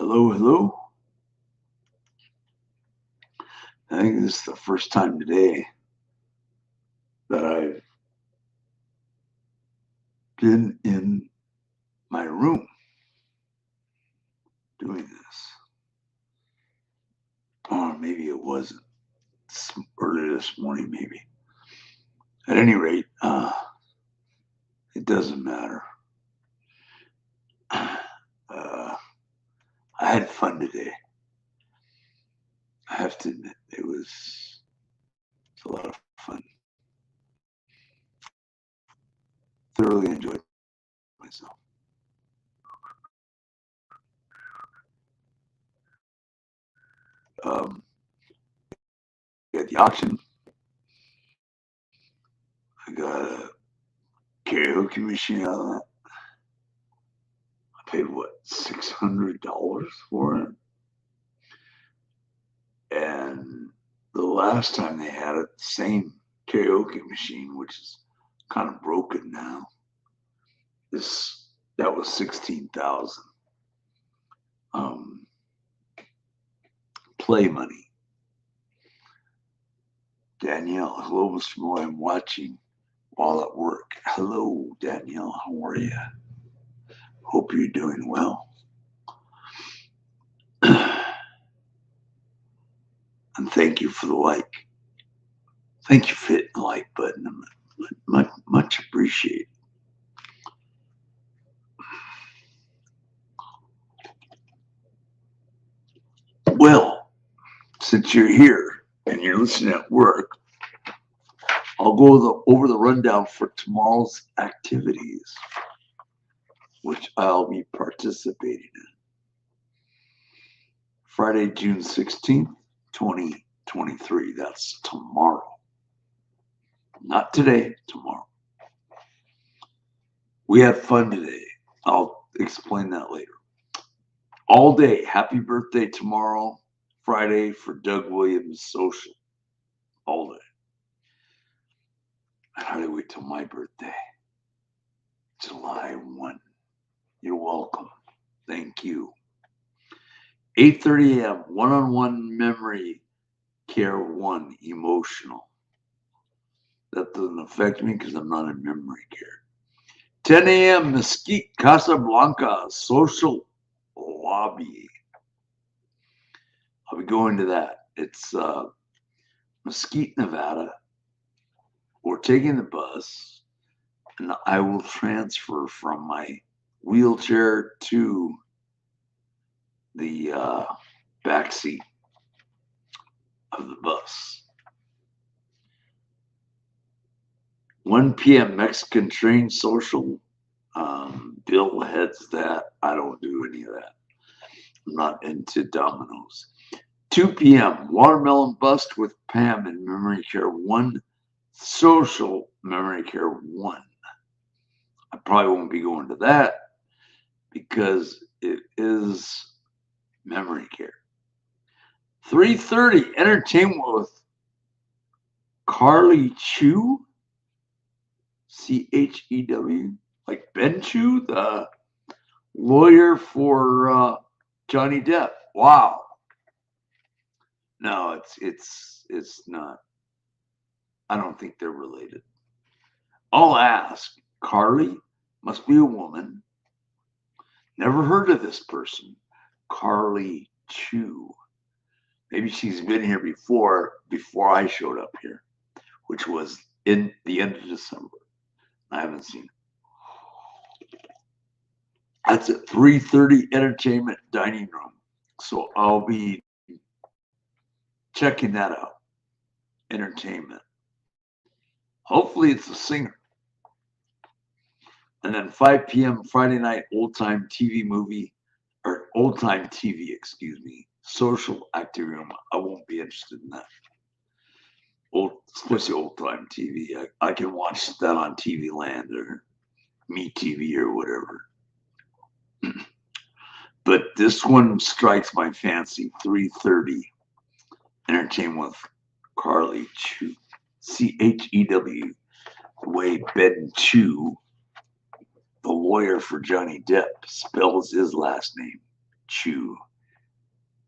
Hello, hello. I think this is the first time today that I've been in my room doing this. Or maybe it wasn't early this morning, maybe. At any rate, it doesn't matter. I had fun today. I have to admit, it's a lot of fun. Thoroughly enjoyed myself. At the auction, I got a karaoke machine out of that. I paid what, $600 for it? And the last time they had it, the same karaoke machine, which is kind of broken now, that was 16,000 play money. Danielle, hello, Mr. Moy. I'm watching while at work. Hello, Danielle. How are you? Hope you're doing well. And thank you for the like. Thank you for hitting the like button. Much appreciated. Well, since you're here and you're listening at work, I'll go over the rundown for tomorrow's activities, which I'll be participating in. Friday, June 16th, 2023. That's tomorrow. Not today, tomorrow. We had fun today. I'll explain that later. All day. Happy birthday tomorrow, Friday, for Doug Williams Social. All day. And how do we wait till my birthday? July 1. You're welcome. Thank you. 8:30 a.m. One-on-one memory care 1 emotional. That doesn't affect me because I'm not in memory care. 10 a.m. Mesquite Casablanca social lobby. I'll be going to that. It's Mesquite, Nevada. We're taking the bus, and I will transfer from my wheelchair to the back seat of the bus. 1 p.m. Mexican train social. Bill heads that. I don't do any of that. I'm not into Domino's. 2 p.m. Watermelon Bust with Pam in Memory Care 1. Social Memory Care 1. I probably won't be going to that because it is memory care. 3:30 Entertainment with Carly Chew. Chew, like Ben Chew, the lawyer for Johnny Depp. Wow. No, it's not. I don't think they're related. I'll ask. Carly must be a woman. Never heard of this person. Carly Chew. Maybe she's been here before I showed up here, which was in the end of December. I haven't seen it. That's at 3:30 Entertainment Dining Room. So I'll be checking that out. Entertainment. Hopefully it's a singer. And then 5 p.m. Friday night old time TV movie, or old time TV, excuse me, social activity room. I won't be interested in that. Especially old time TV. I can watch that on TV Land or Me TV or whatever. But this one strikes my fancy. 3:30 Entertainment with Carly Chew. Chew. The way Ben Chew, the lawyer for Johnny Depp, spells his last name. Chew.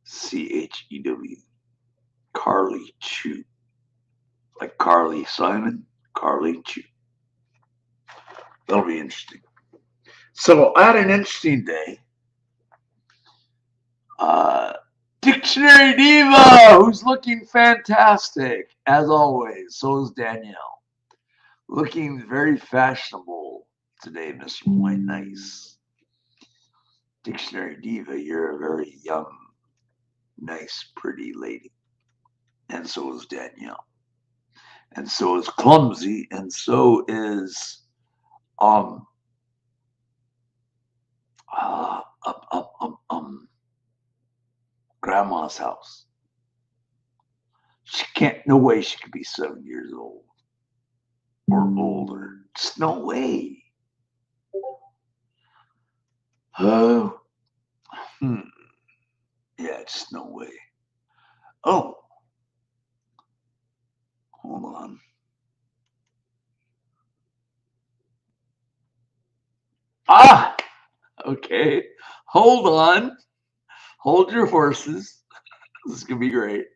Chew. Carly Chew. Like Carly Simon, Carly Chew. That'll be interesting. So I had an interesting day. Dictionary Diva, who's looking fantastic, as always. So is Danielle. Looking very fashionable today, Mr. White Nice. Dictionary Diva, you're a very young, nice, pretty lady. And so is Danielle. And so is Clumsy. And so is um Grandma's house. She can't, no way she could be 7 years old or older. Just no way. Oh, yeah, just no way. Oh, hold on. Ah, okay. Hold on. Hold your horses. This is going to be great.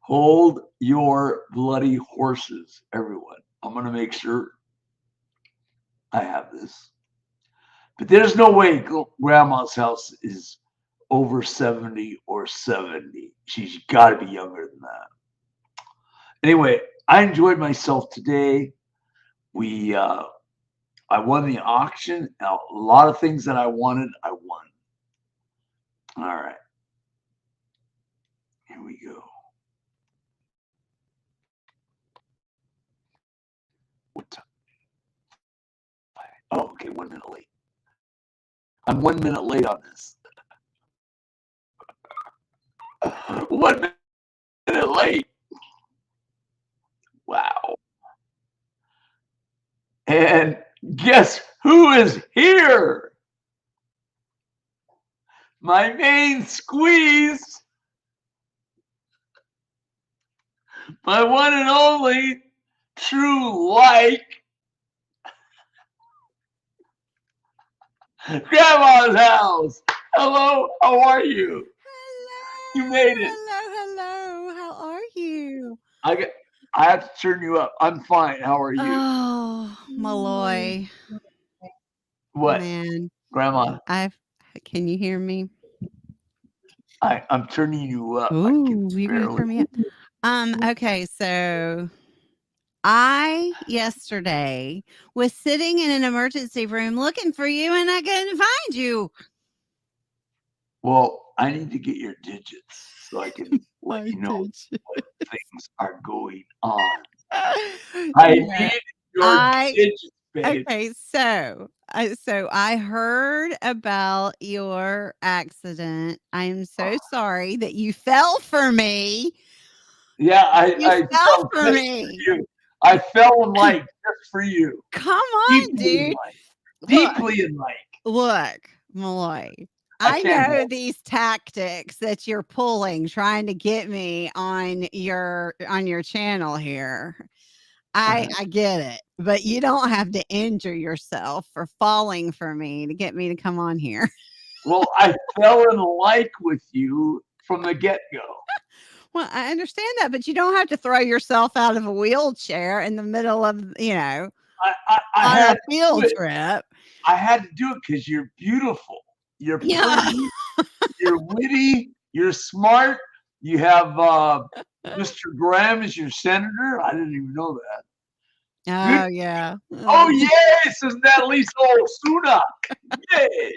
Hold your bloody horses, everyone. I'm going to make sure I have this. But there's no way Grandma's house is over 70 or 70. She's got to be younger than that. Anyway, I enjoyed myself today. I won the auction. A lot of things that I wanted, I won. All right. Here we go. What time? Oh, okay, 1 minute late. I'm 1 minute late on this. 1 minute late. Wow. And guess who is here? My main squeeze. My one and only true like Grandma's house. Hello, how are you? Hello. You made it. Hello. How are you? I have to turn you up. I'm fine. How are you? Oh, Malloy. What? Man. Grandma? Can you hear me? I'm turning you up. Ooh, you're gonna turn me up. Okay, so I yesterday was sitting in an emergency room looking for you and I couldn't find you. Well, I need to get your digits so I can let you know what things are going on. I need your digits, babe. Okay, so I heard about your accident. I'm so sorry that you fell for me. Yeah, You I fell fell for just me. for you. I fell in like just for you. Come on, dude. Deeply in like. Look, Malloy. I I can't know help. these tactics that you're pulling, trying to get me on your channel here. I get it, but you don't have to injure yourself for falling for me to get me to come on here. Well, I fell in like with you from the get-go. Well, I understand that, but you don't have to throw yourself out of a wheelchair in the middle of, I on had a field trip. I had to do it because you're beautiful. You're pretty. Yeah. You're witty. You're smart. You have Mr. Graham as your senator. I didn't even know that. Oh, yeah. Oh, yes. Isn't that Lisa Osuna? Yay.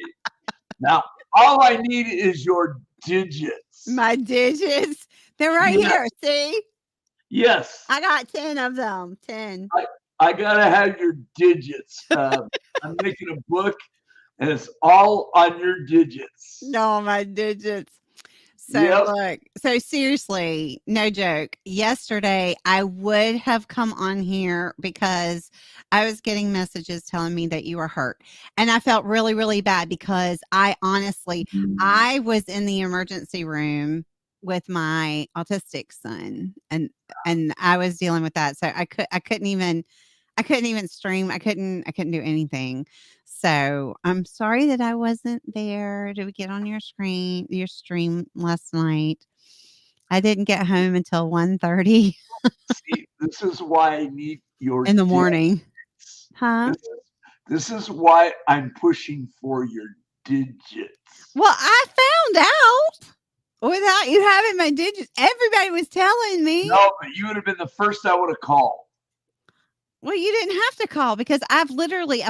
Now, all I need is your digits. My digits. They're right here. See? Yes. I got 10 of them. 10. I got to have your digits. I'm making a book, and it's all on your digits. No, my digits. So look, so seriously, no joke. Yesterday, I would have come on here because I was getting messages telling me that you were hurt. And I felt really, really bad because I honestly, I was in the emergency room with my autistic son and I was dealing with that. So I couldn't even stream. I couldn't do anything. So I'm sorry that I wasn't there to get on your stream last night. I didn't get home until 1:30 See, this is why I need your in the digits. morning. Huh? This is why I'm pushing for your digits. Well, I found out without you having my digits. Everybody was telling me. No, but you would have been the first I would have called. Well, you didn't have to call because I've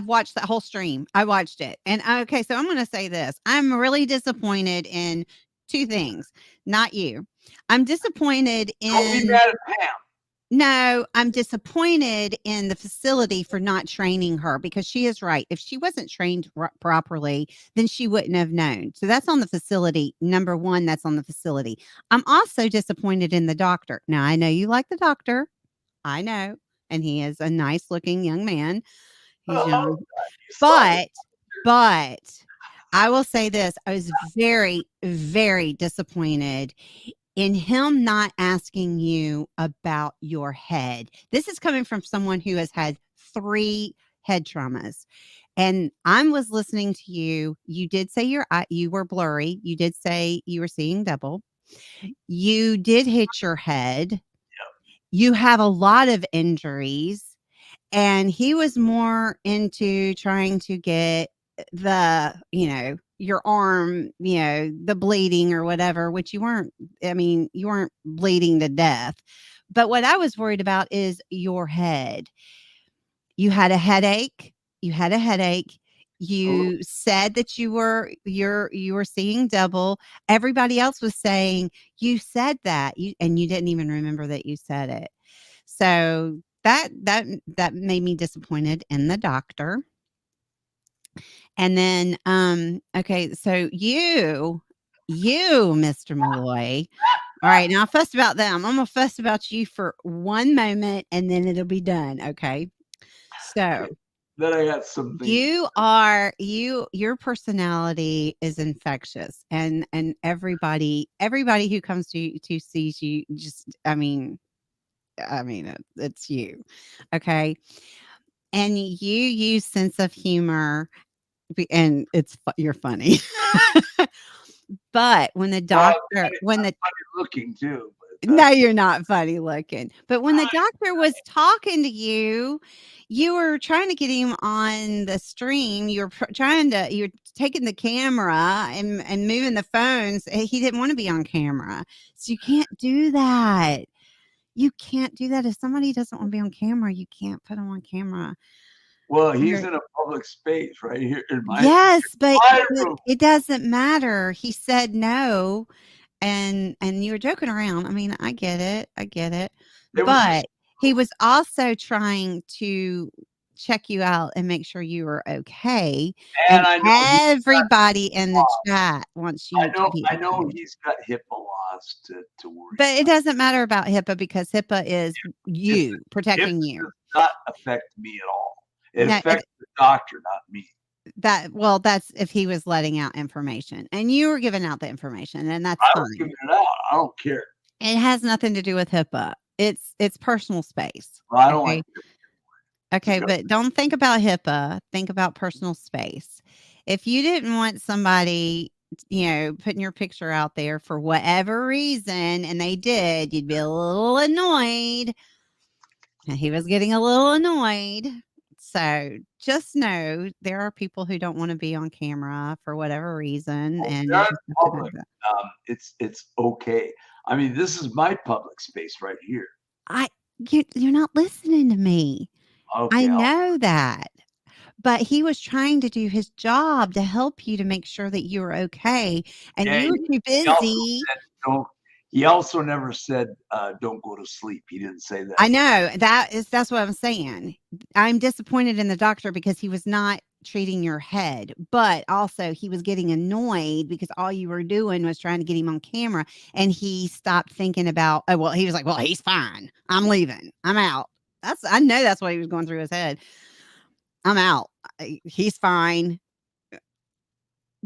watched that whole stream. I watched it. And okay, so I'm going to say this. I'm really disappointed in two things. Not you. I'm disappointed Don't be in mad at Pam. No, I'm disappointed in the facility for not training her because she is right. If she wasn't trained properly, then she wouldn't have known. So that's on the facility. Number one, that's on the facility. I'm also disappointed in the doctor. Now, I know you like the doctor. I know. And he is a nice looking young man. He's young. But I will say this. I was very, very disappointed in him not asking you about your head. This is coming from someone who has had 3 head traumas. And I was listening to you. You did say you were blurry. You did say you were seeing double. You did hit your head. You have a lot of injuries. And he was more into trying to get your arm, the bleeding or whatever, which you weren't. I mean, you weren't bleeding to death. But what I was worried about is your head. You had a headache. You said that you were seeing double. Everybody else was saying you said that, and you didn't even remember that you said it. So that made me disappointed in the doctor. And then, okay, so you, Mr. Malloy. All right, now I fussed about them. I'm gonna fuss about you for one moment, and then it'll be done. Okay. So then I got something. Your personality is infectious, and everybody who comes to sees you just, I mean, it's you. Okay. And you use sense of humor, and you're funny. But when the doctor, I'm funny looking too. No, you're not funny looking. But when the doctor was talking to you, you were trying to get him on the stream. You're taking the camera and moving the phones. He didn't want to be on camera. So you can't do that. You can't do that. If somebody doesn't want to be on camera, you can't put them on camera. Well, he's in a public space right here in my Yes, but room. It doesn't matter. He said no, and you were joking around. I mean, I get it. But he was also trying to check you out and make sure you were okay. And everybody in the chat wants you to be okay. I know he's got HIPAA laws to worry But it doesn't matter about HIPAA because HIPAA is you, protecting you. Does not affect me at all. It affects the doctor, not me. That's if he was letting out information and you were giving out the information, and that's fine. I was giving it out. I don't care. It has nothing to do with HIPAA. It's personal space. Well, I don't like it. Okay, but don't think about HIPAA. Think about personal space. If you didn't want somebody, putting your picture out there for whatever reason, and they did, you'd be a little annoyed. And he was getting a little annoyed. So just know there are people who don't want to be on camera for whatever reason, and it's okay. I mean, this is my public space right here. You're not listening to me. Okay, I know that. But he was trying to do his job to help you to make sure that you were okay, and you were too busy. He also never said, don't go to sleep. He didn't say that. I know. That's what I'm saying. I'm disappointed in the doctor because he was not treating your head, but also he was getting annoyed because all you were doing was trying to get him on camera, and he stopped thinking about, he was like, well, he's fine. I'm leaving. I'm out. I know that's what he was going through his head. I'm out. He's fine.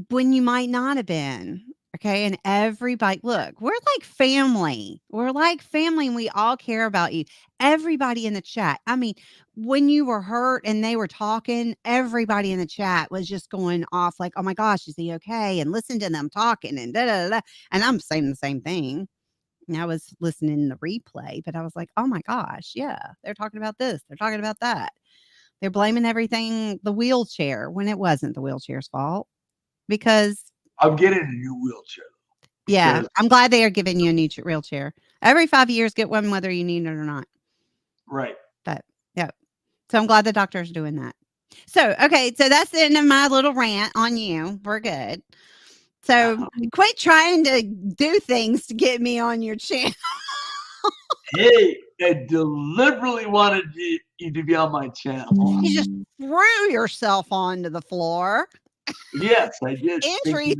When you might not have been. Okay. And everybody, look, we're like family. We're like family and we all care about you. Everybody in the chat. I mean, when you were hurt and they were talking, everybody in the chat was just going off like, oh my gosh, is he okay? And listen to them talking and da da da. And I'm saying the same thing. And I was listening to the replay, but I was like, oh my gosh, yeah, they're talking about this. They're talking about that. They're blaming everything the wheelchair when it wasn't the wheelchair's fault because I'm getting a new wheelchair. yeah, I'm glad they are giving you a new wheelchair. Every 5 years, get one whether you need it or not. Right. But yeah, so I'm glad the doctor's doing that. So okay, so that's the end of my little rant on you. We're good. So quit trying to do things to get me on your channel. Hey, I deliberately wanted you to be on my channel. You just threw yourself onto the floor. Yes, I did. Entry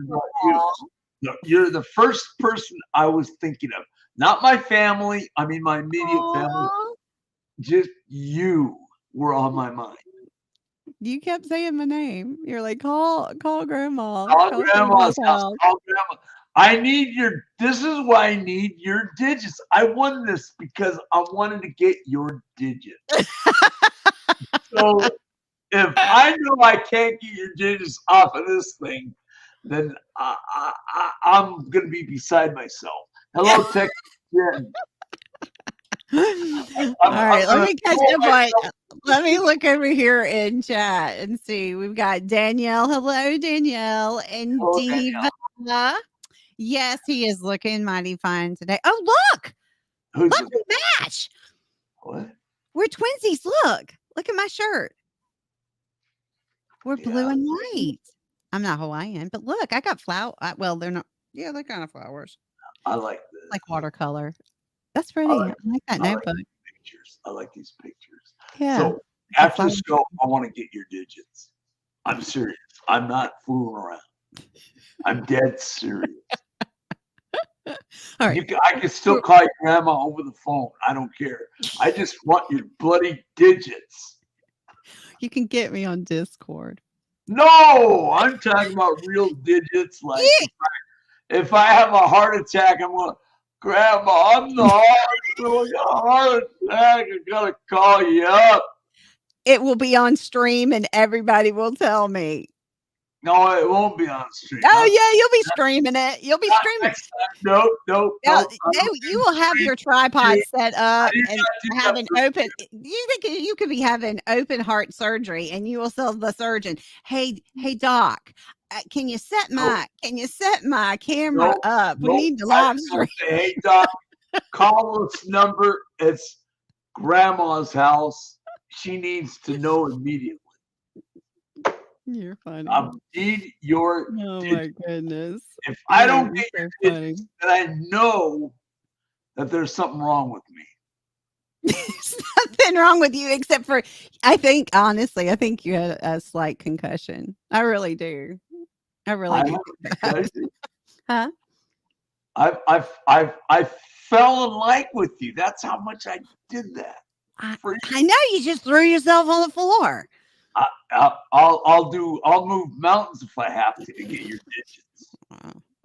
No, you're the first person I was thinking of. Not my family. I mean, my immediate family. Just you were on my mind. You kept saying my name. You're like, call grandma. Call grandma's house. Call grandma. This is why I need your digits. I won this because I wanted to get your digits. So if I know I can't get your digits off of this thing, then I'm going to be beside myself. Hello, Texas Jen. All right, let me catch up. Let me look over here in chat and see. We've got Danielle. Hello, Danielle. And Hello, Diva. Danielle. Yes, he is looking mighty fine today. Oh, look. Who's look, we match. What? We're twinsies. Look at my shirt. We're blue and white. I'm not Hawaiian, but look, I got flower. Well, they're not. Yeah, they're kind of flowers. I like this. Like watercolor. That's pretty. I like that notebook. Like pictures. I like these pictures. Yeah. So after the show, I want to get your digits. I'm serious. I'm not fooling around. I'm dead serious. All right. I can still call your grandma over the phone. I don't care. I just want your bloody digits. You can get me on Discord. No, I'm talking about real digits. Like if I have a heart attack, I'm going, Grandma, I'm in the hospital. I got a heart attack. I gotta call you up. It will be on stream, and everybody will tell me. No, it won't be on stream. Oh yeah, you'll be streaming it. You'll be streaming. Nope. You will have your tripod set up and have an open. You think you could be having open heart surgery, and you will tell the surgeon, "Hey, doc, can you set my camera up? We need to live stream." Hey, doc, call this number. It's grandma's house. She needs to know immediately. You're funny. I need your. Oh my goodness! If I don't get your digits, then I know that there's something wrong with me. There's nothing wrong with you except for, honestly, I think you had a slight concussion. I really do. I really do. Huh? I fell in like with you. That's how much I did that. I know you just threw yourself on the floor. I'll move mountains if I have to get your digits.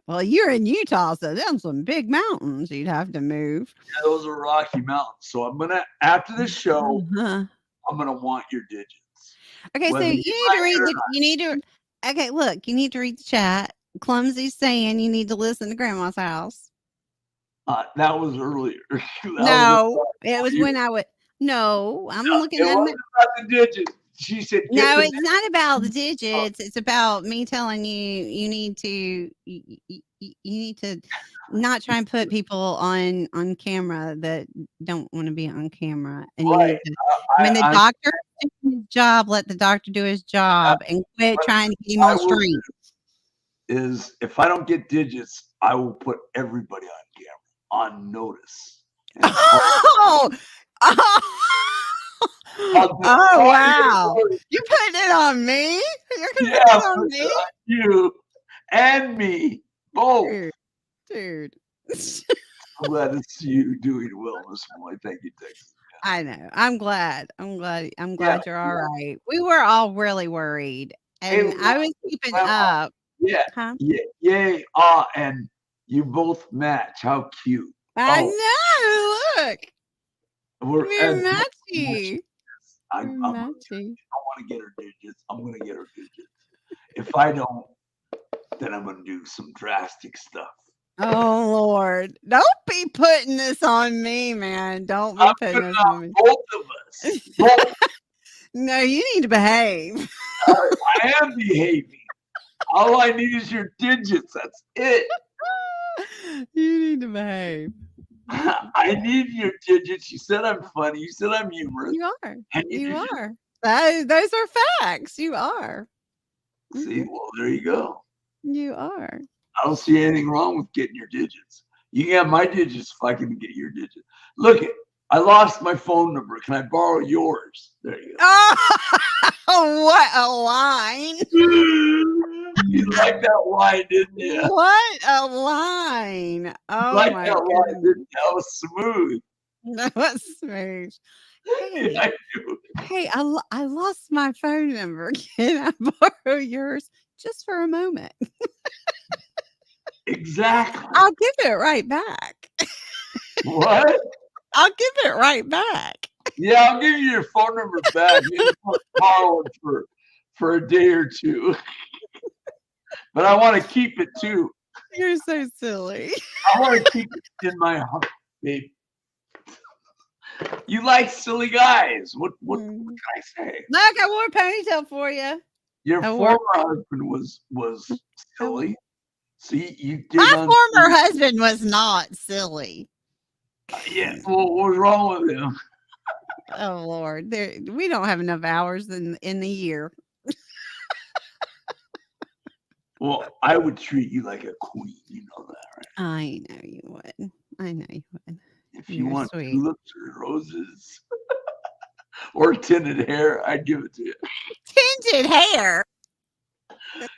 Well, you're in Utah, so there's some big mountains you'd have to move. Yeah, those are Rocky Mountains. So I'm gonna, after the show, I'm gonna want your digits. Okay, so you need to read the chat. Clumsy's saying you need to listen to Grandma's house. That was earlier. It was when I would. No, I'm looking at about the digits. She said, "No, it's not about the digits. It's about me telling you you need to not try and put people on camera that don't want to be on camera. And you need to, when the doctor does his job, let the doctor do his job and quit trying to get him on stream." Is if I don't get digits, I will put everybody on camera on notice. Oh wow! You putting it on me? You're putting it on me? You and me both, dude. I'm glad to see you doing well this morning. Thank you, Texas. I know. I'm glad you're all right. We were all really worried, and I was keeping up. Yeah. Huh? Yeah. Yay. And you both match. How cute. I Oh, know. Look, we're we're as matching. matchy. I'm We're gonna matchy. I want to get her digits. I'm gonna get her digits. If I don't, then I'm gonna do some drastic stuff. Oh Lord. Don't be putting this on me, man. Don't be I'm putting putting this on on me. both of us. Both. No, you need to behave. I am behaving. All I need is your digits. That's it. You need to behave. I need your digits. You said I'm funny. You said I'm humorous. You are. And you You did your are. Those are facts. You are. see. Mhm. Well, there you go. You are. I don't see anything wrong with getting your digits. You can have my digits if I can get your digits. Look, I lost my phone number. Can I borrow yours? There you go. Oh, what a line. You like that line, didn't you? What a line. You Oh like my that line, goodness. didn't you? That was smooth. That was smooth. Hey, I do. hey, I lost my phone number. Can I borrow yours just for a moment? Exactly. I'll give it right back. What? I'll give it right back. Yeah, I'll give you your phone number back. You can borrow it for a day or two. But I want to keep it too. You're so silly. I want to keep it in my heart, babe. You like silly guys. What Mm. can I say? Look, I wore a ponytail for you. Your I wore former husband was silly. See, you did my on former husband was not silly. yeah. Well, what was wrong with him? Oh Lord, we don't have enough hours in the year. Well, I would treat you like a queen. You know that, right? I know you would. I know you would. If you You're want sweet. tulips or roses or tinted hair, I'd give it to you. Tinted hair.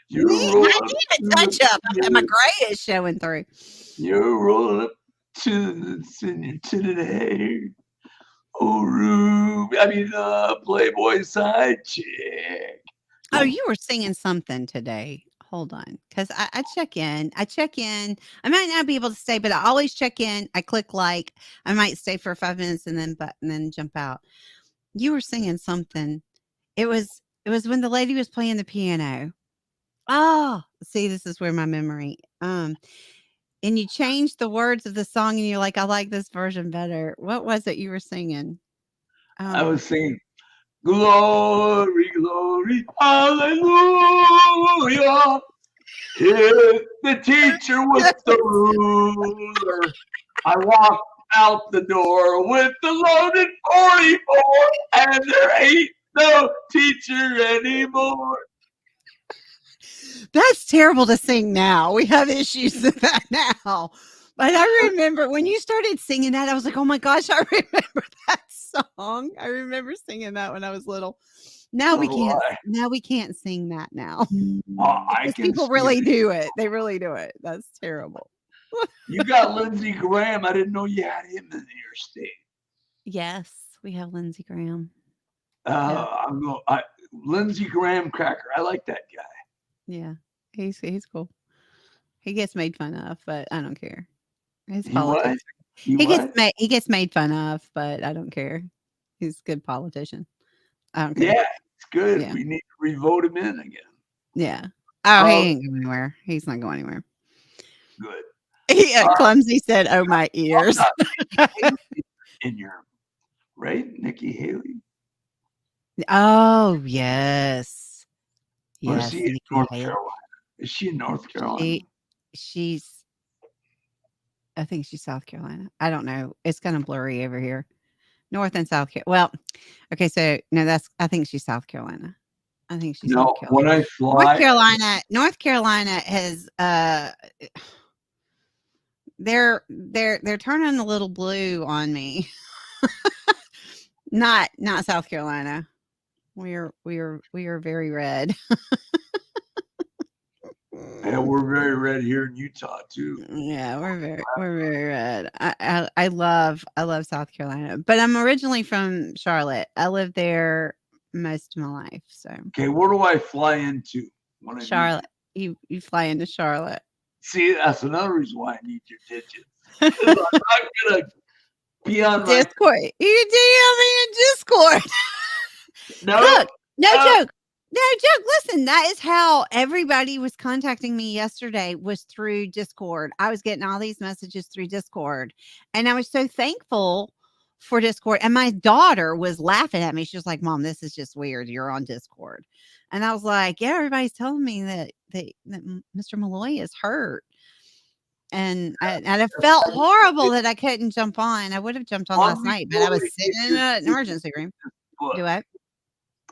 You're I rolling need a touch up. My gray is showing through. You're rolling up tulips in your tinted hair. Oh, Ruby. I mean, Playboy side chick. Oh, you were singing something today. Hold on, because I check in. I check in. I might not be able to stay, but I always check in. I click like. I might stay for 5 minutes and then jump out. You were singing something. It was when the lady was playing the piano. Oh, see, this is where my memory. And you changed the words of the song, and you're like, I like this version better. What was it you were singing? I was singing, glory, glory, hallelujah. Hit the teacher with the ruler. I walked out the door with the loaded 44, and there ain't no teacher anymore. That's terrible to sing now. We have issues with that now. But I remember when you started singing that, I was like, oh my gosh, I remember that song. I remember singing that when I was little. Now we can't. Why? Now we can't sing that now. I Because can people sing really it. do it. They really do it. That's terrible. You got Lindsey Graham. I didn't know you had him in your state. Yes, we have Lindsey Graham. Lindsey Graham cracker. I like that guy. Yeah, he's cool. He gets made fun of, but I don't care. His He what? politics. He gets made fun of, but I don't care. He's a good politician. I don't care. Yeah, it's good. Yeah. We need to re-vote him in again. Yeah. Oh, he ain't going anywhere. He's not going anywhere. Good. Yeah, Clumsy said, "Oh my ears." In your right, Nikki Haley. Oh yes, Or is yes. she in Nikki North Haley. Carolina? Is she in North Carolina? She's. I think she's South Carolina. I don't know. It's kind of blurry over here. North and South Carolina. Well, okay. So no, I think she's South Carolina. I think she's South Carolina. When I fly, North Carolina has they're turning a little blue on me. Not South Carolina. We are very red. yeah, we're very red here in Utah too. Yeah, we're very red. I love South Carolina, but I'm originally from Charlotte. I lived there most of my life. So Okay, where do I fly into? Charlotte. you fly into Charlotte. See, that's another reason why I need your digits. 'Cause I'm not gonna be on my Discord. You DM me in Discord. no. Look, no no. joke. No joke. Listen, that is how everybody was contacting me yesterday was through Discord. I was getting all these messages through Discord. And I was so thankful for Discord. And my daughter was laughing at me. She was like, Mom, this is just weird. You're on Discord. And I was like, yeah, everybody's telling me that Mr. Malloy is hurt. And I felt horrible that I couldn't jump on. I would have jumped on last night, but I was sitting in an emergency room. Do what?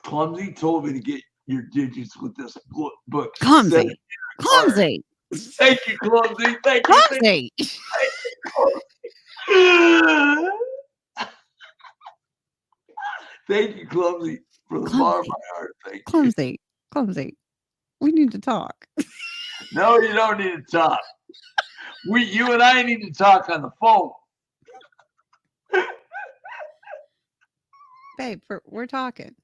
Clumsy told me to get your digits with this book. Clumsy. Clumsy. Thank you, Clumsy. Thank you. Clumsy. Thank you, Clumsy, for the bottom of my heart. Thank you. Clumsy. Clumsy. We need to talk. No, you don't need to talk. You and I need to talk on the phone. Babe, we're talking.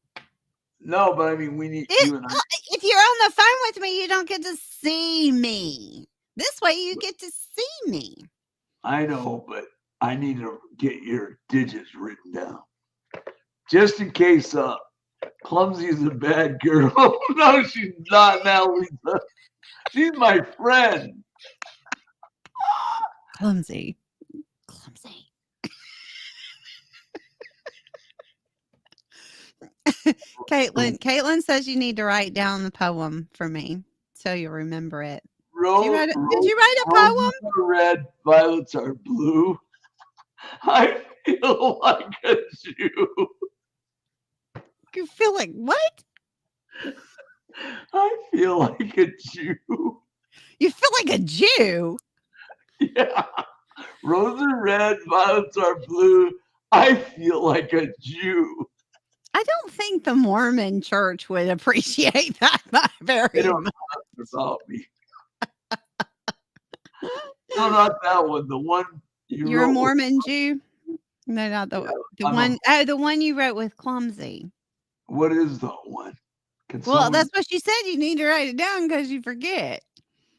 No, but I mean, we need you and I. If you're on the phone with me, you don't get to see me. This way you get to see me. I know, but I need to get your digits written down. Just in case Clumsy's a bad girl. No, she's not now, Lisa. She's my friend. Clumsy. Caitlin says you need to write down the poem for me so you'll remember it. Did you write a poem? Are red, violets are blue. I feel like a Jew. You feel like what? I feel like a Jew. You feel like a Jew? Yeah. Roses are red, violets are blue. I feel like a Jew. I don't think the Mormon church would appreciate that very they don't much. know about me. No, not that one. The one you're a Mormon Jew? No, not the one. The one you wrote with Clumsy. What is the one? Well, that's what she said. You need to write it down because you forget.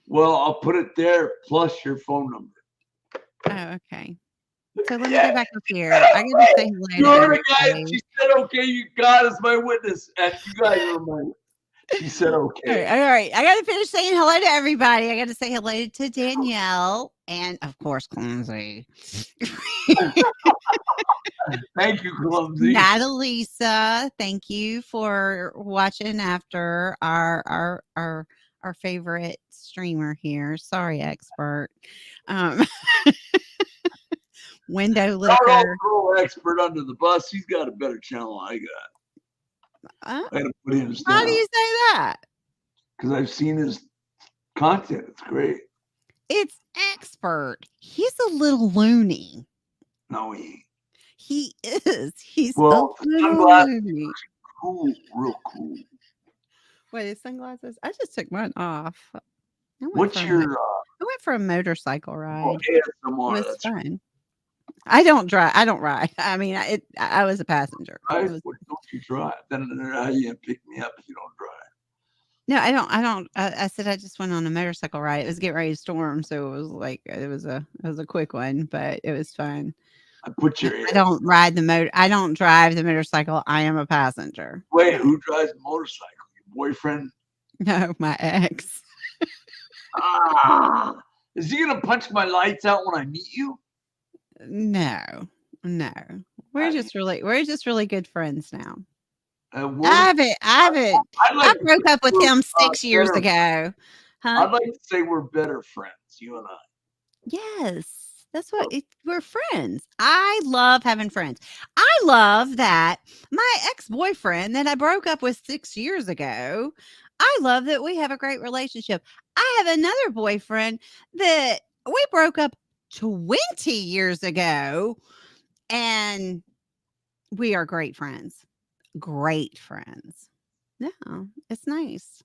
Well, I'll put it there plus your phone number. Oh, okay. So let me go back up here. I get to say hello. You're the guy. She said, "Okay, you God is my witness," and you guys are my witness. She said, "Okay." All right. I got to finish saying hello to everybody. I got to say hello to Danielle and, of course, Clumsy. Thank you, Clumsy. Natalisa, thank you for watching after our favorite streamer here. Sorry, expert. Window licker. Throw expert under the bus. He's got a better channel I got. I had to put him. How do you say that? Because I've seen his content. It's great. It's expert. He's a little loony. No, he ain't. He is. He's well, a little loony. Cool, real cool. Wait, his sunglasses? I just took mine off. What's your? I went for a motorcycle ride. Oh, it was fun. I don't drive. I don't ride. I mean, I was a passenger. Don't you drive? Then how you pick me up if you don't drive? No, I don't. I said I just went on a motorcycle ride. It was getting ready to storm, so it was like it was a quick one, but it was fun. I don't ride the motor. I don't drive the motorcycle. I am a passenger. Wait, who drives the motorcycle? Your boyfriend? No, my ex. Is he gonna punch my lights out when I meet you? No. We're just really good friends now. I broke up with him 6 years ago. Huh? I'd like to say we're better friends, you and I. Yes. That's what we're friends. I love having friends. I love that my ex-boyfriend that I broke up with 6 years ago, I love that we have a great relationship. I have another boyfriend that we broke up 20 years ago, and we are great friends. Great friends. No, it's nice.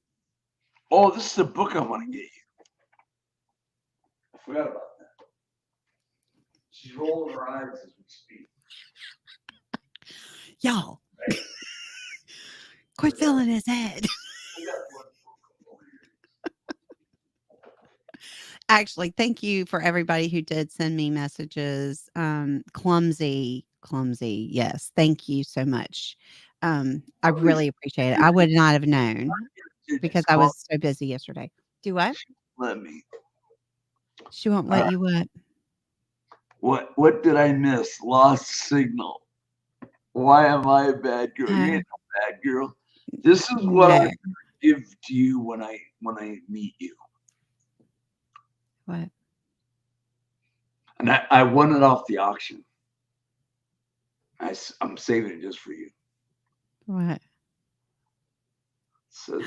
Oh, this is a book I want to get you. I forgot about that. She's rolling her eyes as we speak. Y'all, quit filling his head. actually, thank you for everybody who did send me messages. Clumsy. Yes, thank you so much. I really appreciate it. I would not have known because Just I call. was so busy yesterday. Do what? Let me. She won't All let right. you what? What did I miss? Lost signal. Why am I a bad girl? You Uh, ain't no bad girl. This is what I no. give to you when I meet you. What? And I won it off the auction. I'm saving it just for you. What? Says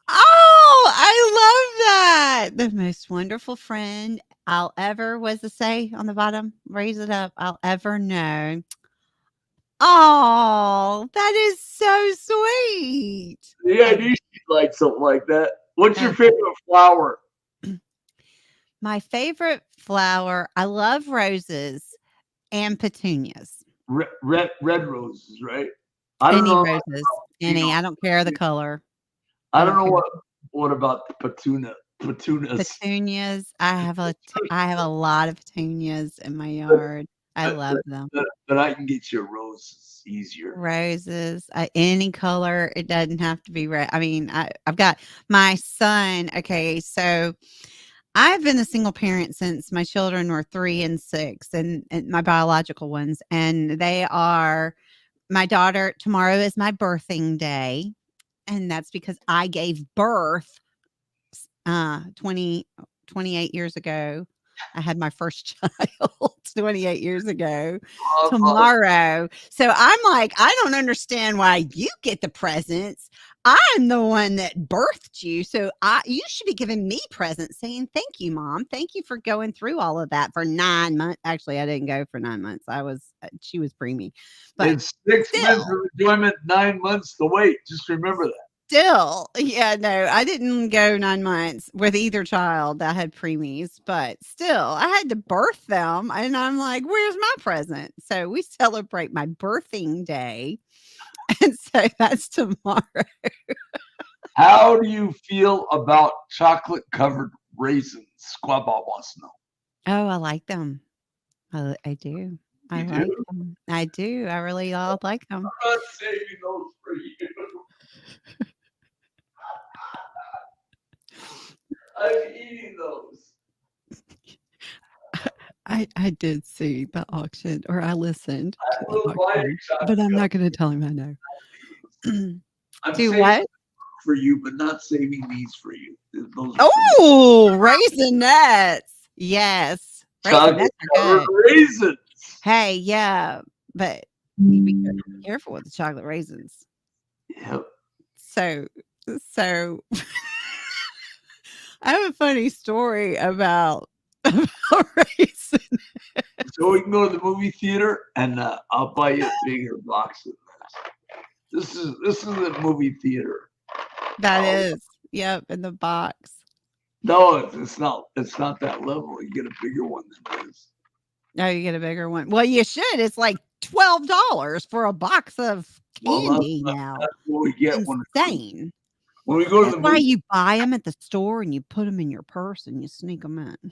Oh, I love that. The most wonderful friend I'll ever, was the say on the bottom? Raise it up. I'll ever know. Oh, that is so sweet. yeah, I I, knew she'd like something like that. What's your I, favorite flower? my favorite flower, I love roses and petunias. Red roses, right? I don't Any know. roses, You know, any. I don't care the color. I I don't don't know care. what about the petunias. Petunias. I have a lot of petunias in my yard. I But, love them. but I can get you roses easier. Roses, any color. It doesn't have to be red. I mean, I've got my son. Okay, so I've been a single parent since my children were 3 and 6, and my biological ones, and they are my daughter. Tomorrow is my birthing day, and that's because I gave birth 28 years ago. I had my first child 28 years ago Uh, tomorrow. So I'm like, I don't understand why you get the presents. I'm the one that birthed you. So you should be giving me presents saying, thank you, mom. Thank you for going through all of that for 9 months. Actually, I didn't go for 9 months. She was preemie, but it's 6 months still. of enjoyment, 9 months to wait. Just remember that. Still, yeah, no, I didn't go 9 months with either child that had preemies, but still, I had to birth them, and I'm like, "Where's my present?" So we celebrate my birthing day, and so that's tomorrow. How do you feel about chocolate covered raisins? Squabble wants to know. Oh, I like them. I do. I You like do? them. I do. I really all like them. I'm not saving those for you. I'm eating those. I did see the auction, or I listened I to the will buy auction, a chocolate but I'm covered. not gonna tell him I know. I'm Do saving what? for you, but not saving these for you. Those are for me. Oh, raisinets. Yes. Raisinets Chocolate are covered good. raisins. Hey, yeah, but you be careful with the chocolate raisins. Yep. So so I have a funny story about raisin. So we can go to the movie theater, and I'll buy you a bigger box of this. This is a movie theater. That Oh, is. Yep, in the box. no, it's not. It's not that level. You get a bigger one than this. Oh, you get a bigger one. Well, you should. It's like $12 for a box of Well, candy now. that's what we get Insane. when we go to That's the why movie. you buy them at the store and you put them in your purse and you sneak them in.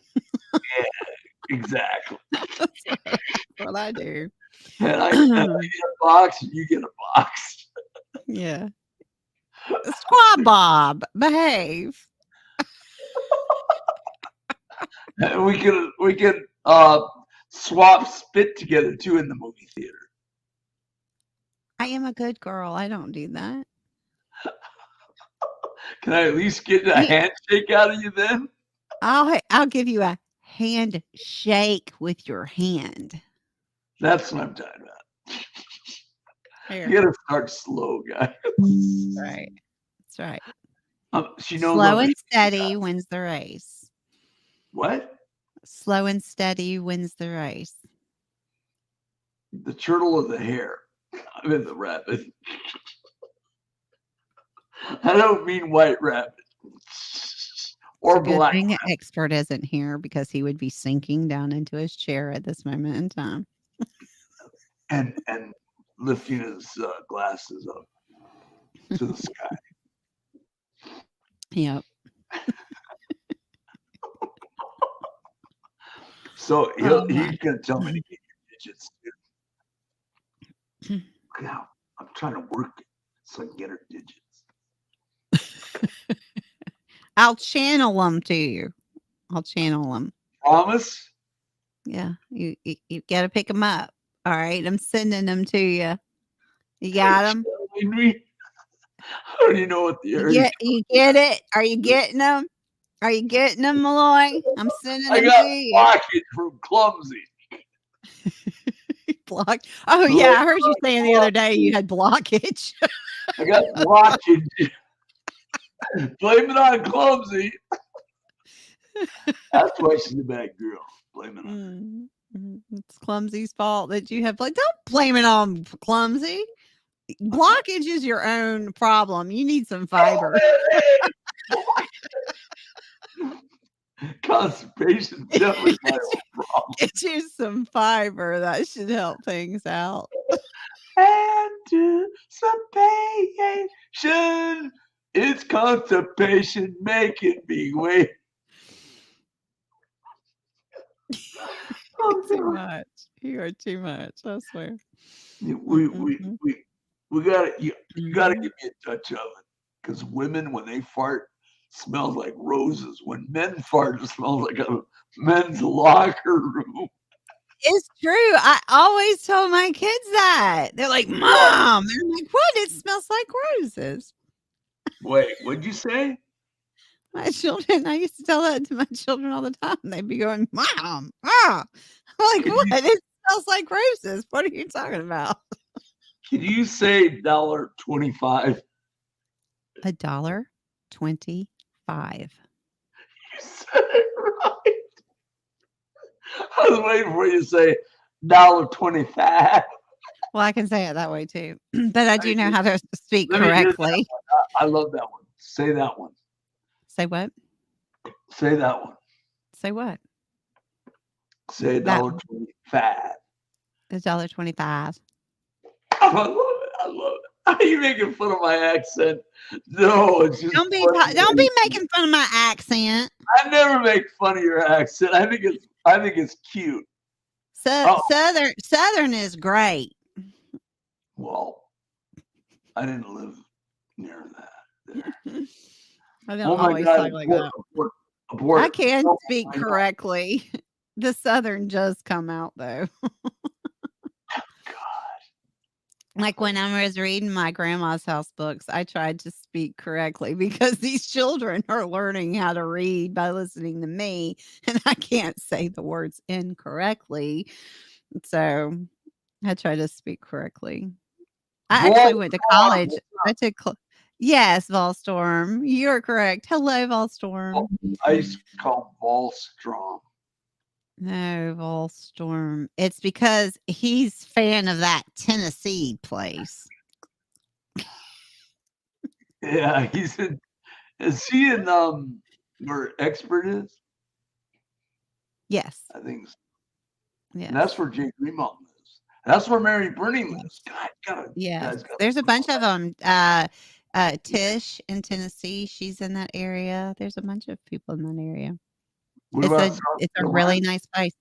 Exactly. That's what I do. And I get a box, and you get a box. Yeah. Squaw Bob, behave. And we could swap spit together too in the movie theater. I am a good girl. I don't do that. Can I at least get a You, handshake out of you then? I'll give you a handshake with your hand. That's what I'm talking about. Here. You gotta start slow, guys. Right. That's right. She knows Slow I'm and steady wins the race. what? Slow and steady wins the race. The turtle or the hare? I'm in the rabbit. I don't mean white rabbit It's or a good black. thing expert isn't here because he would be sinking down into his chair at this moment in time. And lifting his glasses up to the sky. Yep. So Oh my. he's gonna tell me to get your digits. Dude. Now I'm trying to work it so I can get her digits. I'll channel them to you. I'll channel them. Promise? Yeah, you got to pick them up. All right, I'm sending them to you. You got them? Me? I don't even know what the area. You get it? Are you getting them? Are you getting them, Malloy? I'm sending I them got to you. blockage from clumsy. Block. Oh yeah, I heard you saying the other day you had blockage. I got blockage. Blame it on clumsy. That's why she's a bad girl. Blame it on her. It's Clumsy's fault that you have. Don't blame it on Clumsy. Blockage is your own problem. You need some fiber. Constipation definitely my own problem. Get you some fiber. That should help things out. Anticipation. It's constipation making me wait. Too much. You are too much. I swear. We gotta you gotta give me a touch of it. Because women, when they fart, smells like roses. When men fart, it smells like a men's locker room. It's true. I always told my kids that. They're like, Mom. And I'm like, what? It smells like roses. Wait, what'd you say? My children, I used to tell that to my children all the time. They'd be going, Mom, I'm like, what? It smells like roses. What are you talking about? Can you say $1.25? $1.25. You said it right. I was waiting for you to say $1.25. Well, I can say it that way too, but I do know how to speak Let me hear that correctly. one. I love that one. Say that one. Say what? Say that one. Say what? Say That $1.25. $1.25. I love it. I love it. Are you making fun of my accent? No, it's just Don't be funny. don't be making fun of my accent. I never make fun of your accent. I think it's cute. Southern is great. Well, I didn't live near that. There. I don't always talk like that. I can speak correctly. The Southern does come out though. Like when I was reading my grandma's house books, I tried to speak correctly because these children are learning how to read by listening to me, and I can't say the words incorrectly. So I try to speak correctly. I actually went to college. I took yes, Volstorm. You're correct. Hello, Volstorm. I used to call Volstrom. No, Volstorm. It's because he's fan of that Tennessee place. Yeah, he's in. Is he in where Expert is? Yes. I think so. Yeah. That's where Jake Greenmount lives. That's where Mary Bernie lives. God, yeah. There's a bunch of them. Tish in Tennessee, she's in that area. There's a bunch of people in that area. It's a really nice place.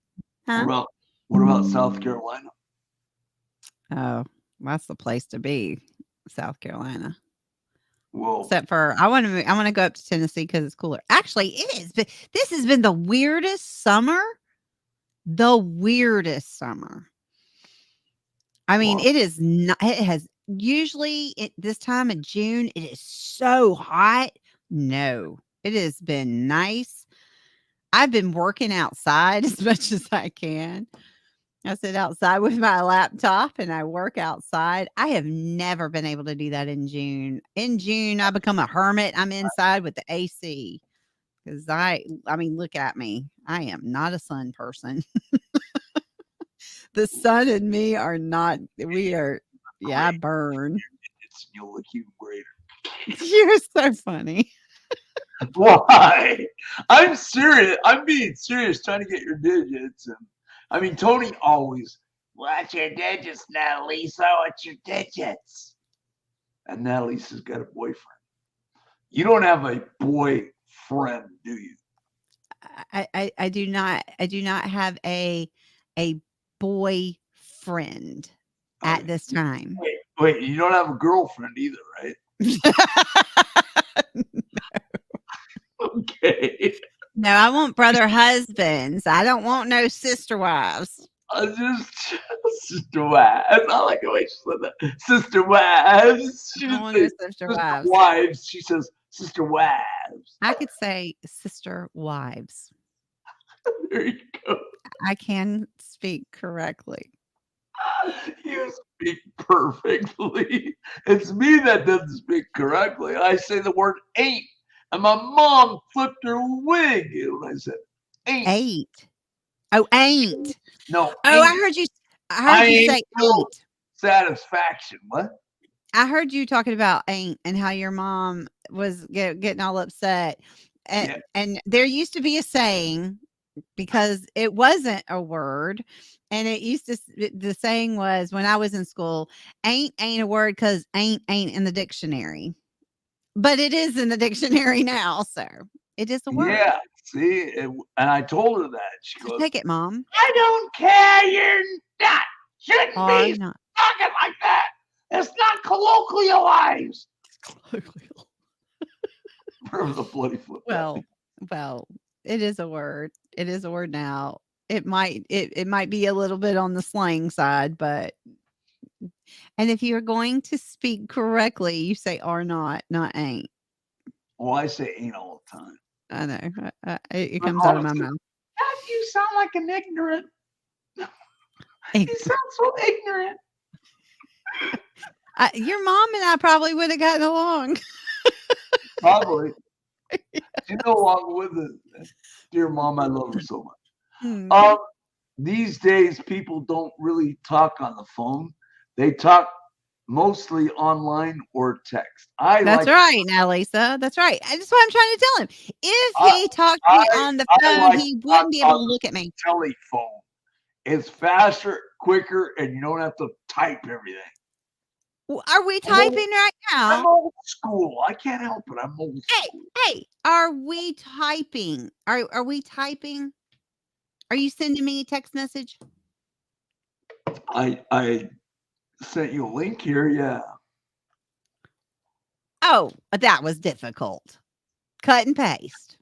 Huh? What about South Carolina? Oh, that's the place to be, South Carolina. Whoa. Except for I want to go up to Tennessee because it's cooler. Actually, it is. But this has been the weirdest summer. The weirdest summer. I mean, it is not. It has usually this time of June. It is so hot. No, it has been nice. I've been working outside as much as I can. I sit outside with my laptop and I work outside. I have never been able to do that in June. In June, I become a hermit. I'm inside with the AC because I mean, look at me. I am not a sun person. The sun and me are not. We are. Yeah, I burn. You'll look even greater. You're so funny. Why? I'm serious. I'm being serious, trying to get your digits. And I mean, Tony always, what's your digits, Natalie? What's your digits? And Natalie's got a boyfriend. You don't have a boyfriend, do you? I do not have a boyfriend at Okay. this time. Wait, you don't have a girlfriend either, right? Okay. No, I want brother husbands. I don't want no sister wives. I just sister wives. I like the way she said that. Sister wives. She I don't didn't want say no sister sister wives. wives. She says sister wives. I could say sister wives. There you go. I can speak correctly. You speak perfectly. It's me that doesn't speak correctly. I say the word ain't. And my mom flipped her wig when I said ain't. 8. Oh, ain't. No, Oh, ain't. I heard you ain't say no ain't. satisfaction. What? I heard you talking about ain't and how your mom was getting all upset. Yeah. And there used to be a saying because it wasn't a word. And it used to, the saying was when I was in school, ain't a word because ain't in the dictionary. But it is in the dictionary now. So it is a word. Yeah. See, and I told her that. She So goes, take it, Mom. I don't care. You're not. Shouldn't Are be not. talking like that. It's not colloquialized. Remember the bloody flip. Well, it is a word. It is a word now. It might be a little bit on the slang side, but and if you're going to speak correctly, you say are not ain't. Well, I say ain't all the time. I know. It My comes out of mom my said, mouth. Dad, you sound like an ignorant. You sound so ignorant. Your mom and I probably would have gotten along. Probably. She's no longer with us. Dear mom, I love her so much. Hmm. These days, people don't really talk on the phone. They talk mostly online or text. That's right, now, Lisa. That's right. That's what I'm trying to tell him. If I, he talked to me on the I phone, like he to talk wouldn't be on able to the look at me. telephone. It's faster, quicker, and you don't have to type everything. Are we typing right I'm now? old school. I can't help it. I'm old school. Hey, are we typing? Are we typing? Are you sending me a text message? I sent you a link here. Yeah. Oh, that was difficult. Cut and paste.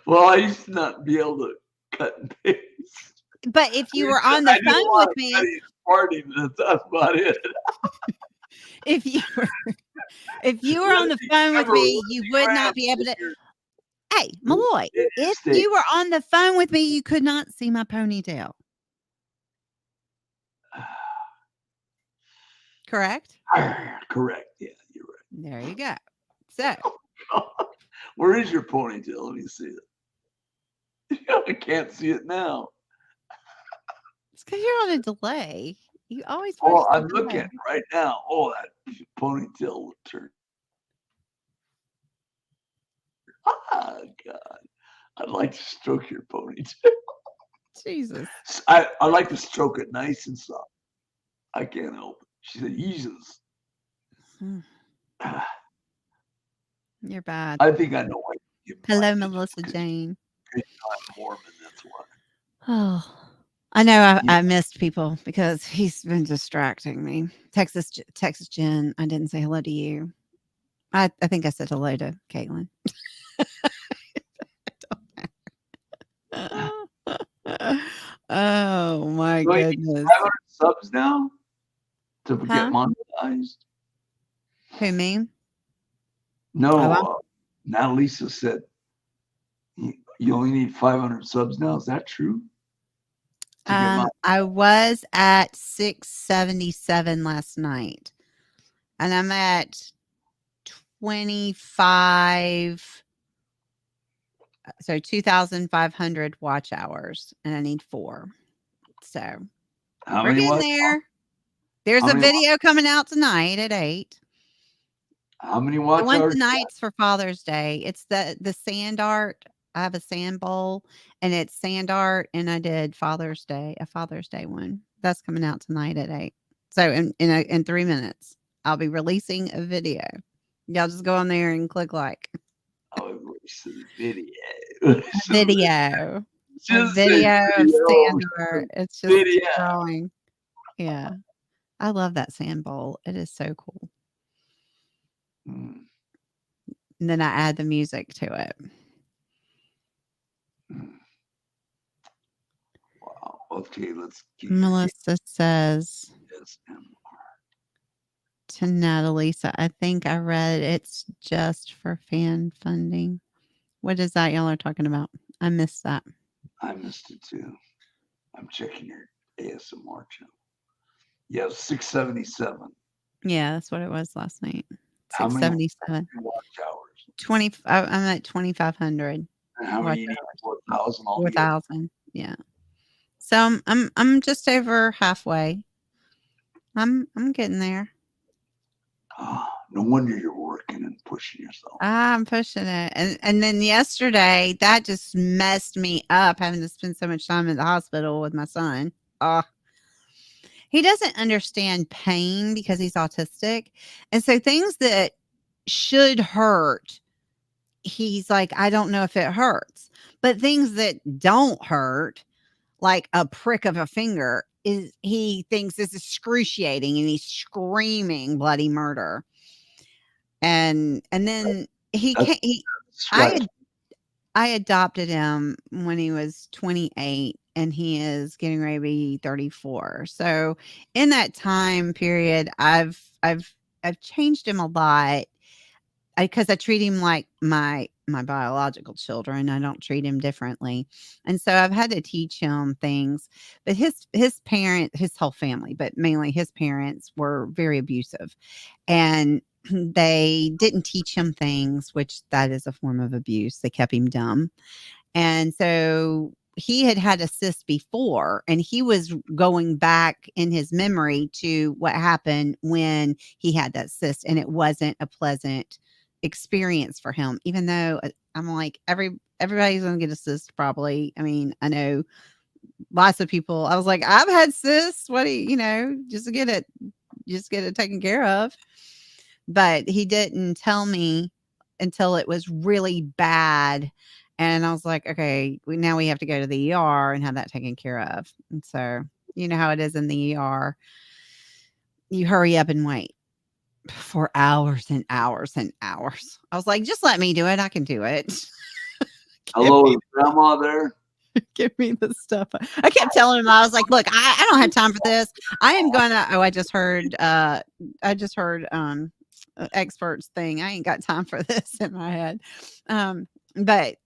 Well, I used to not be able to cut and paste. But if you were on the phone with me, party, that's about it. if you were on the phone with me, you would not be able to. Hey, Malloy, if you were on the phone with me, you could not see my ponytail. Correct? Correct. Yeah, you're right. There you go. So, where is your ponytail? Let me see it. I can't see it now. it's because you're on a delay. You always. Oh, I'm looking right now. Oh, that ponytail will turn. Ah, God. I'd like to stroke your ponytail. Jesus. I like to stroke it nice and soft. I can't help it. She said, Jesus. You're bad. I think I know why. Hello, Melissa Jane. I'm Mormon, that's why. Oh, I know I missed people because he's been distracting me. Texas Jen, I didn't say hello to you. I think I said hello to Caitlin. Oh my goodness. 500 subs now to get monetized? Who, me? No, now Lisa said you only need 500 subs now. Is that true? I was at 677 last night, and I'm at 25. So 2,500 watch hours, and I need 4. So we're getting there. There's a video coming out tonight at 8. How many watch hours? The one tonight's for Father's Day. It's the sand art. I have a sand bowl, and it's sand art, and I did a Father's Day one. That's coming out tonight at 8. So in 3 minutes, I'll be releasing a video. Y'all just go on there and click like. Oh, it's a video. Video. A Just a video of video. Sandor. It's just Video. growing. Yeah. I love that sand bowl. It is so cool. Mm, And then I add the music to it. mm. Wow. Okay, let's keep Melissa says this. to Natalisa, I think I read it's just for fan funding. What is that y'all are talking about? I missed that. I missed it too. I'm checking your ASMR channel. Yeah, 677. Yeah, that's what it was last night. How many 677. watch hours? 20 I'm at 2,500 And how watch many you need? hours. 4,000 altogether? 4,000. Yeah. So I'm just over halfway. I'm getting there. Oh, no wonder you're working and pushing yourself. I'm pushing it. And then yesterday that just messed me up having to spend so much time at the hospital with my son. He doesn't understand pain because he's autistic. And so things that should hurt, he's like, I don't know if it hurts. But things that don't hurt, like a prick of a finger, is he thinks is excruciating and he's screaming bloody murder. And then he That's can't he scratch. I adopted him when he was 28 and he is getting ready to be 34. So in that time period, I've changed him a lot because I treat him like my biological children. I don't treat him differently. And so I've had to teach him things. But his whole family, but mainly his parents were very abusive. And they didn't teach him things, which that is a form of abuse. They kept him dumb. And so he had a cyst before, and he was going back in his memory to what happened when he had that cyst, and it wasn't a pleasant experience for him. Even though I'm like everybody's going to get a cyst, probably. I mean, I know lots of people. I was like, I've had cysts. What do just get it taken care of. But he didn't tell me until it was really bad. And I was like, okay, now we have to go to the ER and have that taken care of. And so, you know how it is in the ER. You hurry up and wait for hours and hours and hours. I was like, just let me do it. I can do it. Hello, is grandma there? Give me the stuff. I kept telling him, I was like, look, I don't have time for this. I am gonna I just heard experts thing. I ain't got time for this in my head. But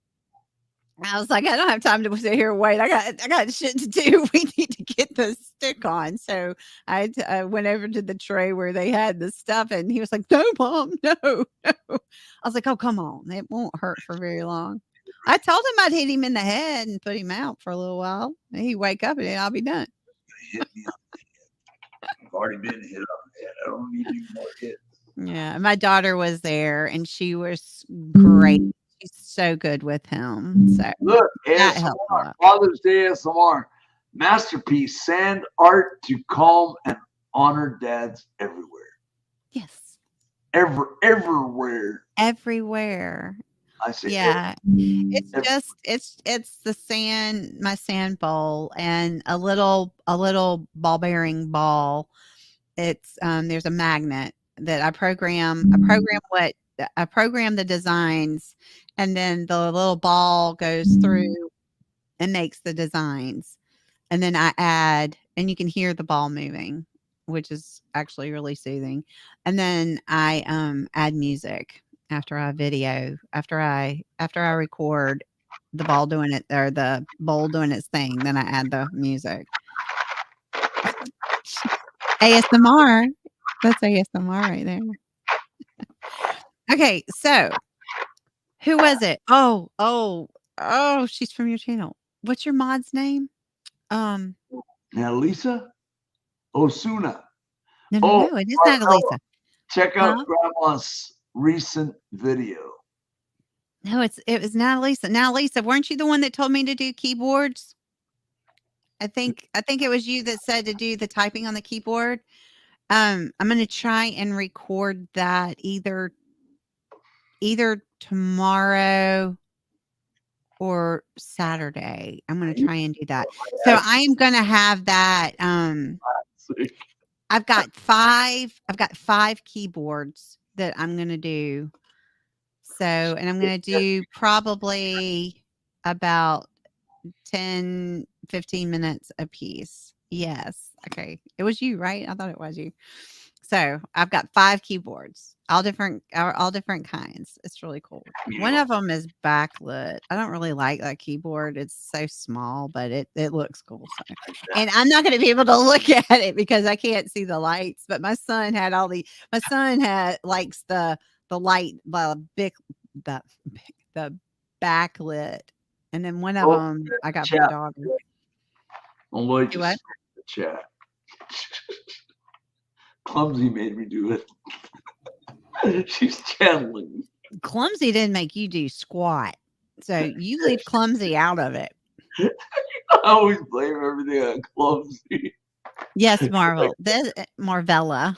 I was like, I don't have time to sit here and wait. I got shit to do. We need to get the stick on. So I went over to the tray where they had the stuff, and he was like, "No, mom, no, no." I was like, "Oh, come on, it won't hurt for very long." I told him I'd hit him in the head and put him out for a little while. And he'd wake up and then I'll be done. Hit me on the head. I've already been hit on the head. I don't need any more hits. Yeah, my daughter was there, and she was great. She's so good with him. So Look, that helped a ASMR, lot. Father's Day ASMR, masterpiece, sand art to calm and honor dads everywhere. Yes, Everywhere. everywhere. I say, Yeah, it's the sand, my sand bowl, and a little ball bearing ball. It's there's a magnet that I program the designs, and then the little ball goes through and makes the designs, and then I add, and you can hear the ball moving, which is actually really soothing. And then I add music after I record the ball doing it, or the bowl doing its thing, then I add the music. ASMR. That's ASMR right there. Okay, so who was it? Oh, she's from your channel. What's your mod's name? Um, now, Lisa Osuna. no, it is not Elisa. Check out Huh? Grandma's recent video. No, it was not Lisa. Now, Lisa, weren't you the one that told me to do keyboards? I think it was you that said to do the typing on the keyboard. I'm gonna try and record that either tomorrow or Saturday. I'm going to try and do that. So I am going to have that. I've got 5 keyboards that I'm going to do. So, and I'm going to do probably about 10, 15 minutes a piece. Yes. Okay. It was you, right? I thought it was you. So I've got 5 keyboards, all different kinds. It's really cool. One of them is backlit. I don't really like that keyboard. It's so small, but it looks cool. So. And I'm not going to be able to look at it because I can't see the lights. But my son likes the light, the backlit, and then one of them I got for the dog. I'll let you the chat. Clumsy made me do it. She's channeling. Clumsy didn't make you do squat, so you leave Clumsy out of it. I always blame everything on Clumsy. Yes, Marvella.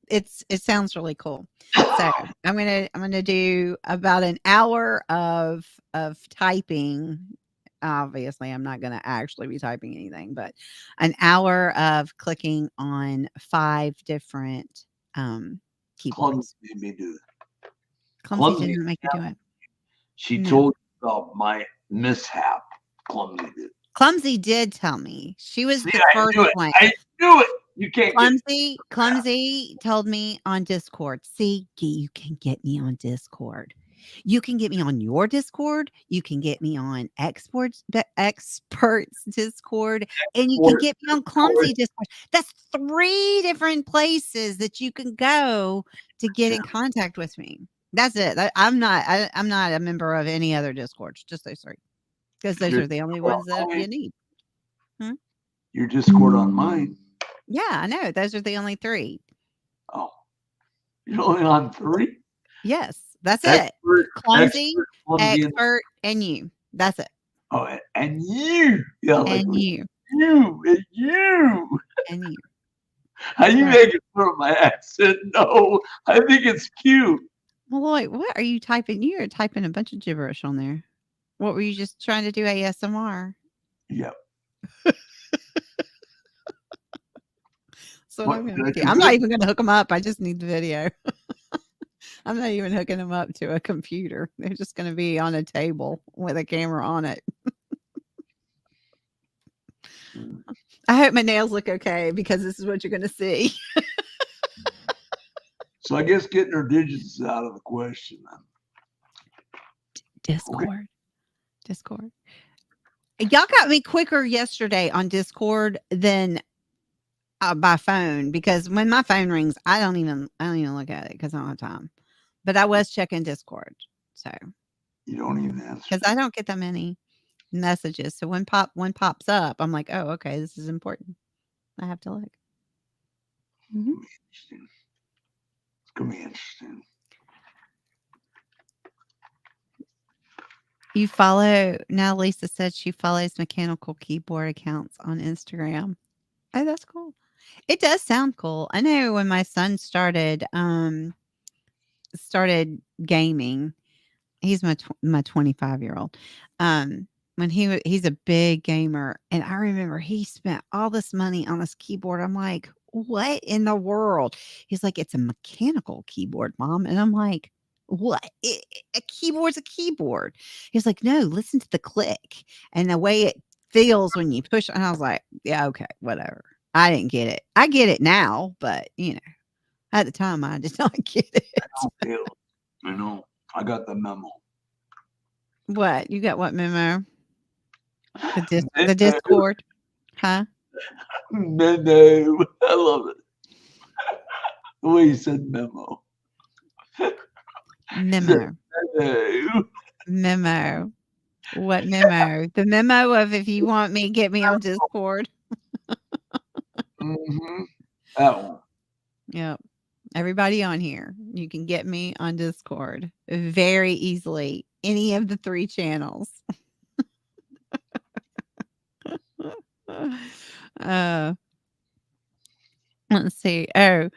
It sounds really cool. So I'm gonna do about an hour of typing. Obviously, I'm not going to actually be typing anything, but an hour of clicking on 5 different keyboards. Clumsy made me do it. Clumsy didn't make you do it. She told me about my mishap. Clumsy did. Clumsy did tell me. She was the first one. I knew it. You can't. Clumsy told me on Discord. See, you can get me on Discord. You can get me on your Discord. You can get me on Experts Discord, and you can get me on Clumsy Discord. That's 3 different places that you can go to get in contact with me. That's it. I'm not a member of any other Discords. Just those 3, because those are the only ones that you need. Your Discord on mine. Yeah, I know. Those are the only 3. Oh, you're only on 3? Yes. That's it. Clumsy, Expert, and you. That's it. Oh, and you. Yeah, and you. And you. And you. How you making fun of my accent? No, I think it's cute. Well, Lloyd, what are you typing? You are typing a bunch of gibberish on there. What were you just trying to do ASMR? Yep. So I'm not even going to hook them up. I just need the video. I'm not even hooking them up to a computer. They're just going to be on a table with a camera on it. I hope my nails look okay because this is what you're going to see. So I guess getting her digits is out of the question then. Discord. Okay. Discord. Y'all got me quicker yesterday on Discord than by phone, because when my phone rings, I don't even look at it because I don't have time. But I was checking Discord, so you don't even answer because I don't get that many messages. So when one pops up, I'm like, oh, okay, this is important. I have to look. Mm-hmm. Interesting. It's gonna be interesting. You follow now. Lisa said she follows mechanical keyboard accounts on Instagram. Oh, that's cool. It does sound cool. I know when my son started gaming, he's my 25-year-old. When he's a big gamer, and I remember he spent all this money on this keyboard. I'm like, what in the world? He's like, it's a mechanical keyboard, Mom. And I'm like, what? A keyboard's a keyboard. He's like, no, listen to the click and the way it feels when you push. And I was like, yeah, okay, whatever. I didn't get it. I get it now, but at the time I did not get it. I know. I got the memo. What? You got what memo? The Discord? Huh? Memo. I love it. The way you said memo. Memo. Memo. What memo? The memo of if you want me, get me on Discord. Mm-hmm. That one. Yep. Everybody on here, you can get me on Discord very easily. Any of the 3 channels. Let's see. Oh,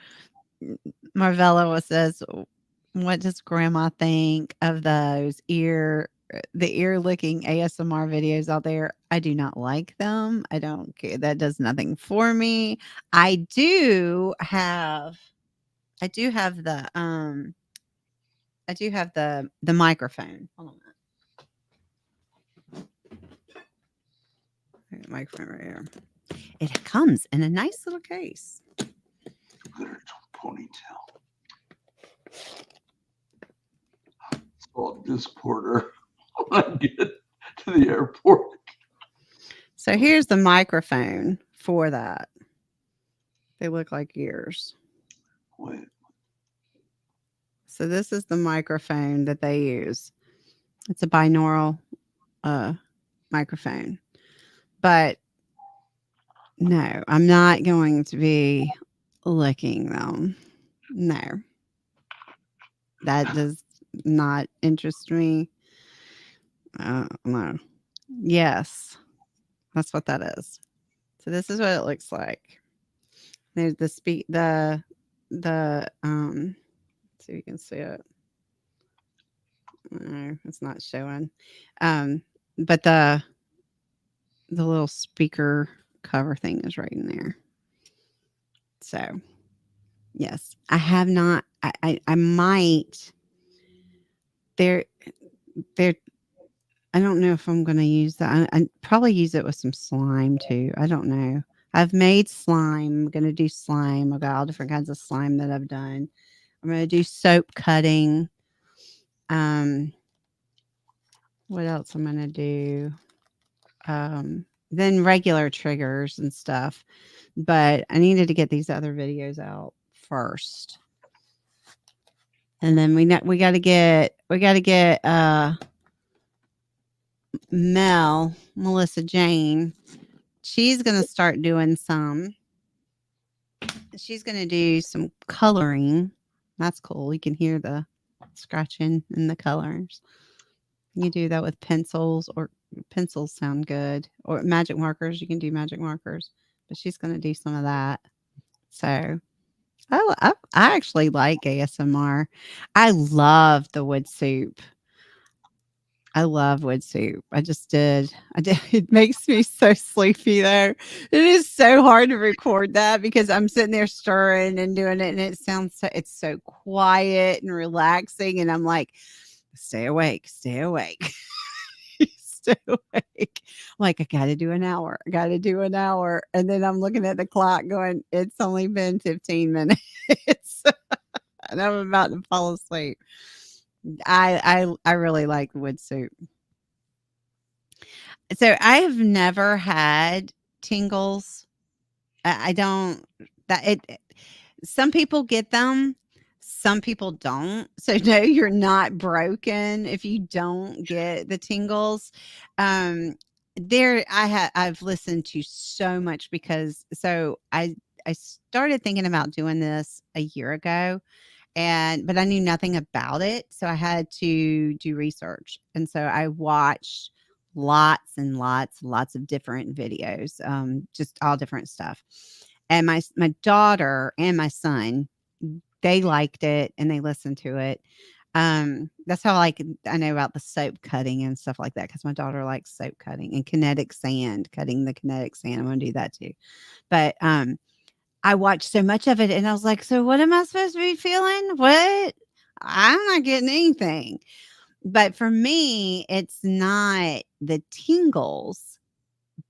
Marvella says, What does grandma think of those the ear licking ASMR videos out there? I do not like them. I don't care. That does nothing for me. I do have I do have the I do have the microphone. Hold on a minute. Microphone right here. It comes in a nice little case. Glitter ponytail. So I'll support her when I get to the airport. So here's the microphone for that. They look like ears. Wait. So this is the microphone that they use. It's a binaural microphone. But no, I'm not going to be licking them. No. That does not interest me. No. Yes. That's what that is. So this is what it looks like. There's the so you can see it. No, it's not showing. But the little speaker cover thing is right in there. So yes, I have not. I might. There. I don't know if I'm going to use that. I probably use it with some slime too. I don't know. I've made slime. I'm going to do slime. I've got all different kinds of slime that I've done. I'm going to do soap cutting. What else I'm going to do? Then regular triggers and stuff. But I needed to get these other videos out first. And then we got to get Melissa Jane. She's going to start doing she's going to do some coloring. That's cool. You can hear the scratching and the colors. You do that with pencils, or pencils sound good, or magic markers. You can do magic markers, but she's going to do some of that. So I actually like ASMR. I love the wood soup. I love wood soup. I just did. I did. It makes me so sleepy though. It is so hard to record that because I'm sitting there stirring and doing it, and it's so quiet and relaxing, and I'm like, stay awake, stay awake. Stay awake. Like, I got to do an hour. I got to do an hour. And then I'm looking at the clock going, it's only been 15 minutes. And I'm about to fall asleep. I really like wood soup. So I have never had tingles. I don't that it some people get them, some people don't. So no, you're not broken if you don't get the tingles. I've listened to so much because I started thinking about doing this a year ago, but I knew nothing about it, so I had to do research. And so I watched lots and lots of different videos, just all different stuff. And my daughter and my son, they liked it and they listened to it. That's how I know about the soap cutting and stuff like that, because my daughter likes soap cutting and kinetic sand, cutting the kinetic sand. I'm gonna do that too. But I watched so much of it and I was like, so what am I supposed to be feeling? What? I'm not getting anything. But for me, it's not the tingles,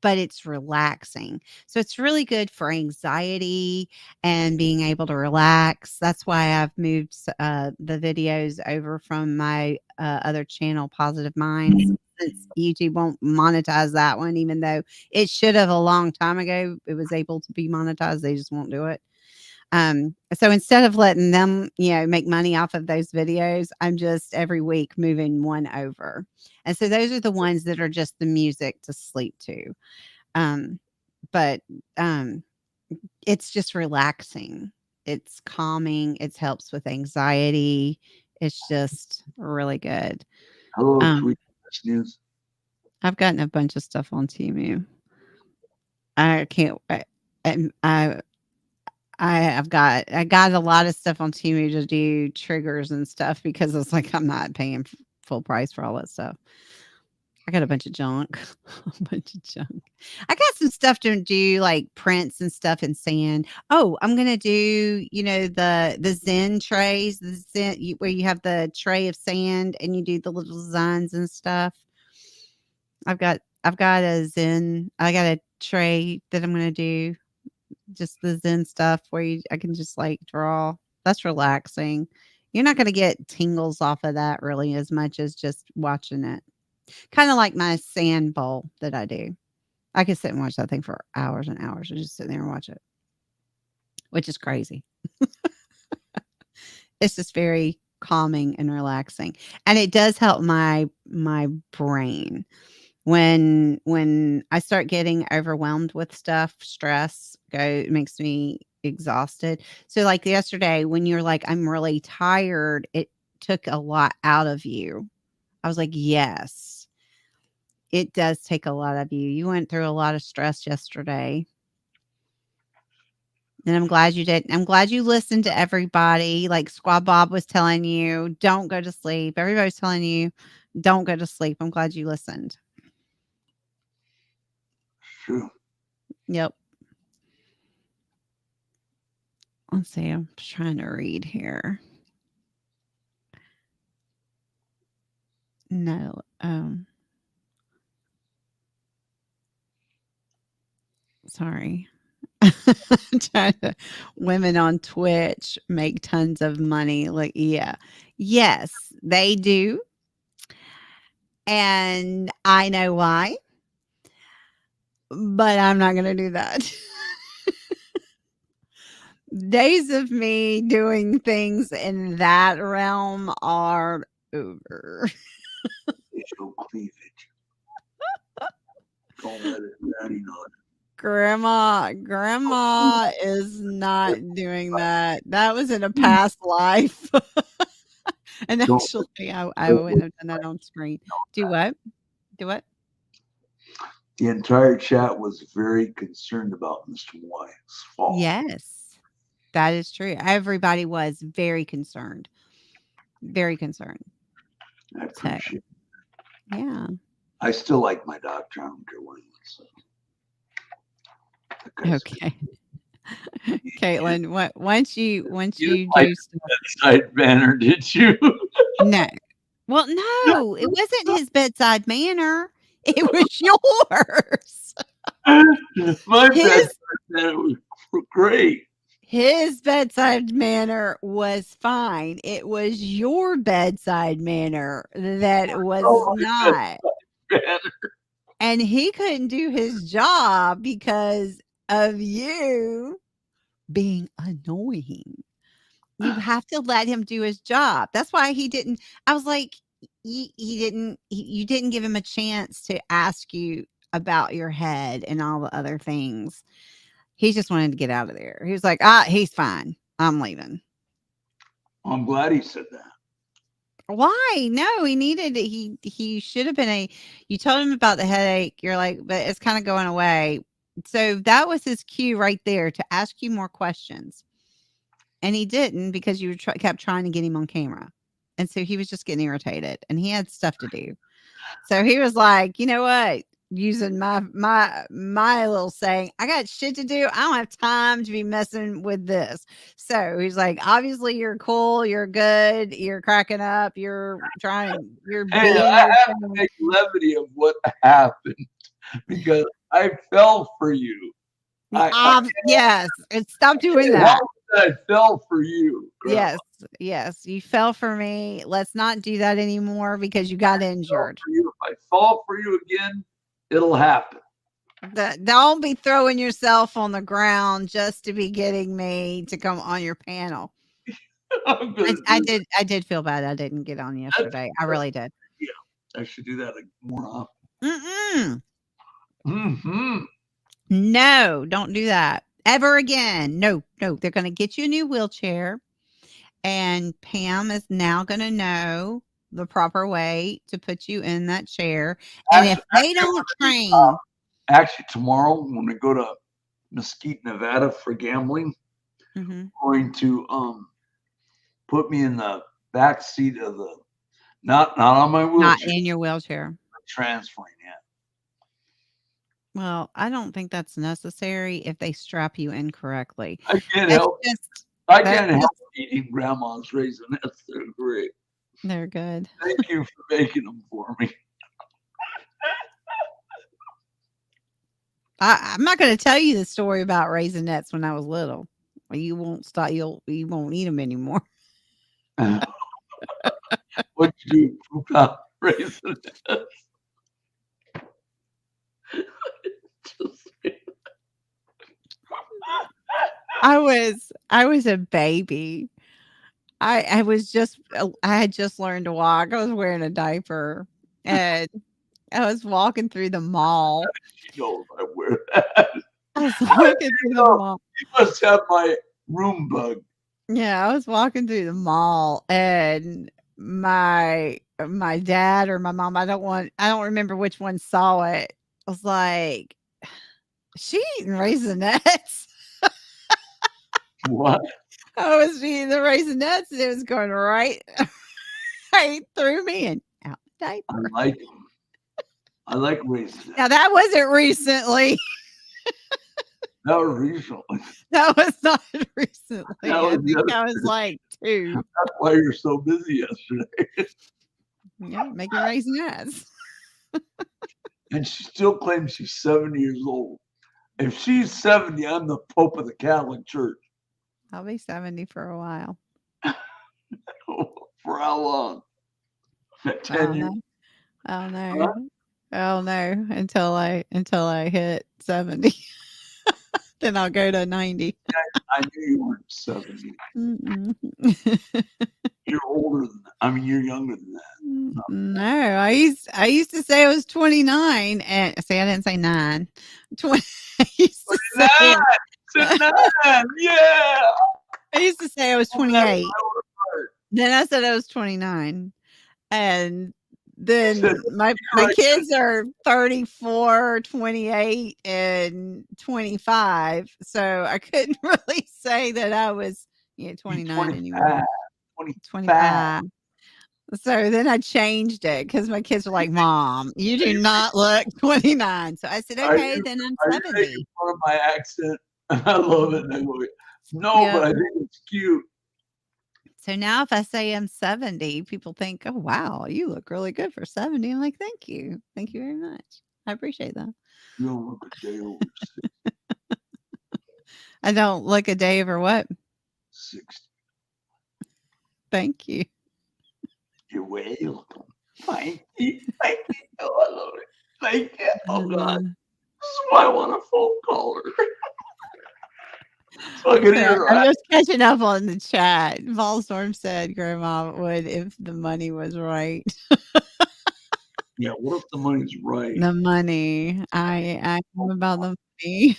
but it's relaxing. So it's really good for anxiety and being able to relax. That's why I've moved the videos over from my other channel, Positive Minds, since YouTube won't monetize that one, even though it should have a long time ago. It was able to be monetized. They just won't do it. So instead of letting them, make money off of those videos, I'm just every week moving one over. And so those are the ones that are just the music to sleep to. But it's just relaxing. It's calming. It helps with anxiety. It's just really good. Hello, Um, Tweet News. I've gotten a bunch of stuff on Temu. I can't. I I got a lot of stuff on Temu to do triggers and stuff because it's like I'm not paying full price for all that stuff. I got a bunch of junk, a bunch of junk. I got some stuff to do like prints and stuff in sand. Oh, I'm gonna do the Zen trays, the Zen where you have the tray of sand and you do the little designs and stuff. I've got a Zen. I got a tray that I'm gonna do just the Zen stuff where I can just like draw. That's relaxing. You're not gonna get tingles off of that really as much as just watching it. Kind of like my sand bowl that I do. I could sit and watch that thing for hours and hours and just sit there and watch it, which is crazy. It's just very calming and relaxing. And it does help my brain. When I start getting overwhelmed with stuff, stress it makes me exhausted. So like yesterday when you're like, I'm really tired, it took a lot out of you. I was like, yes, it does take a lot of you. You went through a lot of stress yesterday. And I'm glad you did. I'm glad you listened to everybody. Like Squad Bob was telling you, don't go to sleep. Everybody's telling you, don't go to sleep. I'm glad you listened. True. Yep. Let's see. I'm trying to read here. No. Sorry. Women on Twitch make tons of money. Like, yeah. Yes, they do. And I know why. But I'm not going to do that. Days of me doing things in that realm are over. Facial cleavage. Don't let it daddy on. Grandma is not doing that. That was in a past life. And actually, I wouldn't have done that on screen. Do what? Do what? The entire chat was very concerned about Mr. White's fall. Yes, that is true. Everybody was very concerned. Very concerned. I appreciate it. Yeah. I still like my doctor. I don't care what he wants. Okay. Caitlin, once you do stuff. Bedside manner, did you? No. Well, no, it wasn't his bedside manner. It was yours. My bedside manner was great. His bedside manner was fine. It was your bedside manner that was not. And he couldn't do his job because of you being annoying. You have to let him do his job. That's why he didn't. I was like, you didn't give him a chance to ask you about your head and all the other things. He just wanted to get out of there. He was like, he's fine. I'm leaving. I'm glad he said that. Why? No, he should have been you told him about the headache. You're like, but it's kind of going away. So that was his cue right there to ask you more questions. And he didn't because you kept trying to get him on camera. And so he was just getting irritated and he had stuff to do. So he was like, you know what? Using my little saying, I got shit to do. I don't have time to be messing with this. So he's like, obviously you're cool, you're good, you're cracking up, you're being I have to make levity of what happened because I fell for you. Yes, and stop doing that. I fell for you. Grandma. Yes, you fell for me. Let's not do that anymore because you got injured. If I fall for you again, it'll happen. Don't be throwing yourself on the ground just to be getting me to come on your panel. I did feel bad I didn't get on yesterday. I really did. Yeah, I should do that more often. No, don't do that ever again. No, they're going to get you a new wheelchair. And Pam is now going to know the proper way to put you in that chair. And if they don't train. Actually, tomorrow when we go to Mesquite, Nevada for gambling, Mm-hmm. going to put me in the back seat of the not on my Not wheelchair, in your wheelchair. transferring it. Well, I don't think that's necessary if they strap you in correctly. I can't That's help. just I that's can't help just eating grandma's raisinets. They're great. they're good. Thank you for making them for me. I'm not going to tell you the story about Raisinets when I was little. You won't stop. You won't eat them anymore. What you do? Poop out raisinets. Just- I was a baby. I was just I had just learned to walk. I was wearing a diaper and I was walking through the mall. She knows I wear that. I was How did walking through you the know? mall. You must have my room bug. Yeah, I was walking through the mall and my dad or my mom, I don't remember which one saw it. I was like, "She eating Raisinets." What? I was eating the Raisinets and it was going right through me and out the I diaper. like them. I like raisinets. Now that wasn't recently. That was recently. That was not recently. That I was think I was yesterday. like 2. That's why you're so busy yesterday. Yeah, making Raisinets. And she still claims she's 70 years old. If she's 70, I'm the Pope of the Catholic Church. I'll be 70 for a while. For how long? I 10 don't years? know. I don't Huh? know. I don't know until I hit 70. Then I'll go to 90. I knew you weren't 70. Mm-mm. You're older than that. I mean, you're younger than that. No, I used to say I was 29 and see I didn't say 9. 20, I used to say Nine! Said 9! Yeah! I used to say I was Oh, that's 28. my part. Then I said I was 29. And You said, then my you're right. kids are 34, 28, and 25. So I couldn't really say that I was 29 anymore. 25. 25. So then I changed it because my kids were like, "Mom, you do not look 29." So I said, Are "Okay, you, then I'm are you making 70." fun of my accent? I love it. And I go, no, but Yep. I think it's cute. So now if I say I'm 70, people think, "Oh, wow, you look really good for 70." I'm like, "Thank you. Thank you very much. I appreciate that." You don't look a day over I don't look a day over what? 60. Thank you. You're welcome. Thank you. Thank you. Oh, I love it. Thank you. Oh, God. Mm. This is why I want a phone caller. So I can So hear I'm her. just catching up on the chat. Volstorm said Grandma would if the money was right. Yeah, what if the money's right? The money. I am about the money.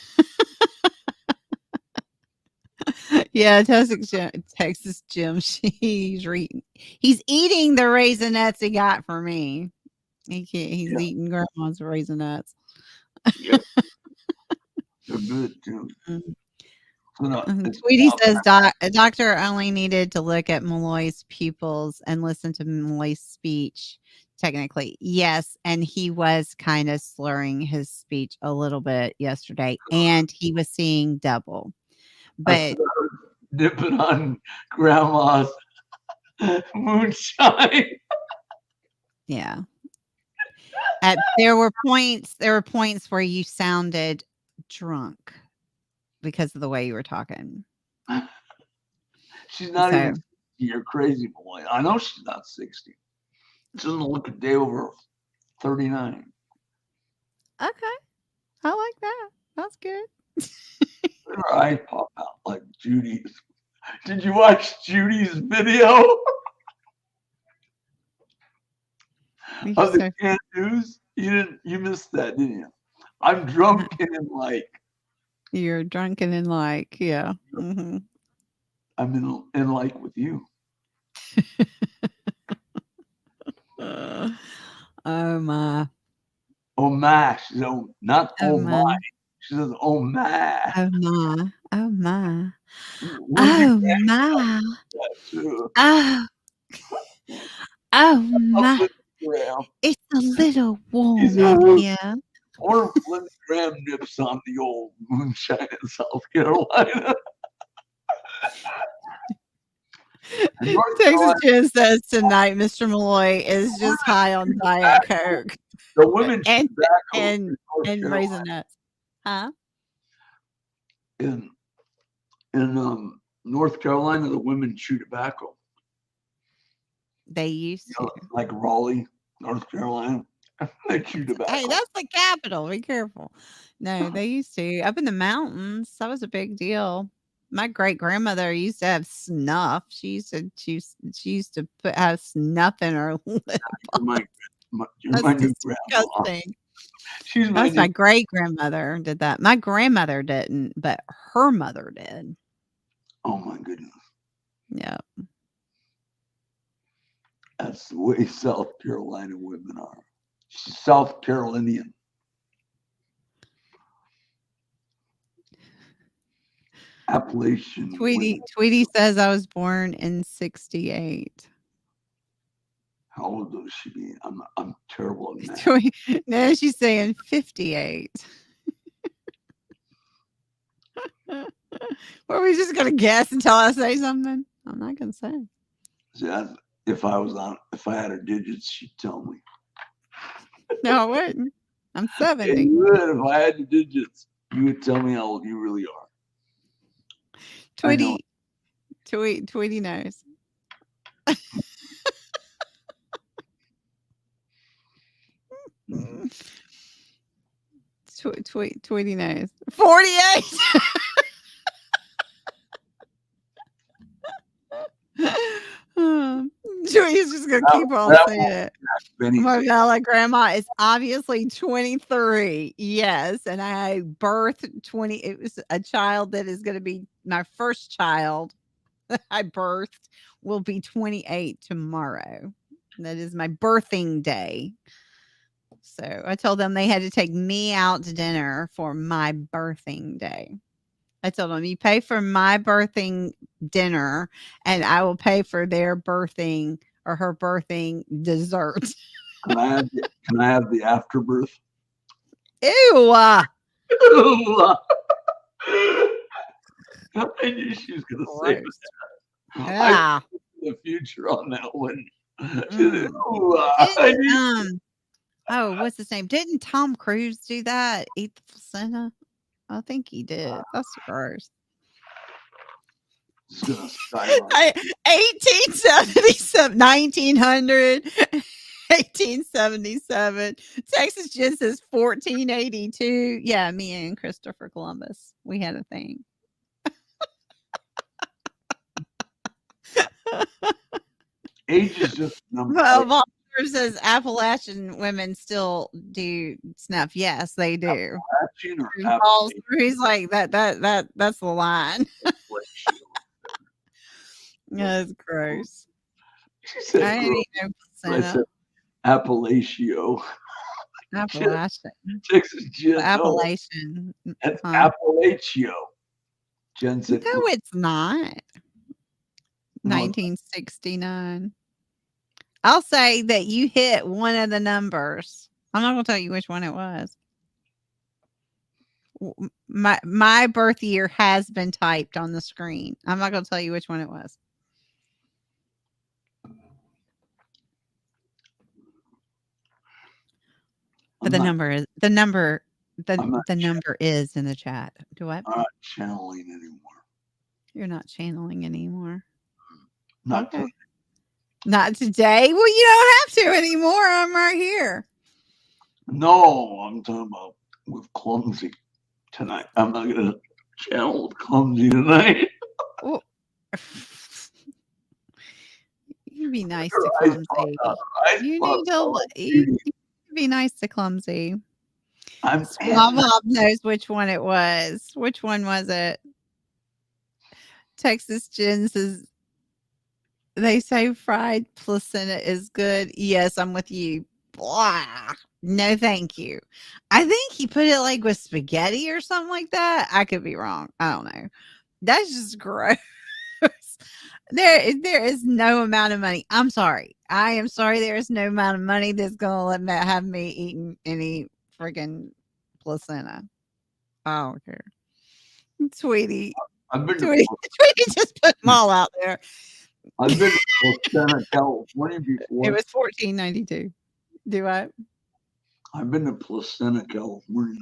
Yeah, Texas Jim. He's eating the raisinets he got for me. He's Yeah, eating grandma's raisinets. yeah. They're good, too. Mm. So no, it's Tweety not says a doctor only needed to look at Malloy's pupils and listen to Malloy's speech. Technically, yes, and he was kind of slurring his speech a little bit yesterday, and he was seeing double. I But started dipping on grandma's moonshine. yeah, there were points where you sounded drunk because of the way you were talking. She's not So even 60. You're crazy, boy. I know she's not 60. She doesn't look a day over 39. okay, I like that. That's good. Her eyes pop out like Judy's. Did you watch Judy's video You're of the so canned news? You missed that, didn't you? I'm drunk and in like You're drunken and like, yeah. Mhm. I'm in like with you. Uh, oh my. Oh my, she said, oh, not Oh oh my. my. She says, oh my. Oh my. Oh my. Lindsey Oh Graham my. that too. Oh, oh Oh, my. Lindsey Graham. It's a little He's warm a in hoot. here. Or Lindsey Graham nips on the old moonshine in South Carolina. And North Texas Carolina, Jen says tonight Mr. Malloy is just high on Diet Coke the women chew and tobacco and in North and Carolina. Raisinets. Huh? In North Carolina, the women chew tobacco. They used to. Like Raleigh, North Carolina, they chew tobacco. Hey, that's the capital. Be careful. No, they used to. Up in the mountains, that was a big deal. My great grandmother used to have snuff. She used to have snuff in her lip. You're my That's new grandma. disgusting. She's my That's new. my great grandmother did that. My grandmother didn't, but her mother did. Oh my goodness, Yeah. that's the way South Carolina women are. She's South Carolinian. Appalachian. Tweety says I was born in 68. How old does she be? I'm terrible at math. No, she's saying 58. Were we just gonna guess until I say something? I'm not gonna say. See, if I had her digits, she'd tell me. No, I wouldn't. I'm Yeah, 70. you would. If I had the digits, you would tell me how old you really are. Tweety knows. Tweety knows. 48. Tweety's just gonna keep on saying it. My Vella grandma is obviously 23. Yes, and I birthed 20. It was a child that is going to be my first child that I birthed will be 28 tomorrow. That is my birthing day. So I told them they had to take me out to dinner for my birthing day. I told them, you pay for my birthing dinner and I will pay for their birthing or her birthing dessert. Can I have the afterbirth? Ew. I knew she was going to say that. Yeah. The future on that one. Oh, what's his name? Didn't Tom Cruise do that? Eat the placenta? I think he did. That's gross. 1877, 1900, 1877. Texas Jen says 1482. Yeah, me and Christopher Columbus. We had a thing. Age is just a number. Well, says Appalachian women still do snuff. Yes, they do. He's like that's the line. Yeah, it's gross. She said, Appalachio. Appalachian. Texas Jen. Appalachian. That's Appalachio. Jen said, no, it's not. 1969. I'll say that you hit one of the numbers. I'm not going to tell you which one it was. My birth year has been typed on the screen. I'm not going to tell you which one it was. But the number is the number is in the chat. Do what? I'm not channeling anymore. You're not channeling anymore. Not today. Not today. Well, you don't have to anymore. I'm right here. No, I'm talking about with Clumsy tonight. I'm not going to channel with Clumsy tonight. Well, you be nice to Clumsy. You need to be nice to Clumsy. Mom knows which one it was. Which one was it? Texas Jen says, they say fried placenta is good. Yes, I'm with you. Blah. No, thank you. I think he put it like with spaghetti or something like that. I could be wrong. I don't know. That's just gross. There is no amount of money. I'm sorry. I am sorry. There is no amount of money that's gonna let me have me eating any freaking placenta. I don't care. Sweetie, I've been to Tweety, Tweety just put them all out there. I've been to Placenta, California It before. was 1492. Do I? I've been to Placenta, California.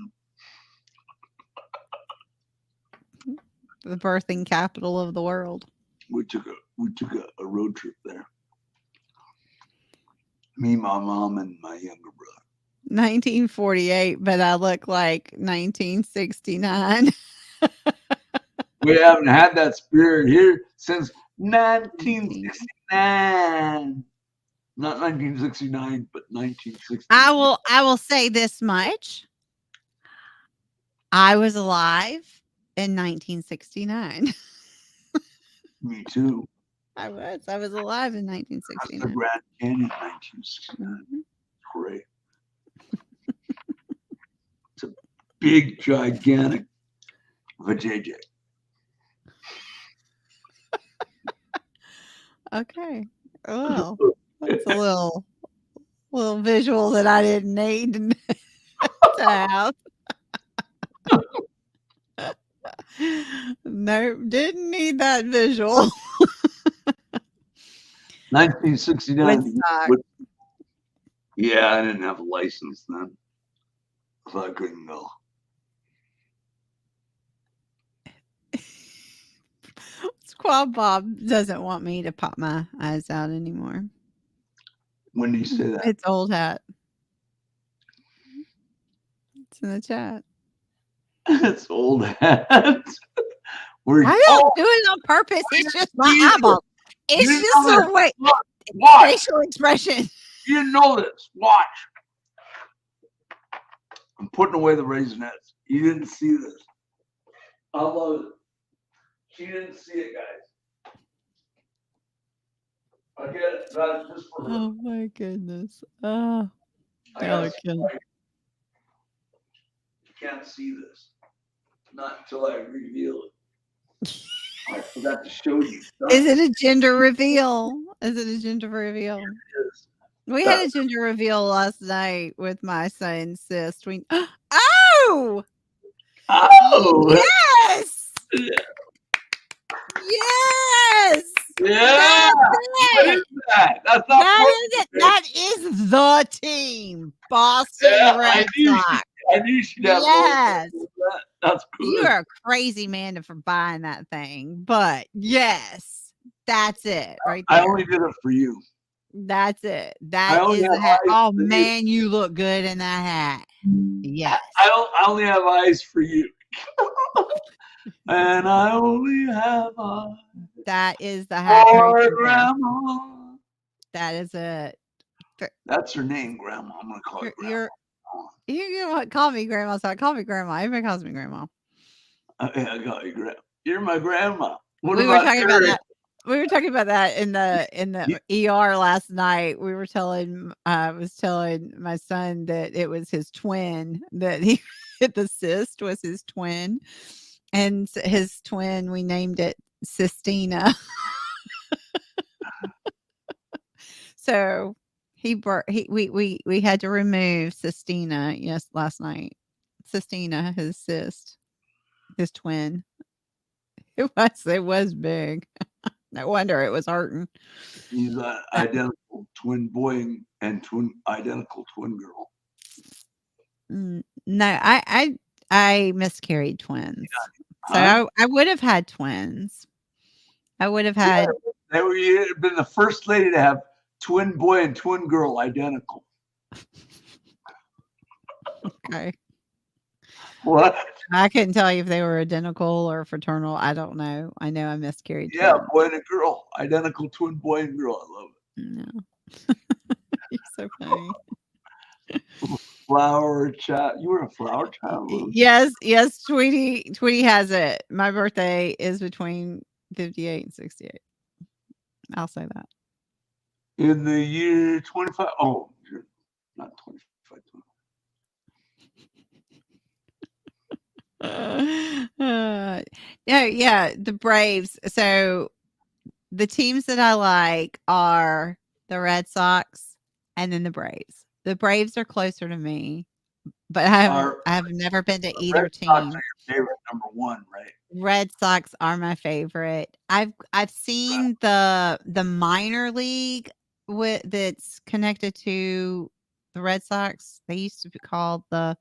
The birthing capital of the world. We took a road trip there. Me, my mom, and my younger brother. 1948, but I look like 1969. We haven't had that spirit here since 1969. Not 1969, but 1960. I will say this much. I was alive in 1969. Me too. I was alive in That's the 1969. Grand Canyon, 1969. Mhm. Great. It's a big, gigantic vajayjay. Okay. Well, that's a little visual that I didn't need to have. No, didn't need that visual. 1969. Woodstock. Yeah, I didn't have a license then, so I couldn't go. Squab Bob doesn't want me to pop my eyes out anymore. When do you say that? It's old hat. It's in the chat. It's old hat. Where I don't do it on purpose. It's just my eyeball. It's didn't just know a way. Watch. Facial expression. You didn't know this. Watch. I'm putting away the Raisinets. You didn't see this. I love it. She didn't see it, guys. I get it. Got it just for her. Oh my goodness. Oh, I y'all gotta are see killing. it. You can't see this. Not until I reveal it. I forgot to show you. Is it a gender reveal? Is it a gender reveal? It is. We had a gender reveal last night with my son's sis. Oh! Oh! Yes! Yes! Yeah! What is that? That's not That is it. That is the team. Boston Red Sox. I knew she'd have Yes. that. That's good. You are a crazy man for buying that thing. But yes, that's it right there. I only did it for you. That's it. That is the hat. Oh man, you look good in that hat. Yes. I only have eyes for you. And I only have eyes. That is the hat. For Grandma. That is it. That's her name, Grandma. I'm gonna call her Grandma. You call me Grandma. So I call me Grandma. Everybody calls me Grandma. I call you Grandma. You're my grandma. We were talking about that. We were talking about that in the ER last night. We were I was telling my son that it was his twin, that he the cyst was his twin, and his twin, we named it Sistina. So we had to remove Sistina, yes, last night. Sistina, his cyst, his twin. It was big. No wonder it was hurting. He's an identical twin boy and identical twin girl. No, I miscarried twins. So I would have had twins. I would have had. They would have been the first lady to have twin boy and twin girl identical. Okay. What? I couldn't tell you if they were identical or fraternal. I don't know. I know I miscarried. Yeah, twins. Boy and a girl. Identical twin boy and girl. I love it. No. You're so funny. Flower child. You were a flower child. Yes, Tweety has it. My birthday is between 58 and 68. I'll say that. In the year 25. Oh, not 25. Yeah, the Braves. So the teams that I like are the Red Sox and then the Braves. The Braves are closer to me, but Our I have never been to Red either Sox are team. your favorite number one, right? Red Sox are my favorite. I've seen the minor league that's connected to the Red Sox. They used to be called I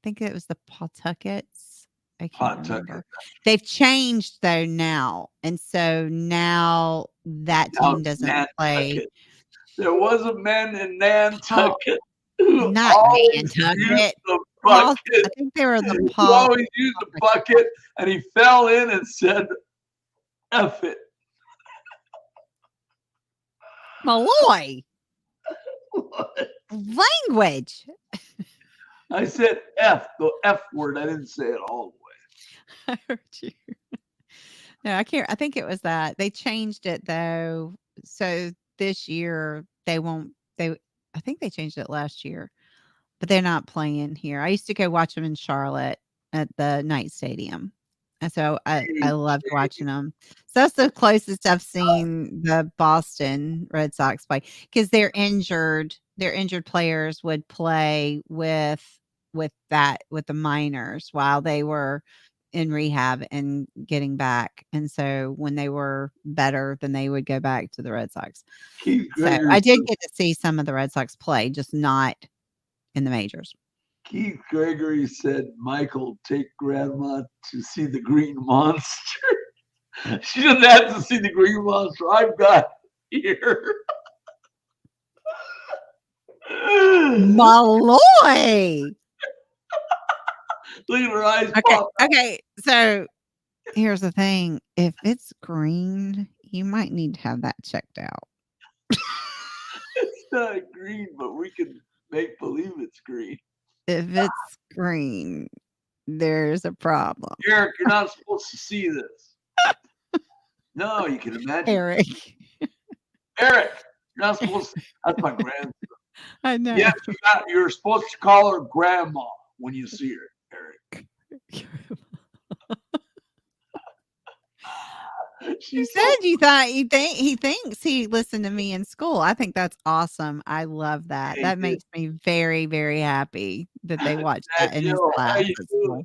think it was the Pawtuckets. I can't Pawtucket. remember. They've changed though now, and so now that Now team it's doesn't play. Nantucket. There was a man in Paul, Nantucket who not always used Nantucket. the Paul, bucket. I think they were the He Paul. always used the bucket, and he fell in and said, "F it." Malloy language. I said F, the F word. I didn't say it all the way. I heard you. No, I can't. I think it was that they changed it though. So this year they won't. They. I think they changed it last year, but they're not playing here. I used to go watch them in Charlotte at the Night Stadium, and so I loved watching them. So that's the closest I've seen the Boston Red Sox play because they're injured. Their injured players would play with the minors while they were in rehab and getting back. And so when they were better, then they would go back to the Red Sox. Keith So Gregory, I did get to see some of the Red Sox play, just not in the majors. Keith Gregory said, "Michael, take grandma to see the Green Monster." She doesn't have to see the Green Monster. I've got here. Malloy. Look at her eyes Okay. pop. Okay. So here's the thing. If it's green, you might need to have that checked out. It's not green, but we can make believe it's green. If it's green, there's a problem. Eric, you're not supposed to see this. No, you can imagine. Eric. Eric, you're not supposed to. That's my grandson. I know. Yes, you're supposed to call her grandma when you see her, Eric. You said he thinks he listened to me in school. I think that's awesome. I love that. Hey, That dude. makes me very, very happy that they watched Dad, that in his Joe, how class you at doing? school.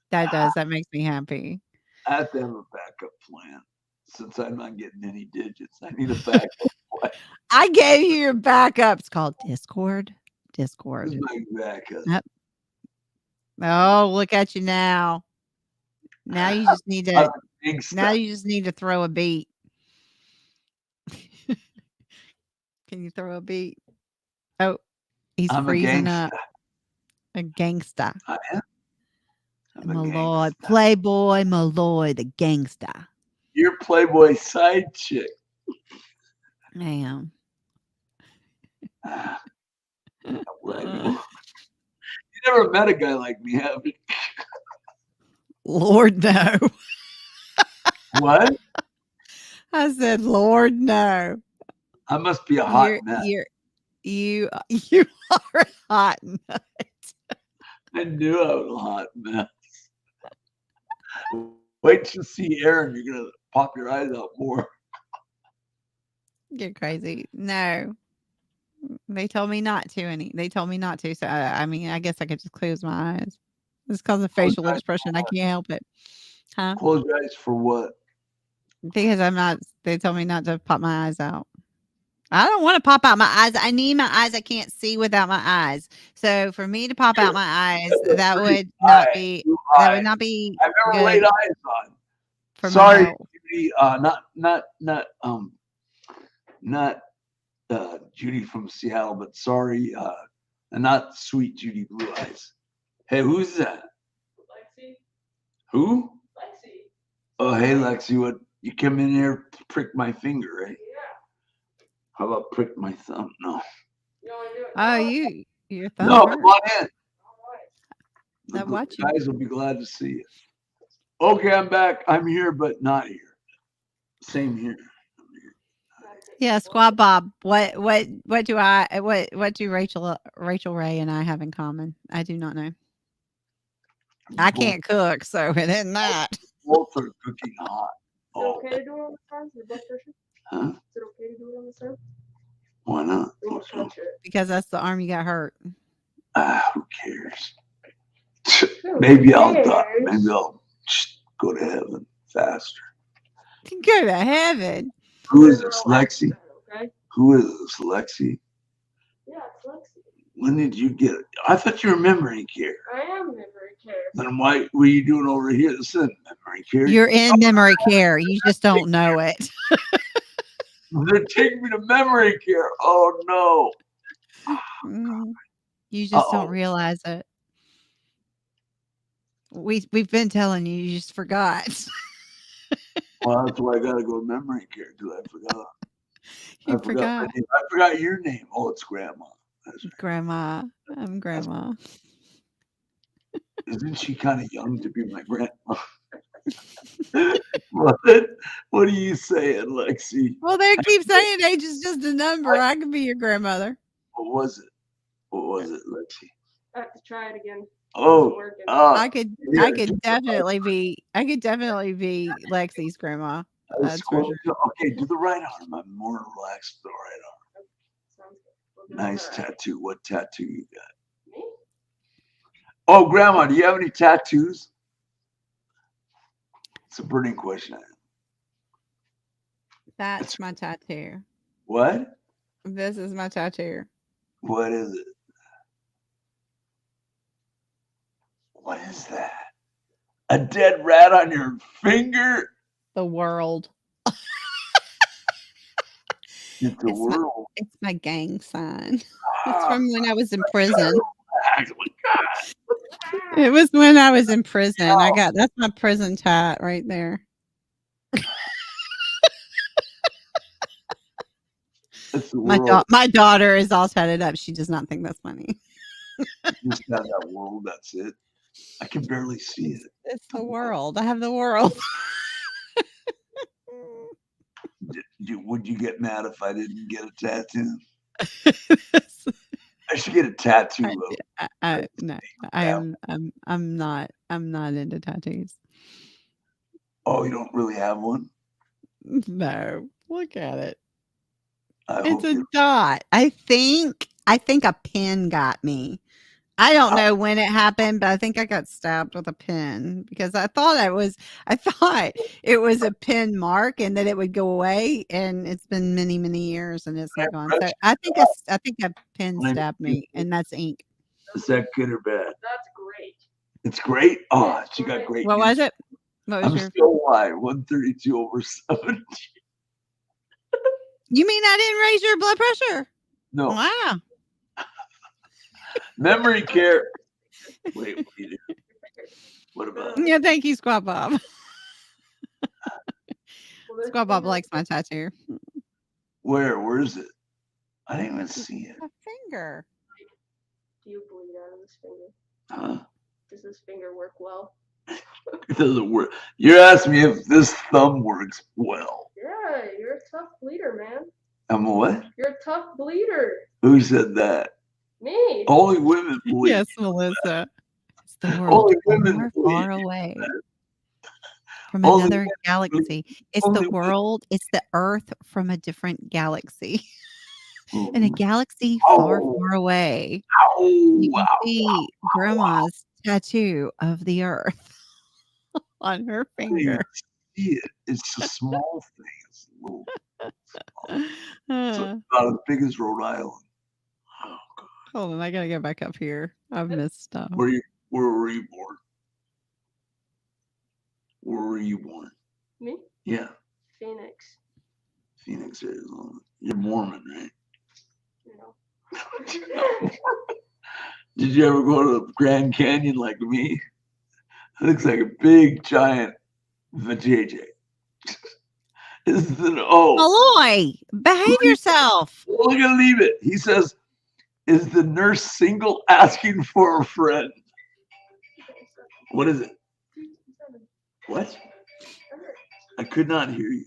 That does. That makes me happy. I have to have a backup plan since I'm not getting any digits. I need a backup plan. I gave you your backup. It's called Discord. This Discord. is my backup. Yep. Oh, look at you now. Now you just need to now you just need to throw a beat. Can you throw a beat? Oh, he's I'm freezing a up. A gangsta. I am. I'm a Malloy. gangsta. Playboy Malloy, the gangsta. You're Playboy side chick. I am. What I know. You never met a guy like me, have you? Lord, no. What? I said, Lord, no. I must be a hot You're, nut. you are a hot nut. I knew I was a hot mess. Wait till you see Aaron. You're gonna pop your eyes out more. You're crazy. No. They told me not to. They told me not to. So, I mean, I guess I could just close my eyes. It's because of facial expression. I can't help it. Huh? Close your eyes for what? Because they told me not to pop my eyes out. I don't want to pop out my eyes. I need my eyes. I can't see without my eyes. So for me to pop out my eyes, that would not be I've never good laid eyes on. for my Sorry, health. Judy. Not Judy from Seattle, but sorry, not sweet Judy Blue Eyes. Hey, who's that? Lexi. Who? Lexi. Oh, hey, Lexi. What? You come in here to prick my finger, right? Yeah. How about prick my thumb? No. You want to do it? Oh, your thumb No, hurts. come on in. All right. I watch you. Guys will be glad to see you. Okay, I'm back. I'm here, but not here. Same here. Yeah, Squad Bob. What do Rachel Ray and I have in common? I do not know. I can't cook, so it isn't that. Both are cooking hot. Is it Oh, okay to do it on the farm? Your blood pressure? huh? Is it okay to do it on the farm? Why not? You won't touch it. Because that's the arm you got hurt. Who cares? Who Maybe I'll die. cares? Maybe I'll go to heaven faster. Go to heaven. Who is this, Lexi? Okay? Who is this, Lexi? Yeah, it's Lexi. When did you get it? I thought you were memory care. I am memory care. Then why were you doing over here? This isn't memory care. You're in memory care. You just don't know it. They're taking me to memory care. Oh no. Mm, you just Uh-oh. don't realize it. We've been telling you. You just forgot. Well, that's why I gotta go to memory care because I forgot. You I forgot my forgot. name. I forgot your name. Oh, it's Grandma. That's right. Grandma. I'm grandma. Isn't she kind of young to be my grandma? what? What are you saying, Lexi? Well, they keep saying age is just a number. I could be your grandmother. What was it? What was it, Lexi? I have to try it again. Oh, It's working. I could yeah, I could definitely be Lexi's grandma. That's for sure. Okay, do the right arm. I'm more relaxed with the right arm. Sounds good. We'll do it Nice all right. tattoo. What tattoo you got? Me? Oh, Grandma, do you have any tattoos? It's a burning question. That's my tattoo. What? This is my tattoo. What is it? What is that? A dead rat on your finger? The world. It's the It's my- world. It's my gang sign. It's from when I was in prison. It was when I was in prison. That's my prison tat right there. It's the world. My daughter is all tatted up. She does not think that's funny. Just got that world. That's it. I can barely see it. It's the world. I have the world. Would you get mad if I didn't get a tattoo? I should get a tattoo of. No, I'm not into tattoos. Oh, you don't really have one? No, look at it. I It's hope a you- dot. I think a pin got me. I don't know when it happened, but I think I got stabbed with a pin because I thought it was a pin mark and that it would go away, and it's been many, many years and it's not gone. So I think a pin stabbed me, and that's ink. Is that good or bad? That's great. It's great. Oh, That's she got great. great. What news. was it? What was I'm your? still alive. 132 over 70. You mean I didn't raise your blood pressure? No, Wow. memory care. Wait, what do you do? What about it? Yeah, thank you, Squat Bob. Well, this Squat Bob finger- likes my tattoo. Where is it? I didn't even see it. My finger. Do you bleed out of this finger? Huh? Does this finger work well? It doesn't work. You're asking me if this thumb works well. Yeah, you're a tough bleeder, man. I'm a what? You're a tough bleeder. Who said that? Me. Only women bleed. Yes, Melissa. It's the world Only women far, bleed. far away from Only another women galaxy. It's Only the women- world. It's the Earth from a different galaxy. Oh, In a galaxy far, Oh. far away. ow, You can wow. see Grandma's tattoo of the Earth on her I didn't even finger. see it. It's a small thing. It's a little small. It's Uh, about as big as Rhode Island. Oh, God. hold on, I gotta get back up here. I've missed stuff. Where were you born? Where were you born? Me? Yeah, Phoenix. Phoenix, Arizona. You're Mormon, right? You know. Did you ever go to the Grand Canyon like me? It looks like a big giant vajayjay. This is an O. Malloy, behave yourself. We're gonna leave it. He says, "Is the nurse single asking for a friend?" What is it? What? I could not hear you.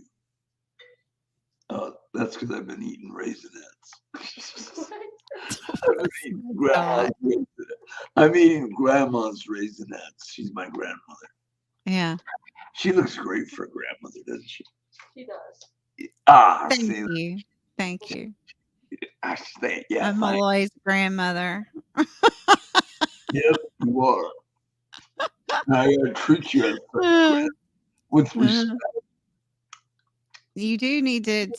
Oh, that's because I've been eating Raisinets. God. I'm eating grandma's raisinets. She's my grandmother. Yeah. She looks great for a grandmother, doesn't she? She does. Ah, Thank see, you. Thank you. I say, yeah, I'm thank Malloy's grandmother. Yep, you are. I gotta treat you as such, Uh, with uh, respect. you do need to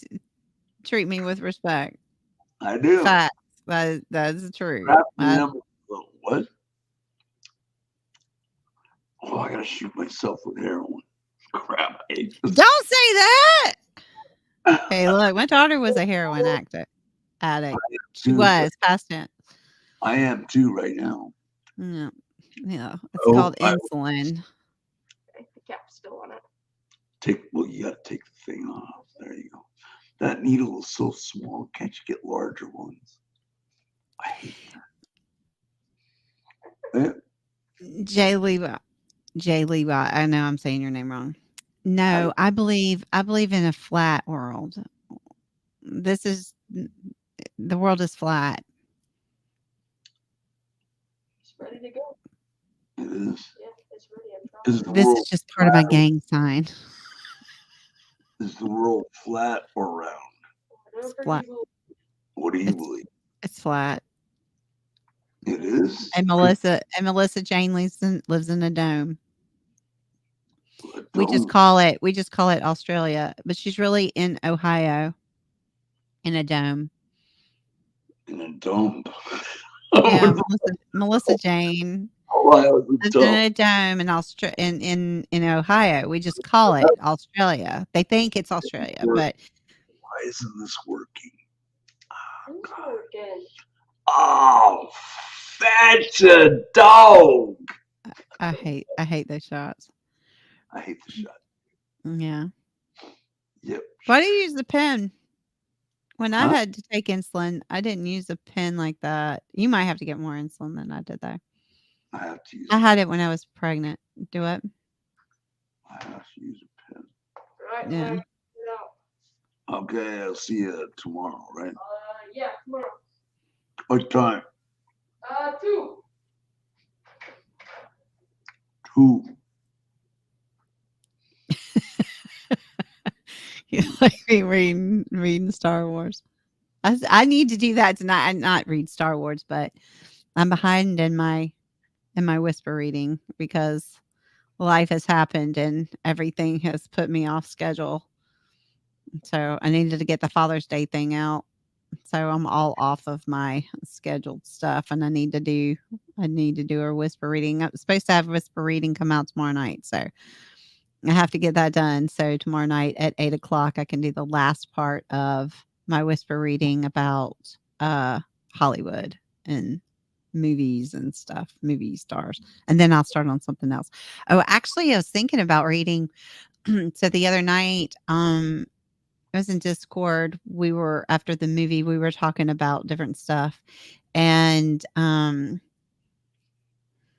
treat me with respect. I do. Facts. That's true. Wrap me up a little. What? Oh, I gotta shoot myself with heroin. Crap, I hate this. Don't say that. Hey, look, my daughter was a heroin addict. She Too, was past tense. I am too right now. Yeah. Yeah. It's Oh, called I- insulin. Okay, the cap's still on it. Well, you gotta take the thing off. There you go. That needle is so small. Can't you get larger ones? I hate that. Jay Levi. Jay Levi. I know I'm saying your name wrong. No, I believe in a flat world. This is the world is flat. It's ready to go. It is. Yeah, it's ready. I'm trying. Is the This world is just part of my gang sign. Is the world flat or round? Whatever flat. you believe. What do you believe? It's flat. It is. And Melissa Jane lives in a dome. We just call it Australia, but she's really in Ohio in a dome. In a dome. Yeah, Melissa Jane Ohio is a lives in dome. a dome in Ohio. We just call it Australia. They think it's Australia, but Why isn't this working? Who's working? Oh, fetch a dog. I hate those shots. I hate the shot. Yeah. Yep. Why do you use the pen? When I Huh? had to take insulin, I didn't use a pen like that. You might have to get more insulin than I did, though. I have to use. I had it when I was pregnant. Do it. I have to use a pen. Right. Yeah. Get it out. Okay, I'll see you tomorrow, right? Yeah, tomorrow. What time? 2. 2. You like me reading Star Wars. I need to do that tonight. I not read Star Wars, but I'm behind in my whisper reading because life has happened and everything has put me off schedule. So I needed to get the Father's Day thing out. So I'm all off of my scheduled stuff, and I need to do a whisper reading. I'm supposed to have whisper reading come out tomorrow night, so I have to get that done. So tomorrow night at 8:00, I can do the last part of my whisper reading about Hollywood and movies and stuff, movie stars, and then I'll start on something else. Oh, actually, I was thinking about reading. So the other night, I was in Discord. We were after the movie. We were talking about different stuff, and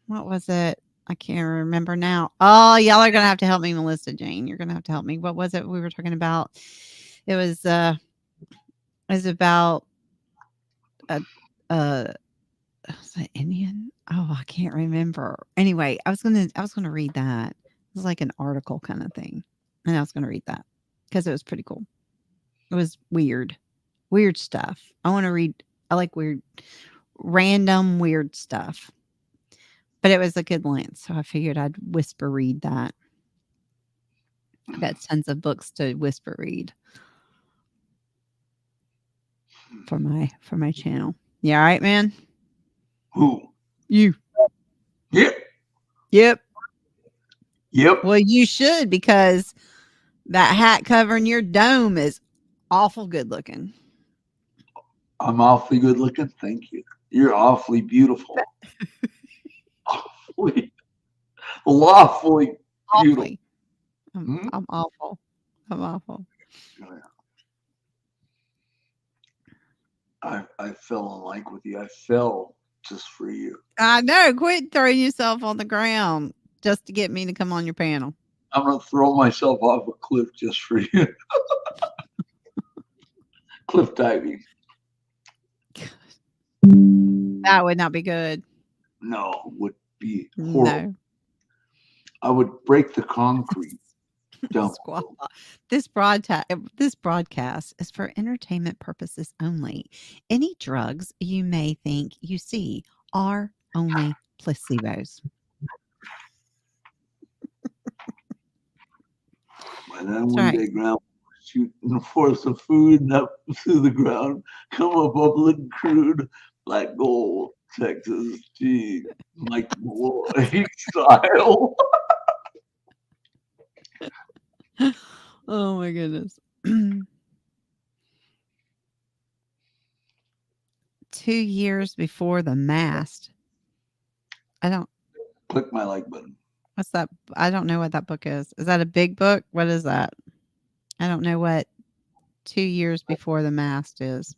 what was it? I can't remember now. Oh, y'all are gonna have to help me, Melissa Jane. You're gonna have to help me. What was it we were talking about? It was about was it Indian? Oh, I can't remember. Anyway, I was gonna read that. It was like an article kind of thing, and I was gonna read that because it was pretty cool. It was weird stuff. I want to read. I like random weird stuff. But it was a good length, so I figured I'd whisper read that. I got tons of books to whisper read for my channel. Yeah, all right, man. Who? You. Yep. Yep. Yep. Well, you should because that hat covering your dome is awful good looking. I'm awfully good looking. Thank you. You're awfully beautiful. Awfully beautiful. Awfully. I'm awful. I'm awful. I fell in like with you. I fell just for you. I know. Quit throwing yourself on the ground just to get me to come on your panel. I'm going to throw myself off a cliff just for you. Cliff diving. That would not be good. No, would be horrible. No. I would break the concrete down. Squaw. This broadcast is for entertainment purposes only. Any drugs you may think you see are only placebos. And then one day, Grandma shooting a force of food up through the ground, come a bubbling crude like gold, Texas tea, Mike Malloy style. Oh my goodness. 2 years before the mast. I don't Click my like button. What's that? I don't know what that book is. Is that a big book? What is that? I don't know what 2 years before the mast is.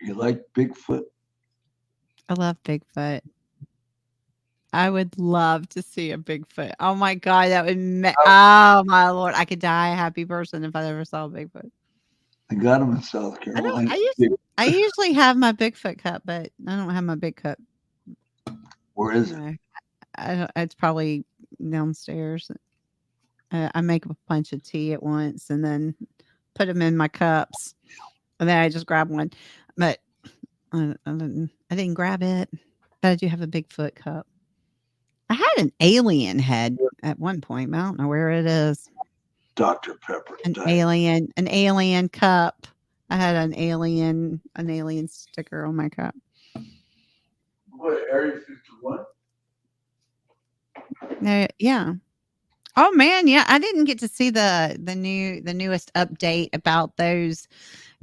You like Bigfoot? I love Bigfoot. I would love to see a Bigfoot. Oh my God, that would oh my Lord. I could die a happy person if I ever saw a Bigfoot. I got him in South Carolina. I usually have my Bigfoot cup, but I don't have my big cup. Where is it? It's probably downstairs. I make a bunch of tea at once and then put them in my cups, and then I just grab one. But I didn't grab it. But I do have a Bigfoot cup. I had an alien head at one point, but I don't know where it is. Dr. Pepper. An alien cup. I had an alien sticker on my cup. What, Area 51? No, yeah. Oh man, yeah. I didn't get to see the newest update about those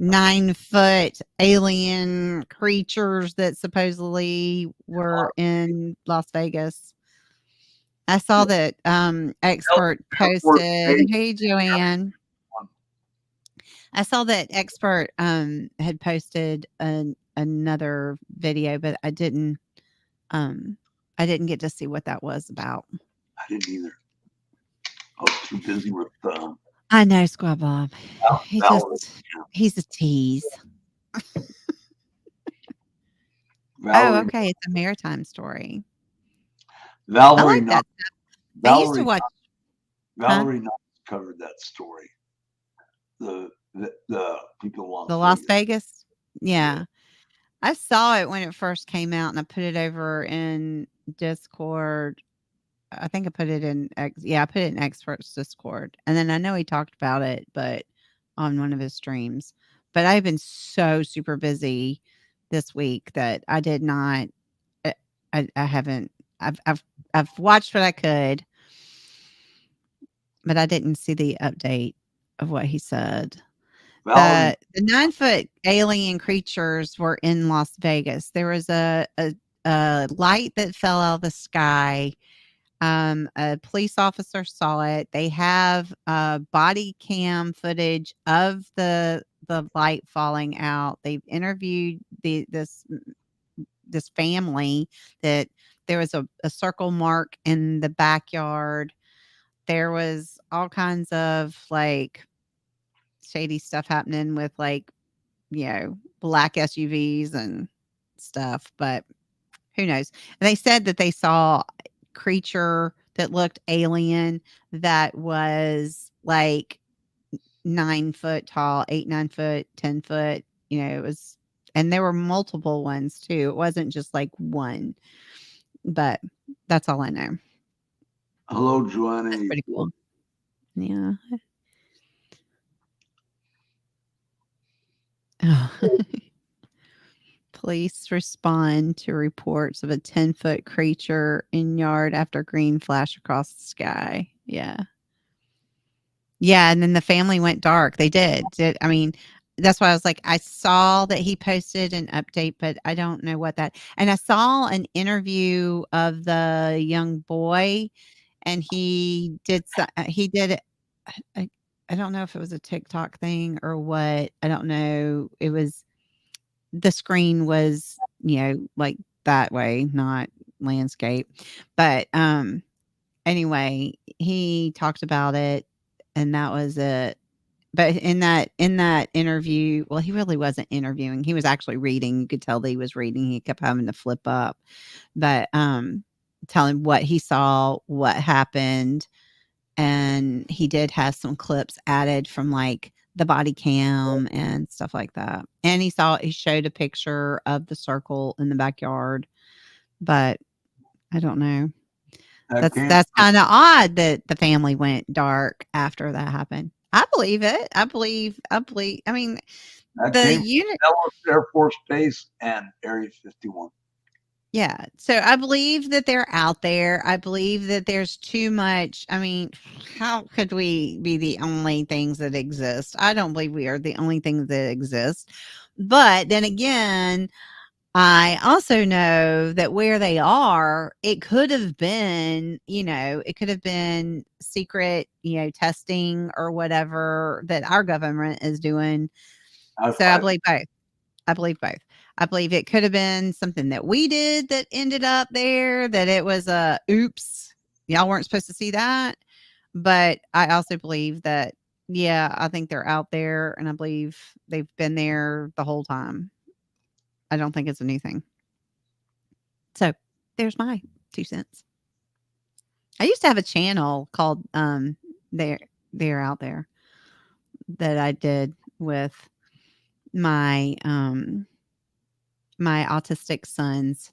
9-foot alien creatures that supposedly were in Las Vegas. I saw that expert posted. Hey, Joanne. I saw that expert had posted another video, but I didn't get to see what that was about. I didn't either. I was too busy with I know, Squaw Bob. He's a tease. Valerie, okay. It's a maritime story. Valerie, I like that. I used to watch. Valerie covered that story. The people The Las Vegas. Yeah. I saw it when it first came out, and I put it over in Discord. I think I put it in I put it in Experts Discord, and then I know he talked about it, but on one of his streams. But I've been so super busy this week that I did not. I haven't. I've watched what I could, but I didn't see the update of what he said. The 9-foot alien creatures were in Las Vegas. There was a light that fell out of the sky. A police officer saw it. They have body cam footage of the light falling out. They've interviewed this family that there was a circle mark in the backyard. There was all kinds of like shady stuff happening with like, black SUVs and stuff, but who knows? And they said that they saw creature that looked alien that was like 9 foot tall, 8, 9 foot, 10 foot, it was, and there were multiple ones too. It wasn't just like one, but that's all I know. Hello, Joanna. That's pretty cool. Yeah. Oh. Police respond to reports of a 10-foot creature in yard after green flash across the sky. Yeah. Yeah, and then the family went dark. They did. I mean, that's why I was like, I saw that he posted an update, but I don't know what that. And I saw an interview of the young boy, and he did I don't know if it was a TikTok thing or what. I don't know. It was, the screen was, like that way, not landscape. But anyway, he talked about it, and that was it. But in that interview, well, he really wasn't interviewing. He was actually reading. You could tell that he was reading. He kept having to flip up, but telling what he saw, what happened, and he did have some clips added from like the body cam and stuff like that. And he showed a picture of the circle in the backyard, but I don't know. That's kind of odd that the family went dark after that happened. I believe it. I believe. I mean, the unit Nellis Air Force Base and Area 51. Yeah. So I believe that they're out there. I believe that there's too much. I mean, how could we be the only things that exist? I don't believe we are the only things that exist. But then again, I also know that where they are, it could have been, it could have been secret, testing or whatever that our government is doing. So I believe both. I believe both. I believe it could have been something that we did that ended up there, that it was a oops, y'all weren't supposed to see that. But I also believe that, yeah, I think they're out there and I believe they've been there the whole time. I don't think it's a new thing. So there's my 2 cents. I used to have a channel called They're Out There that I did with my my autistic son's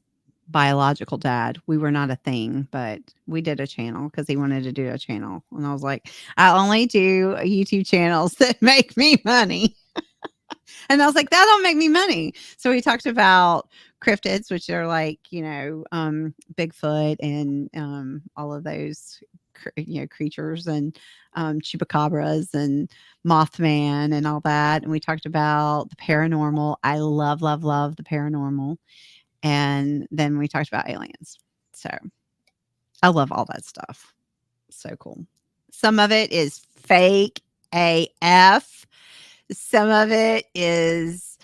biological dad. We were not a thing, but we did a channel because he wanted to do a channel. And I was like, I only do YouTube channels that make me money. And I was like, that don't make me money. So we talked about cryptids, which are like, Bigfoot and all of those, creatures and chupacabras and Mothman and all that. And we talked about the paranormal. I love, love, love the paranormal. And then we talked about aliens. So I love all that stuff. So cool. Some of it is fake AF. Some of it is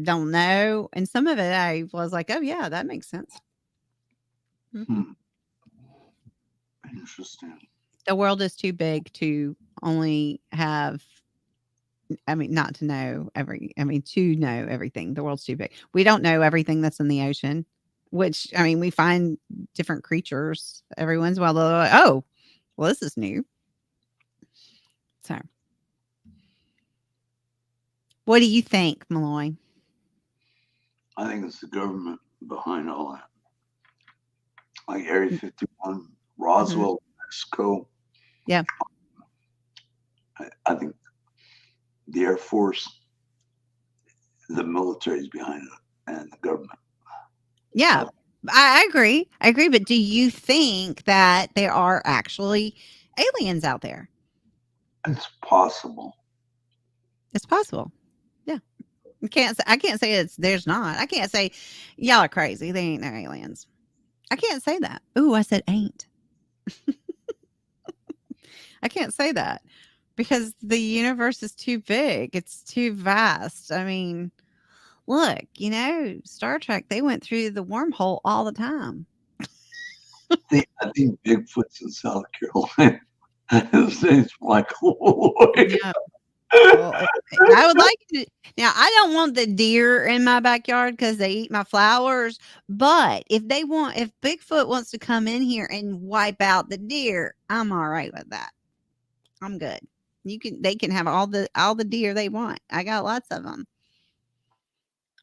don't know. And some of it I was like, oh yeah, that makes sense. Interesting. The world is too big to only have not to know to know everything. The world's too big. We don't know everything that's in the ocean, which we find different creatures every once in a while. Like, oh, well, this is new. So, what do you think, Malloy? I think it's the government behind all that. Like Area 51, Roswell, Mexico. Yeah. I think the Air Force, the military is behind it, and the government. Yeah, I agree. But do you think that there are actually aliens out there? It's possible. It's possible. Yeah. I can't say there's not. I can't say y'all are crazy. They ain't no aliens. I can't say that. Ooh, I said ain't. I can't say that because the universe is too big. It's too vast. Look, Star Trek, they went through the wormhole all the time. I think Bigfoot's in South Carolina. His name's Michael Lloyd. Yeah. Well, I would like to. Now, I don't want the deer in my backyard because they eat my flowers. But if Bigfoot wants to come in here and wipe out the deer, I'm all right with that. I'm good. They can have all the deer they want. I got lots of them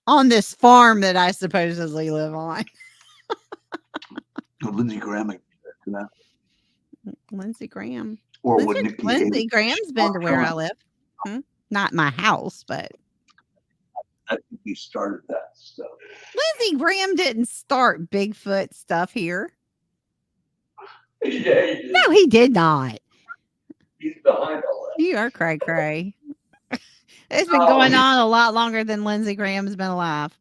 on this farm that I supposedly live on. Lindsey Graham to that. Lindsey Graham. Or Lindsey Graham's been to where I live. Not my house, but I think he started that stuff. Lindsey Graham didn't start Bigfoot stuff here. Yeah, he did. No, he did not. He's behind all that. You are cray. It's been going on a lot longer than Lindsey Graham's been alive.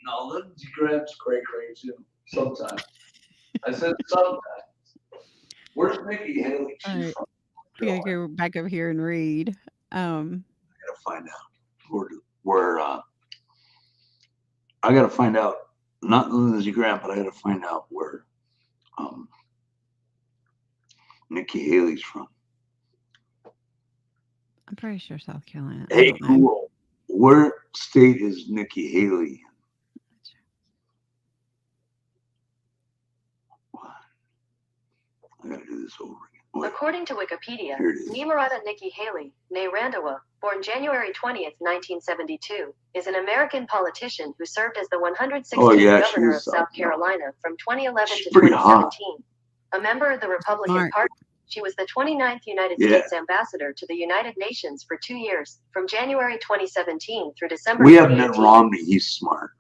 No, Lindsey Graham's cray too. Sometimes. I said sometimes. Where's Nikki Haley? She's from. We gotta go back over here and read. I gotta find out where I gotta find out, not Lindsey Graham, but I gotta find out where Nikki Haley's from. I'm pretty sure South Carolina. I Hey, don't know. Google, where state is Nikki Haley? I gotta do this over again. Wait, According to Wikipedia, here it is. Nimarata Nikki Haley, née Randawa, born January 20th, 1972, is an American politician who served as the 116th Oh, yeah, she governor is of South South Carolina from 2011 She's to pretty hot. 2017. A member of the Republican Smart. Party, she was the 29th United Yeah. States ambassador to the United Nations for 2 years, from January 2017 through December We have Mitt 2018. Romney. He's smart.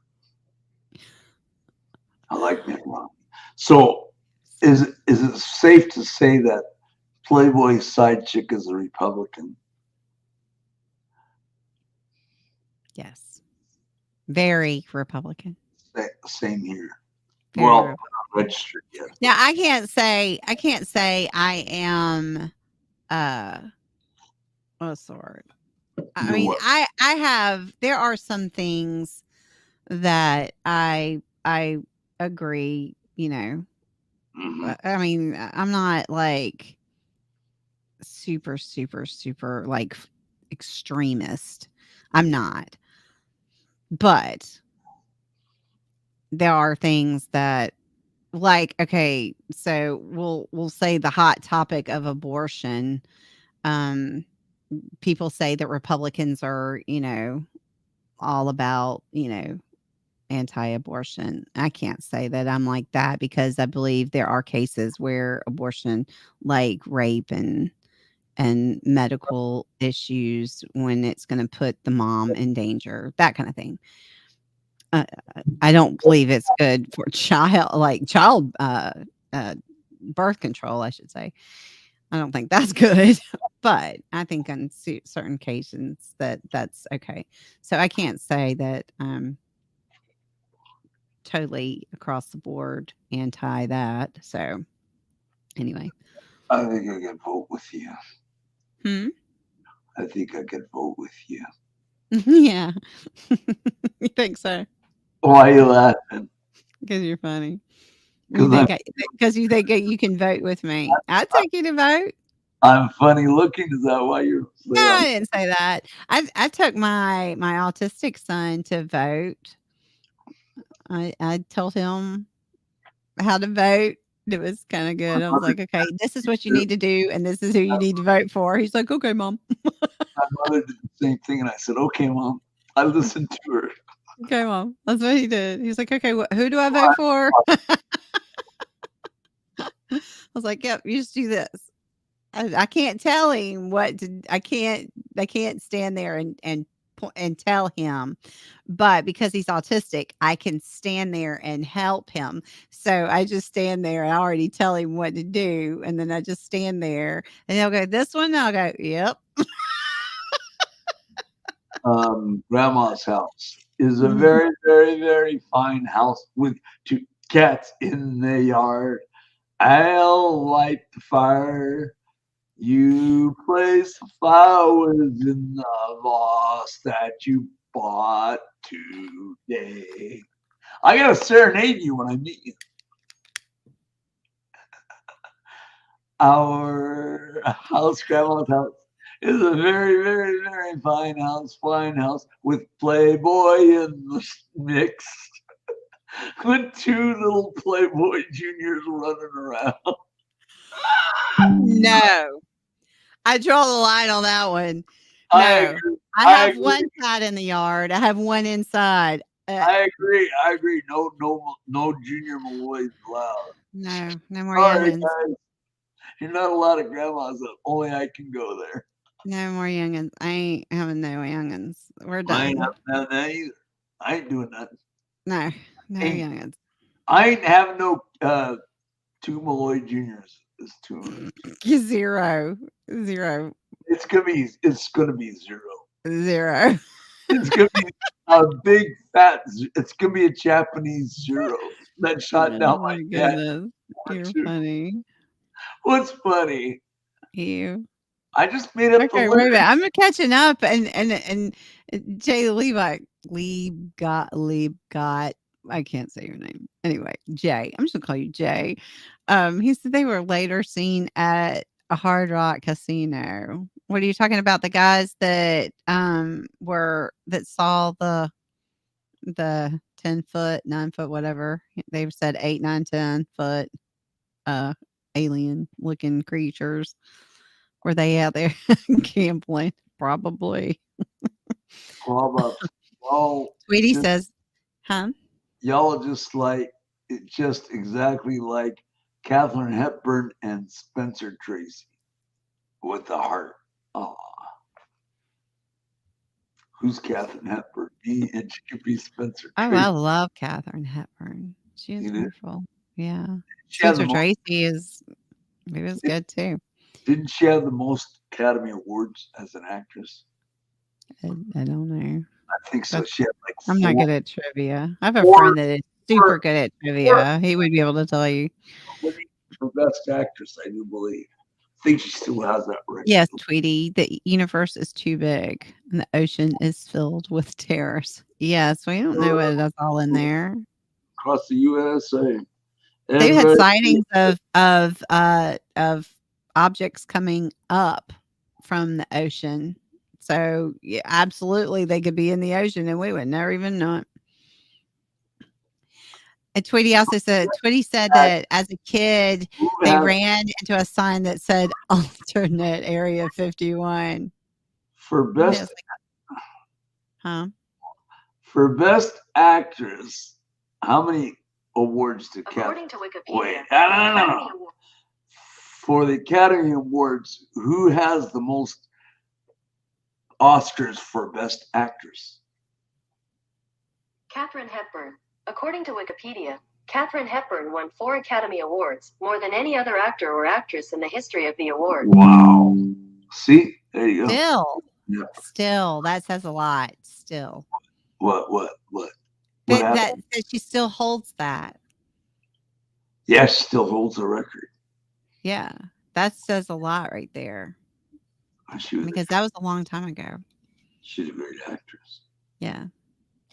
I like Mitt Romney. So, is it safe to say that Playboy's side chick is a Republican? Yes. Very Republican. Same here. Very Well, Republican. I'm not registered yet. Now I can't say I am what's the word? I You're mean, what? I have there are some things that I agree, you know. Mhm. I mean, I'm not like super like extremist. I'm not. But there are things that like okay, so we'll say the hot topic of abortion. People say that Republicans are, you know, all about, you know, anti-abortion. I can't say that I'm like that because I believe there are cases where abortion, like rape and medical issues, when it's going to put the mom in danger, that kind of thing. I don't believe it's good for child birth control, I should say. I don't think that's good, but I think on certain occasions that's okay. So I can't say that totally across the board anti that. So anyway, I think I could vote with you. I think I could vote with you. yeah, you think so? Why are you laughing? Because you're funny. 'Cause Because you think you can vote with me. I'd take you to vote. I'm funny looking. Is that why you're No, I didn't say that. I took my autistic son to vote. I told him how to vote. It was kind of good. I was like, okay, this is what you need to do, and this is who you need to vote for. He's like, okay, mom. My mother did the same thing, and I said, okay, mom. I listened to her. Okay, mom. That's what he did. He's like, okay, who do I vote for? I was like, yep, you just do this. I can't tell him what to. I can't stand there and tell him, but because he's autistic, I can stand there and help him. So I just stand there and I already tell him what to do, and then I just stand there and he'll go this one. And I'll go, yep. Grandma's house is a Mhm. very, very, very fine house with 2 cats in the yard. I'll light the fire. You place the flowers in the vase that you bought today. I gotta serenade you when I meet you. Our house, Grandma's house, is a very, very, very fine house with Playboy in the mix, with 2 little Playboy juniors running around. No, I draw the line on that one. I No, agree. I have agree. one cat in the yard. I have one inside. I agree. No junior Malloys allowed. No more Sorry, youngins. guys. You're not allowed at grandma's. Only I can go there. No more youngins. I ain't having no youngins. We're I ain't done. having that either. I ain't doing that. No Ain't- youngins. I ain't having no 2 Malloy juniors. It's too much. Zero. It's gonna be 0. Zero. It's gonna be a big fat. It's gonna be a Japanese 0 that shot down my dad. goodness. You're Two. funny. What's funny? You. I just made up Okay, the wait a minute. lyrics. I'm catching up and Jay Levi got I can't say your name. Anyway, Jay. I'm just gonna call you Jay. He said they were later seen at a Hard Rock casino. What are you talking about? The guys that that saw the 10-foot, 9-foot, whatever. They've said 8, 9, 10-foot alien looking creatures. Were they out there gambling? Probably. Probably. Well, Sweetie just, says, huh? y'all are just exactly like Katharine Hepburn and Spencer Tracy with the heart. Oh. Who's Katharine Hepburn? Me and she could be Spencer Oh, Tracy. I love Katharine Hepburn. She is You do? wonderful. Yeah. She had the Spencer Tracy he was good too. Didn't she have the most Academy Awards as an actress? I don't know. I think so. But She had like I'm not 4 good at trivia. I have a four- friend that is super good at trivia. He would be able to tell you. for Best Actress, I do believe. I think she still has that record. Yes, Tweety, the universe is too big and the ocean is filled with terrors. Yes, we don't know what that's all in there. Across the USA. They've had Everybody- sightings of objects coming up from the ocean. So yeah, absolutely, they could be in the ocean and we would never even know it. And Tweety said that as a kid, who they has- ran into a sign that said alternate area 51. for Yes, best huh? for Best Actress. How many awards did According Katharine? to Wikipedia, Wait, Academy Award- For the Academy Awards, who has the most Oscars for Best Actress? Katharine Hepburn. According to Wikipedia, Katharine Hepburn won 4 Academy Awards, more than any other actor or actress in the history of the award. Wow. See, there you go. Still, that says a lot. Still, What that happened? she still holds that. Yeah, she still holds the record. Yeah, that says a lot right there She was, because that was a long time ago. she's a great actress. Yeah,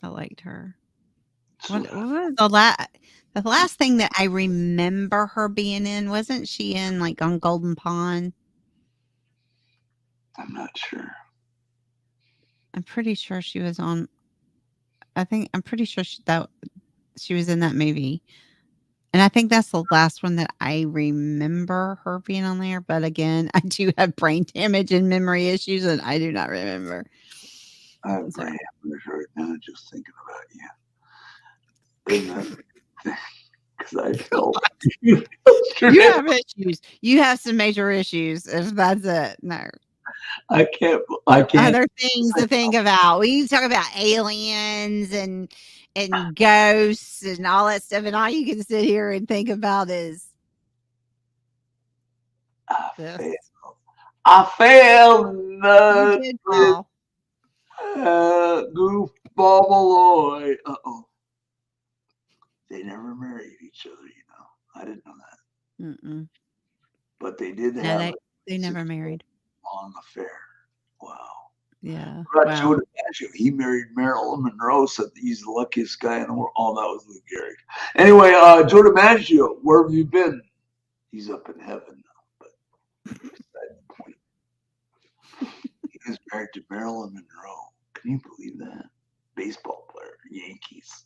I liked her. So, What was the last thing that I remember her being in? Wasn't she in like on Golden Pond? I'm not sure. I'm pretty sure she was on. I'm pretty sure she was in that movie, and I think that's the last one that I remember her being on there. But again, I do have brain damage and memory issues, and I do not remember. I have So- brain hemorrhage right now just thinking about you. Because I felt You have issues. You have some major issues. If that's it, no. I can't. Other things to think about. We talk about aliens and ghosts and all that stuff, and all you can sit here and think about is this. I failed You the did, Paul. goofball Malloy. They never married each other, you know. I didn't know that, Mm-mm. but they did No, have they never a married. long affair. Wow. Yeah. Right, Wow. Joe DiMaggio, he married Marilyn Monroe, said he's the luckiest guy in the world. Oh, that was Lou Gehrig. Anyway, Joe DiMaggio, where have you been? He's up in heaven now, but beside the point. He was married to Marilyn Monroe. Can you believe that? Baseball player, Yankees.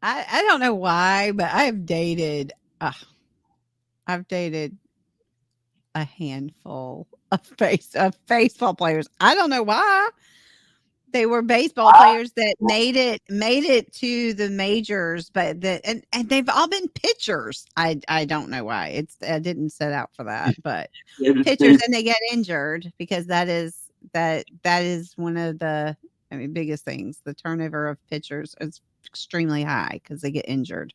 I don't know why, but I've dated a handful of baseball players. I don't know why. They were baseball players that made it to the majors, but and they've all been pitchers. I don't know why. I didn't set out for that, but pitchers, and they get injured because that is one of the biggest things. The turnover of pitchers is extremely high because they get injured.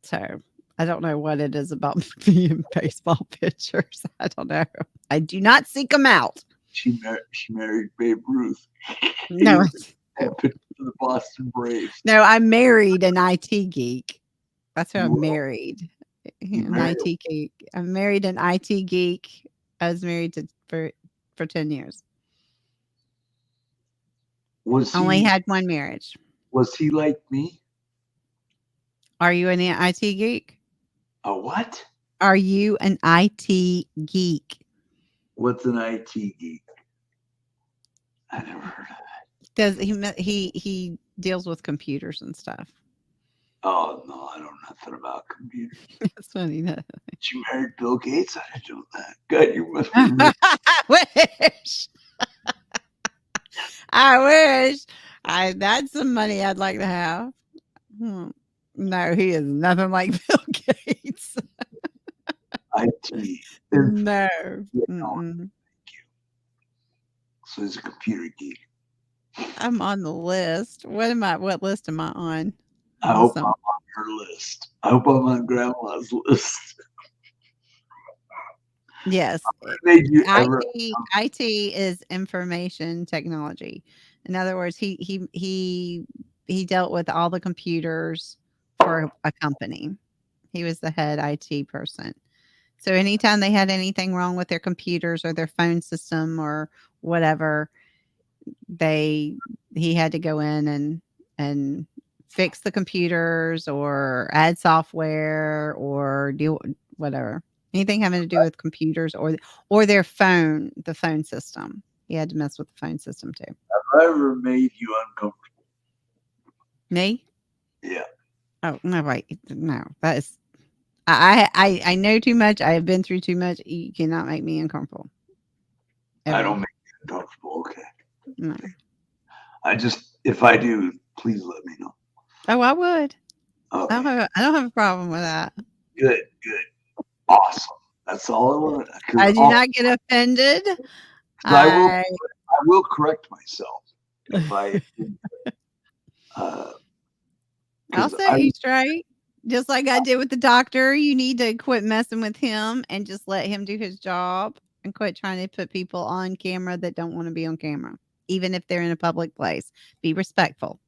So I don't know what it is about being baseball pitchers. I don't know. I do not seek them out. She married Babe Ruth. No, And pitched for the Boston Braves. no, I married an IT geek. That's who I You- married. An married IT geek. I married an IT geek. I was married for 10 years. Was Only he, had one marriage. was he like me? Are you an IT geek? A what? Are you an IT geek? What's an IT geek? I never heard of that. Does he deals with computers and stuff? Oh no, I don't know nothing about computers. That's funny. No. She married Bill Gates. I didn't know that. God, you must be rich. I wish. I wish. That's some money I'd like to have. No, he is nothing like Bill Gates. IT. No. So he's a computer geek. I'm on the list. What list am I on? I hope Awesome. I'm on her list. I hope I'm on Grandma's list. Yes. Made you ever? IT is information technology. In other words, he dealt with all the computers for a company. He was the head IT person. So anytime they had anything wrong with their computers or their phone system or whatever, he had to go in and fix the computers or add software or do whatever. Anything having to do with computers or the phone system. He had to mess with the phone system too. Have I ever made you uncomfortable? Me? Yeah. Oh no, wait, no. That is I know too much. I have been through too much. You cannot make me uncomfortable. I Ever. don't make you uncomfortable. Okay. No. If I do, please let me know. Oh, I would. Okay. I don't have a problem with that. Good. Awesome. That's all I want. I do not get offended. I will correct myself if I. I'll set you straight. Just like I did with the doctor. You need to quit messing with him and just let him do his job and quit trying to put people on camera that don't want to be on camera, even if they're in a public place. Be respectful.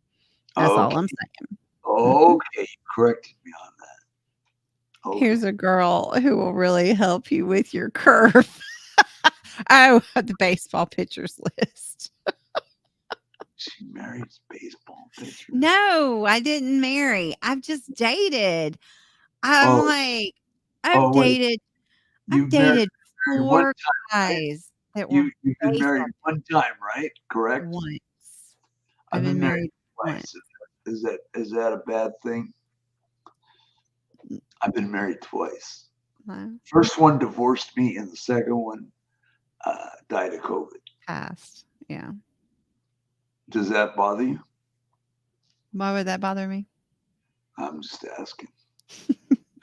That's all I'm saying. Okay, you corrected me on that. Okay. Here's a girl who will really help you with your curve. Oh, the baseball pitchers list. She marries baseball pitchers. No, I didn't marry. I've just dated. I'm like, I've dated 4 guys that were You've been married one time, right? Correct? once. I've been married twice. Is that a bad thing? I've been married twice. Wow. First one divorced me, and the second one died of COVID. Passed. Yeah. Does that bother you? Why would that bother me? I'm just asking.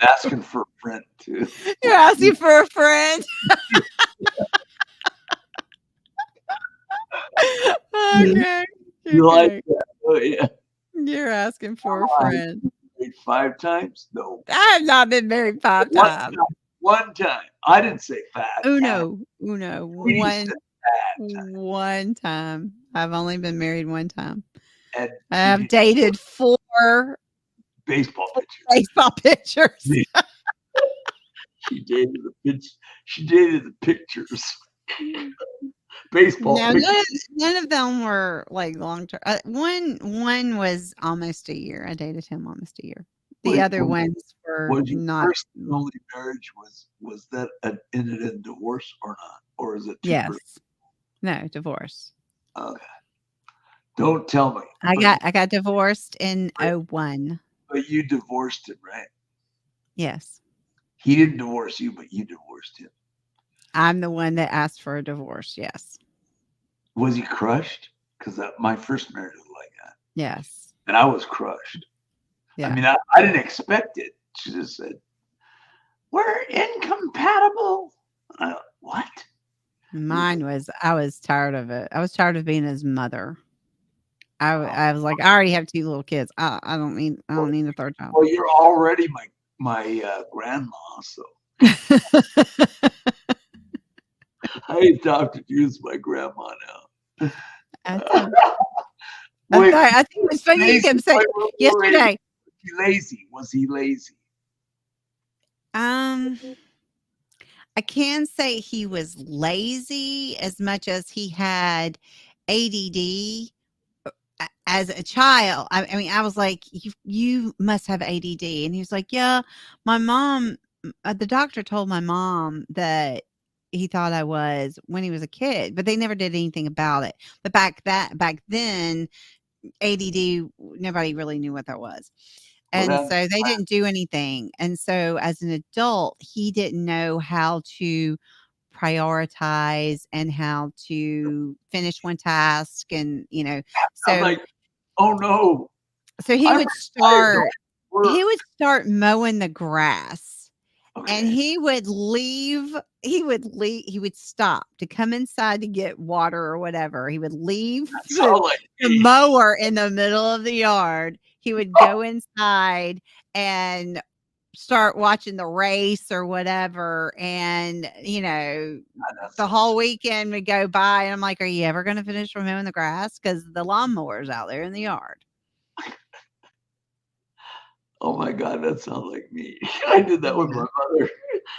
Asking for a friend too. You're asking for a friend. Okay. You like that? Oh yeah. You're asking for a friend. Married 5 times? No. I have not been married 5 times. One time. I didn't say 5. Uno. You said that. One time. I've only been married one time. And I've dated 4 baseball pitchers. She dated the pictures. Baseball No, pictures. none of them were like long term. One was almost a year. I dated him almost a year. The other ones were Was your not. first and only marriage was that ended in divorce or not? Or is it Yes. No, divorce. Okay. Don't tell me. I got divorced in 2001. But you divorced him, right? Yes. He didn't divorce you, but you divorced him. I'm the one that asked for a divorce. Yes. Was he crushed? Because my first marriage was like that. Yes. And I was crushed. Yeah. I mean, I didn't expect it. She just said, "We're incompatible." What? Mine was, I was tired of it. I was tired of being his mother. I was like, I already have 2 little kids. I don't need a third child. Well, you're already my grandma, so I adopted you as my grandma now. I think it was funny you kept saying yesterday. Was he lazy? I can say he was lazy as much as he had ADD as a child. I mean, I was like, you must have ADD. And he was like, yeah, my mom the doctor told my mom that he thought I was when he was a kid, but they never did anything about it. But back then, ADD, nobody really knew what that was. Well, And that- so they didn't do anything. And so as an adult, he didn't know how to prioritize and how to finish one task. And, I'm so, like, oh no. so he I'm would retired, start, he work. would start mowing the grass. Okay. And he would stop to come inside to get water or whatever. He would leave That's all like the me. mower in the middle of the yard. He would go inside and start watching the race or whatever. And, That's the whole weekend would go by. And I'm like, are you ever going to finish mowing the grass? Because the lawnmower's out there in the yard. Oh my God, that sounds like me. I did that with my mother.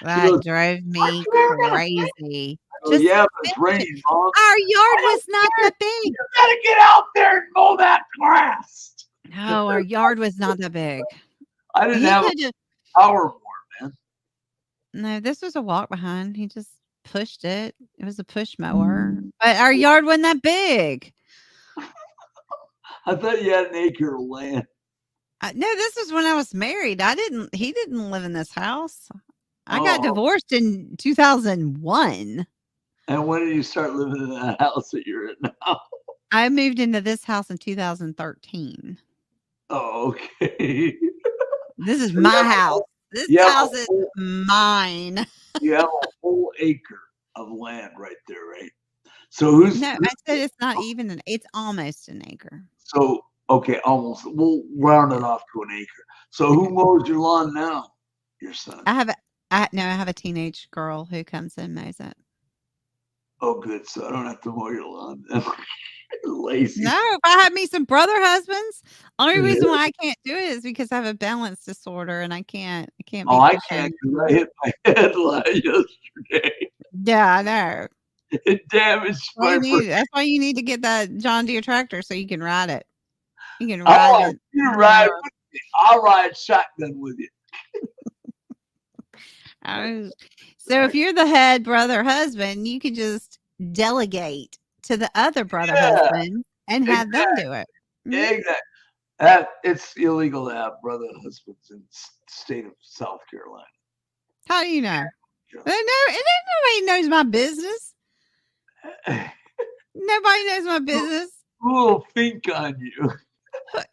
That goes, drove me crazy. Oh, Just yeah, but it's finish it. raining, Mom. Our yard was not that big. You gotta get out there and mow that grass. No, our yard was not that big. I didn't He have a could've- power mower, man. No, this was a walk behind. He just pushed it. It was a push mower. But our yard wasn't that big. I thought you had an acre of land. No, this was when I was married. He didn't live in this house. I got Oh. divorced in 2001. And when did you start living in that house that you're in now? I moved into this house in 2013. Oh, okay. This is So you my have a house. whole- This you have a house is whole- mine. You have a whole acre of land right there, right? So who's No, I said it's not even it's almost an acre. so okay, almost. We'll round it off to an acre. So who mows your lawn now? Your son. I have a teenage girl who comes and mows it. Oh, good. So I don't have to mow your lawn. Lazy. No, if I had me some brother husbands, only Yeah. reason why I can't do it is because I have a balance disorder and I can't be Oh, I pushing. can't because I hit my headlight yesterday. Yeah, I know. It damaged my. That's why you need to get that John Deere tractor so you can ride it. You can Oh, ride it. you ride with me. I'll ride shotgun with you. So if you're the head brother husband, you can just delegate to the other brother Yeah, husband and have them do it. Mhm. Exactly. It's illegal to have brother husbands in the state of South Carolina. How do you know? Yeah. Nobody knows my business. Nobody knows my business. Who will think on you? Yeah,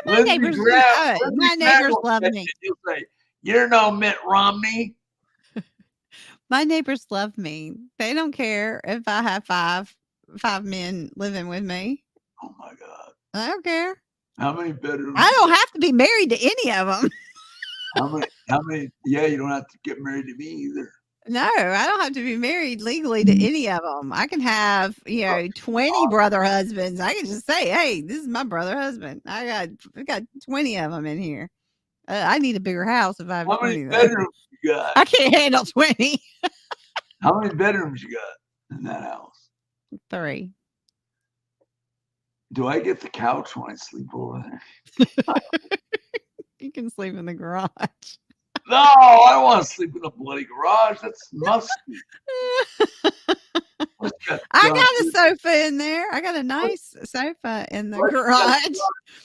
my neighbors love me. You'll say, "You're no Mitt Romney." My neighbors love me. They don't care if I have five men living with me. Oh my God! I don't care. How many bedrooms? I don't have to be married to any of them. How many? Yeah, you don't have to get married to me either. No, I don't have to be married legally to any of them. I can have, 20 brother husbands. I can just say, hey, this is my brother husband. I got 20 of them in here. I need a bigger house if I have How 20. many though. bedrooms you got? I can't handle 20. How many bedrooms you got in that house? 3. Do I get the couch when I sleep over there? You can sleep in the garage. No, I don't want to sleep in a bloody garage. That's musty. I got a sofa in there. I got a nice sofa in the garage.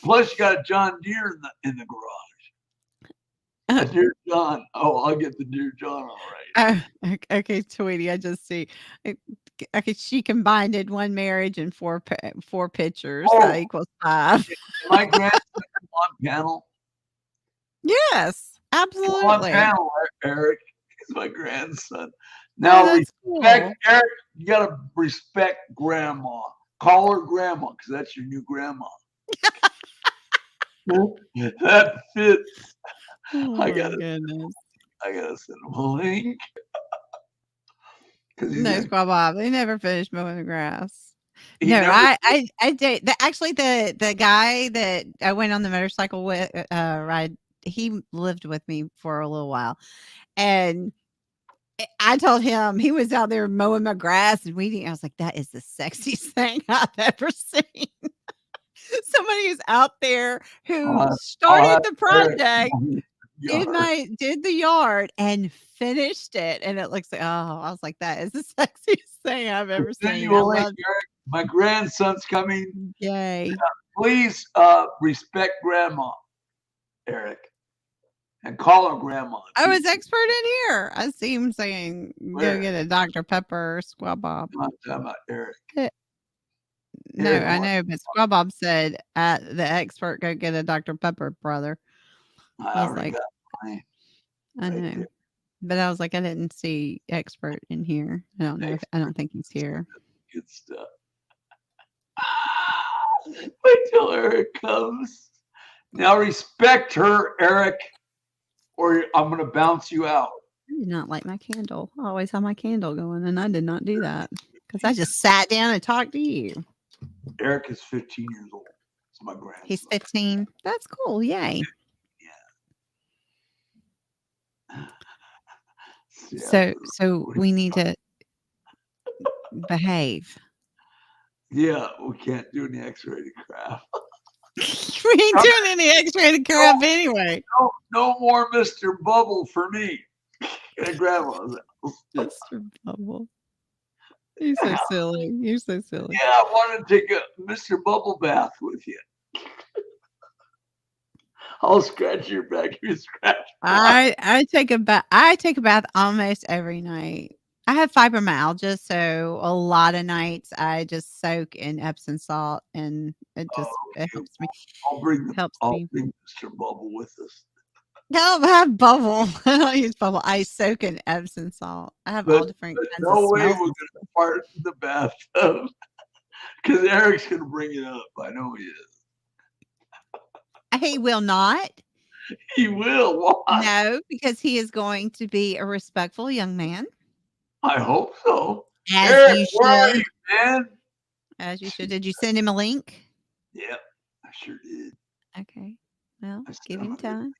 Plus, you got a John Deere in the garage. A Deere John. Oh, I'll get the Deere John all right. Okay, Tweety. I just see. Okay, she combined in one marriage and four pictures. Oh. That equals 5. My grandson on panel. Yes, On absolutely. panel, Eric. He's my grandson. Oh, Now, that's cool. respect, Eric, you got to respect grandma. Call her grandma because that's your new grandma. That fits. Oh I my got it. goodness. I got to send him a link. 'Cause he's No, like, Squaw Bob. They never finished mowing the grass. he No, never- I did. Actually, the guy that I went on the motorcycle with ride, he lived with me for a little while, and I told him he was out there mowing my grass and weeding. I was like, that is the sexiest thing I've ever seen. Somebody who's out there who I'll started have the Eric project did the yard and finished it, and it looks like, oh, I was like, that is the sexiest thing I've ever seen. I Continually, love Eric, my grandson's coming. yay. Please respect grandma, Eric, and call her grandma. Oh, is expert in here? I see him saying, Where? "Go get a Dr. Pepper, Squad Bob." I'm talking about Eric. No, Eric I wants- know, but Squad Bob said, "The expert, go get a Dr. Pepper, brother." I was already like, got mine. I Right know, there. but I was like, I didn't see expert in here. I don't know. I don't think he's here. Good stuff. Wait till Eric comes. Now respect her, Eric, or I'm going to bounce you out. I did not light my candle. I always have my candle going, and I did not do that because I just sat down and talked to you. Eric is 15 years old. It's my grandson. He's 15. That's cool. Yay. Yeah. So we need to behave. Yeah, we can't do any X-rated crap. We ain't doing any X-rated crap anyway. No more Mr. Bubble for me. And grandma's house. Mr. Bubble. You're so silly. You're so silly. Yeah, I want to take a Mr. Bubble bath with you. I'll scratch your back. You scratch. I take a bath. I take a bath almost every night. I have fibromyalgia, so a lot of nights I just soak in Epsom salt, and it just it helps me. I'll bring Helps me. Mr. Bubble with us. I don't have bubble. I don't use bubble. I soak in Epsom salt. I have all But different kinds no of way we're smells. going to fart in the bathtub. Because Eric's going to bring it up. I know he is. He will not. He will. Why? No, because he is going to be a respectful young man, I hope so. as Eric, you where are should. you, man? As you should. Did you send him a link? Yeah, I sure did. Okay. Well, I give still him have it. time.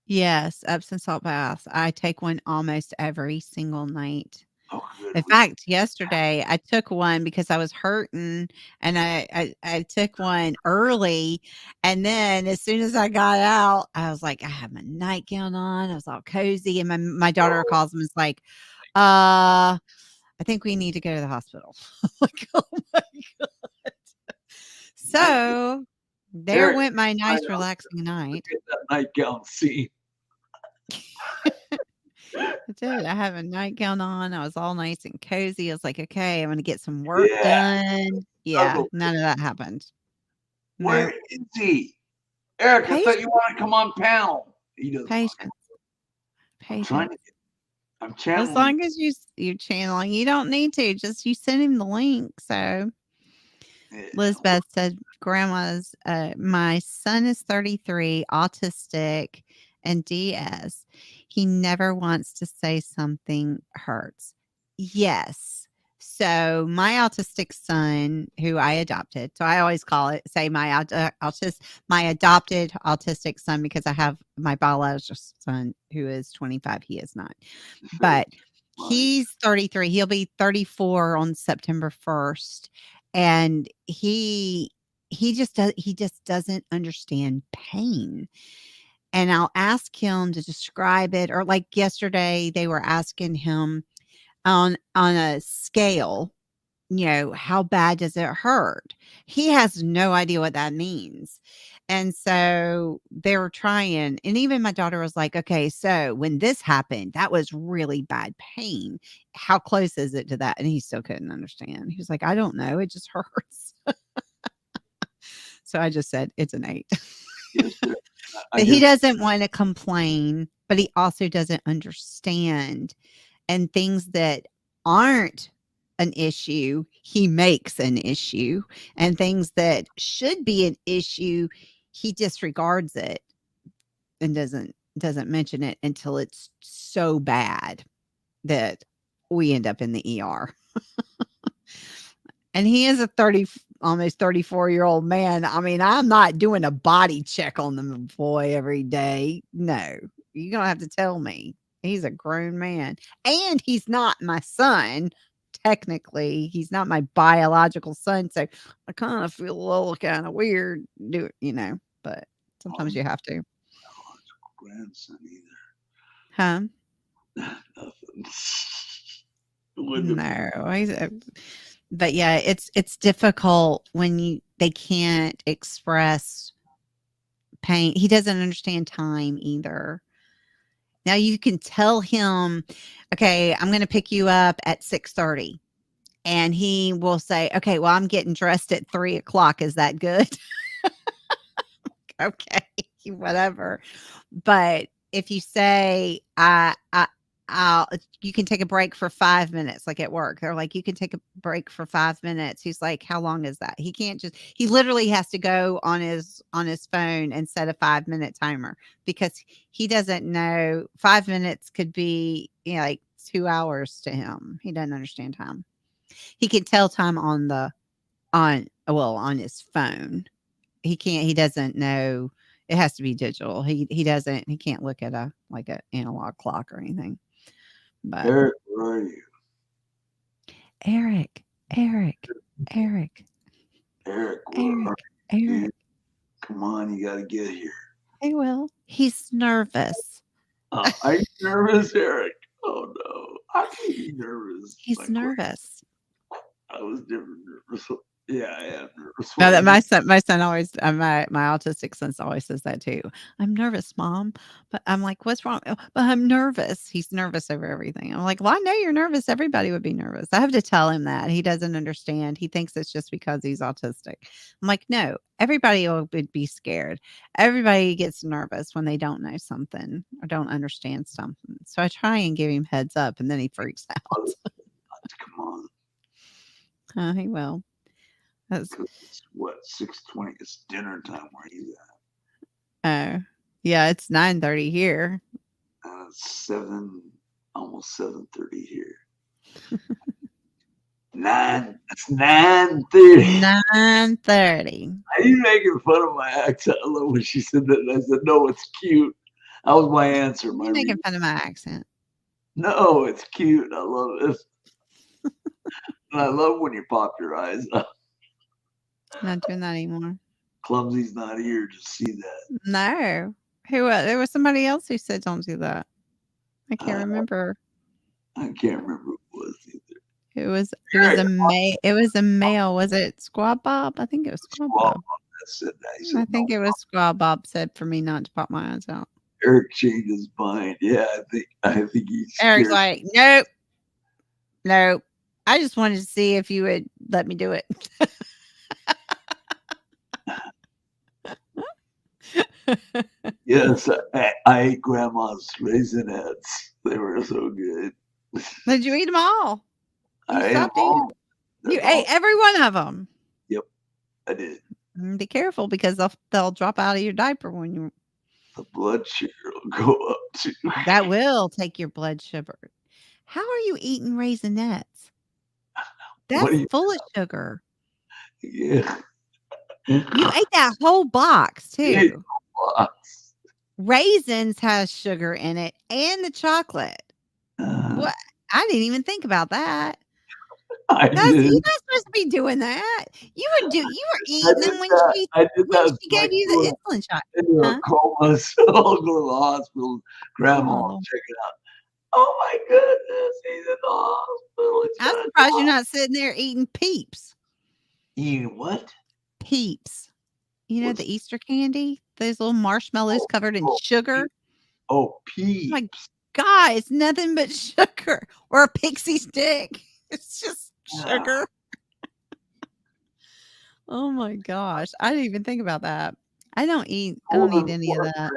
Yes, Epsom salt baths. I take one almost every single night. Oh, good. In fact, yesterday I took one because I was hurting, and I took one early, and then as soon as I got out, I was like, I had my nightgown on, I was all cozy, and my daughter calls me and is like, I think we need to go to the hospital. I'm like, oh my God. So there Eric, went my nice know. relaxing night. Get that nightgown scene. I did. I have a nightgown on. I was all nice and cozy. I was like, okay, I'm going to get some work Yeah. done. Yeah, Snuggle. none of that happened. Where Nope. is he? Eric, I thought Patience. you wanted to come on panel. He doesn't. want Patience. to. I'm trying Patience. to I'm As channeling. long as you're channeling, you don't need to. Just you send him the link. So Yeah. Lisbeth said, "Grandma's my son is 33, autistic, and DS. He never wants to say something hurts." Yes. So my autistic son, who I adopted, so I always say my my adopted autistic son, because I have my biological son who is 25. He is not, but he's 33. He'll be 34 on September 1st, and he just doesn't understand pain. And I'll ask him to describe it, or like yesterday they were asking him on a scale, how bad does it hurt? He has no idea what that means. And so they were trying, and even my daughter was like, okay, so when this happened, that was really bad pain. How close is it to that? And he still couldn't understand. He was like, I don't know. It just hurts. So I just said, it's an 8. Yes, sir. But he doesn't want to complain, but he also doesn't understand. And things that aren't an issue, he makes an issue. And things that should be an issue, he disregards it and doesn't mention it until it's so bad that we end up in the ER. And he is a almost 34-year-old man. I mean, I'm not doing a body check on the boy every day. No, you're going to have to tell me. He's a grown man, and he's not my son. Technically, he's not my biological son. So I kind of feel a little kind of weird, but Sometimes you have to. Grandson either. Huh? Nothing. Wouldn't have- No. But yeah, it's difficult when they can't express pain. He doesn't understand time either. Now you can tell him, okay, I'm going to pick you up at 6:30. And he will say, okay, well, I'm getting dressed at 3:00. Is that good? Okay, whatever. But if you say, you can take a break for 5 minutes, like at work, they're like, you can take a break for 5 minutes. He's like, how long is that? He can't he literally has to go on his phone and set a 5-minute timer because he doesn't know 5 minutes could be, like 2 hours to him. He doesn't understand time. He can tell time on his phone. He doesn't know. It has to be digital. He can't look at an analog clock or anything. But Eric, where are you? Eric, Eric, where are Eric. you? Come on, you gotta get here. Hey, Will. He's nervous. Are you nervous, Eric? Oh no. How can you be nervous? He's Like, nervous. I was never nervous. Yeah, I am nervous. No, that my son always, my autistic son always says that too. I'm nervous, Mom. But I'm like, what's wrong? "Oh, but I'm nervous. He's nervous over everything. I'm like, well, I know you're nervous. Everybody would be nervous. I have to tell him that. He doesn't understand. He thinks it's just because he's autistic. I'm like, no, everybody would be scared. Everybody gets nervous when they don't know something or don't understand something. So I try and give him heads up and then he freaks out. Come on. He will. That's, 'Cause it's what, 6:20? It's dinner time where he's at. yeah, it's 9:30 here. It's almost 7:30 here. It's 9:30. 9:30. Are you making fun of my accent? I love when she said that. And I said, no, it's cute. That was my answer. You're making fun of my accent. No, it's cute. I love it. And I love when you pop your eyes up. I'm not doing that anymore. Clumsy's not here to see that. No. There was somebody else who said don't do that. I can't remember. I can't remember who it was either. It was a male. Was it Squad Bob? I think it was Squad Bob. Said that. He said, I think it was Squad Bob said for me not to pop my eyes out. Eric changed his mind. Yeah, I think he's Eric's like, nope. I just wanted to see if you would let me do it. Yes, I ate Grandma's Raisinets. They were so good. Did you eat them all? I ate stopped them all. You ate every one of them. Yep, I did. Be careful because they'll drop out of your diaper when you. The blood sugar will go up too. That will take your blood sugar. How are you eating Raisinets? That's full of sugar. Yeah. You ate that whole box too. Box. Raisins has sugar in it and the chocolate. What? I didn't even think about that. You're not supposed to be doing that. You were eating them when she gave you the insulin shot. Huh? Coma, so I'll go to the hospital. Grandma will check it out. Oh my goodness, he's in the hospital. I'm surprised you're not sitting there eating Peeps. Eating what? Peeps. You know, the Easter candy? Those little marshmallows covered in sugar. Oh, Peeps. Oh my God, it's nothing but sugar. Or a pixie stick. It's just sugar. Oh my gosh. I didn't even think about that. I don't eat any of that.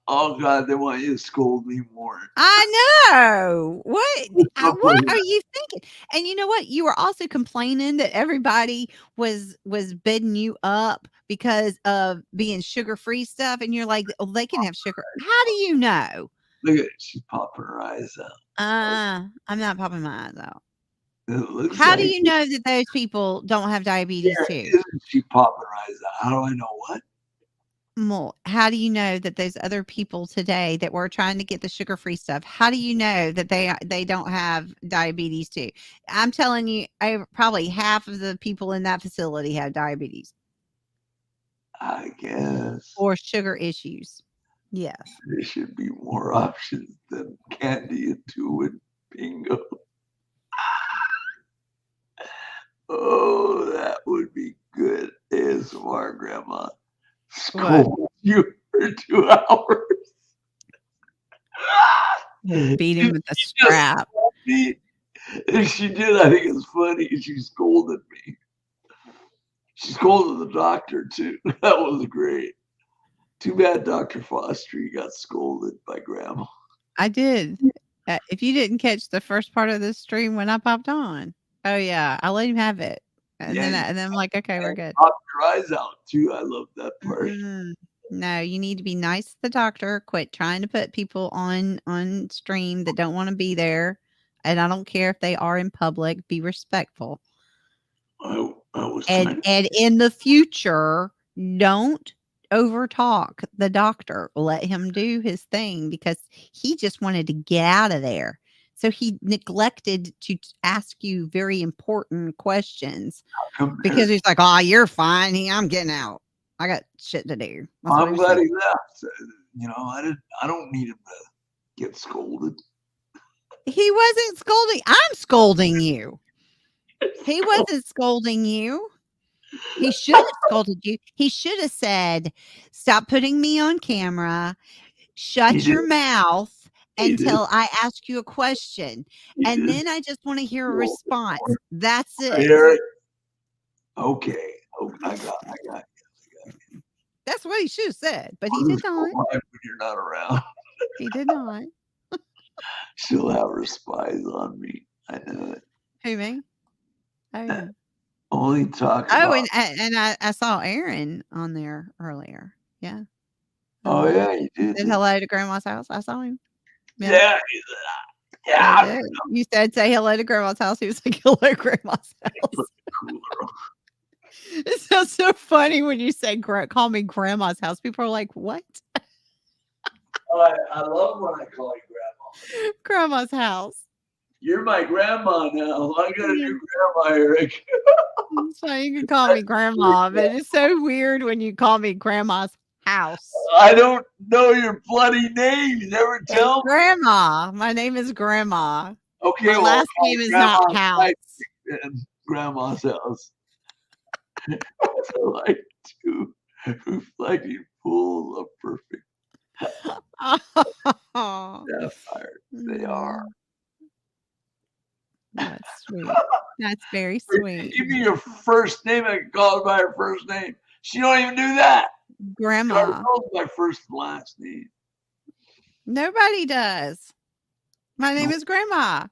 Oh God, they want you to scold me more. I know. What are you thinking? And you know what? You were also complaining that everybody was bidding you up because of being sugar-free stuff. And you're like, oh, they can have sugar. How do you know? Look at it. She's popping her eyes out. I'm not popping my eyes out. How do you know that those people don't have diabetes too? Isn't she popping her eyes out? How do I know what? Well, how do you know that those other people today that were trying to get the sugar-free stuff, how do you know that they don't have diabetes too? I'm telling you, probably half of the people in that facility have diabetes. I guess or sugar issues. Yes. there should be more options than candy and two and bingo. Oh, that would be good. ASMR, Grandma. Scold you for 2 hours. Beat him with a strap. If she did, I think it's funny. She scolded me. She scolded the doctor too. That was great. Too bad Dr. Foster got scolded by Grandma. I did. If you didn't catch the first part of this stream when I popped on, oh yeah, I let him have it, and Yeah, then I'm like, okay, we're good. Pop your eyes out too. I love that part. No, you need to be nice to the doctor. Quit trying to put people on stream that don't want to be there, and I don't care if they are in public. Be respectful. I was And in the future, don't overtalk the doctor. Let him do his thing because he just wanted to get out of there. So he neglected to ask you very important questions because he's like, "Oh, you're fine. I'm getting out. I got shit to do." I'm glad he left. You know, I don't need him to get scolded. He wasn't scolding. I'm scolding you. He wasn't scolding you. He should have scolded you. He should have said, "Stop putting me on camera. Shut your mouth until I ask you a question. And then I just want to hear a response." That's it. Eric. Okay. Oh, I got you. That's what he should have said, but he did not. When you're not around. He did not. She'll have her spies on me. I know it. Who, me? Oh, Only talk oh, about. And I saw Aaron on there earlier. Yeah. Oh yeah, you did. Said hello to Grandma's house. I saw him. Yeah. Yeah. You said say hello to Grandma's house. He was like, hello, Grandma's house. It sounds so funny when you say call me Grandma's house. People are like, what? I love when I call you Grandma. Grandma's house. You're my grandma now. I got a new grandma, Eric. So you can call me Grandma, but it's so weird when you call me Grandma's house. I don't know your bloody name. You never tell me. Grandma. My name is Grandma. Okay, my last name is not House. Grandma's house. I like to reflecting full of perfect. Sapphire. They are. That's sweet. That's very sweet. Give me your first name. I can call her by her first name. She don't even do that. Grandma. My first and last name. Nobody does. My name is Grandma.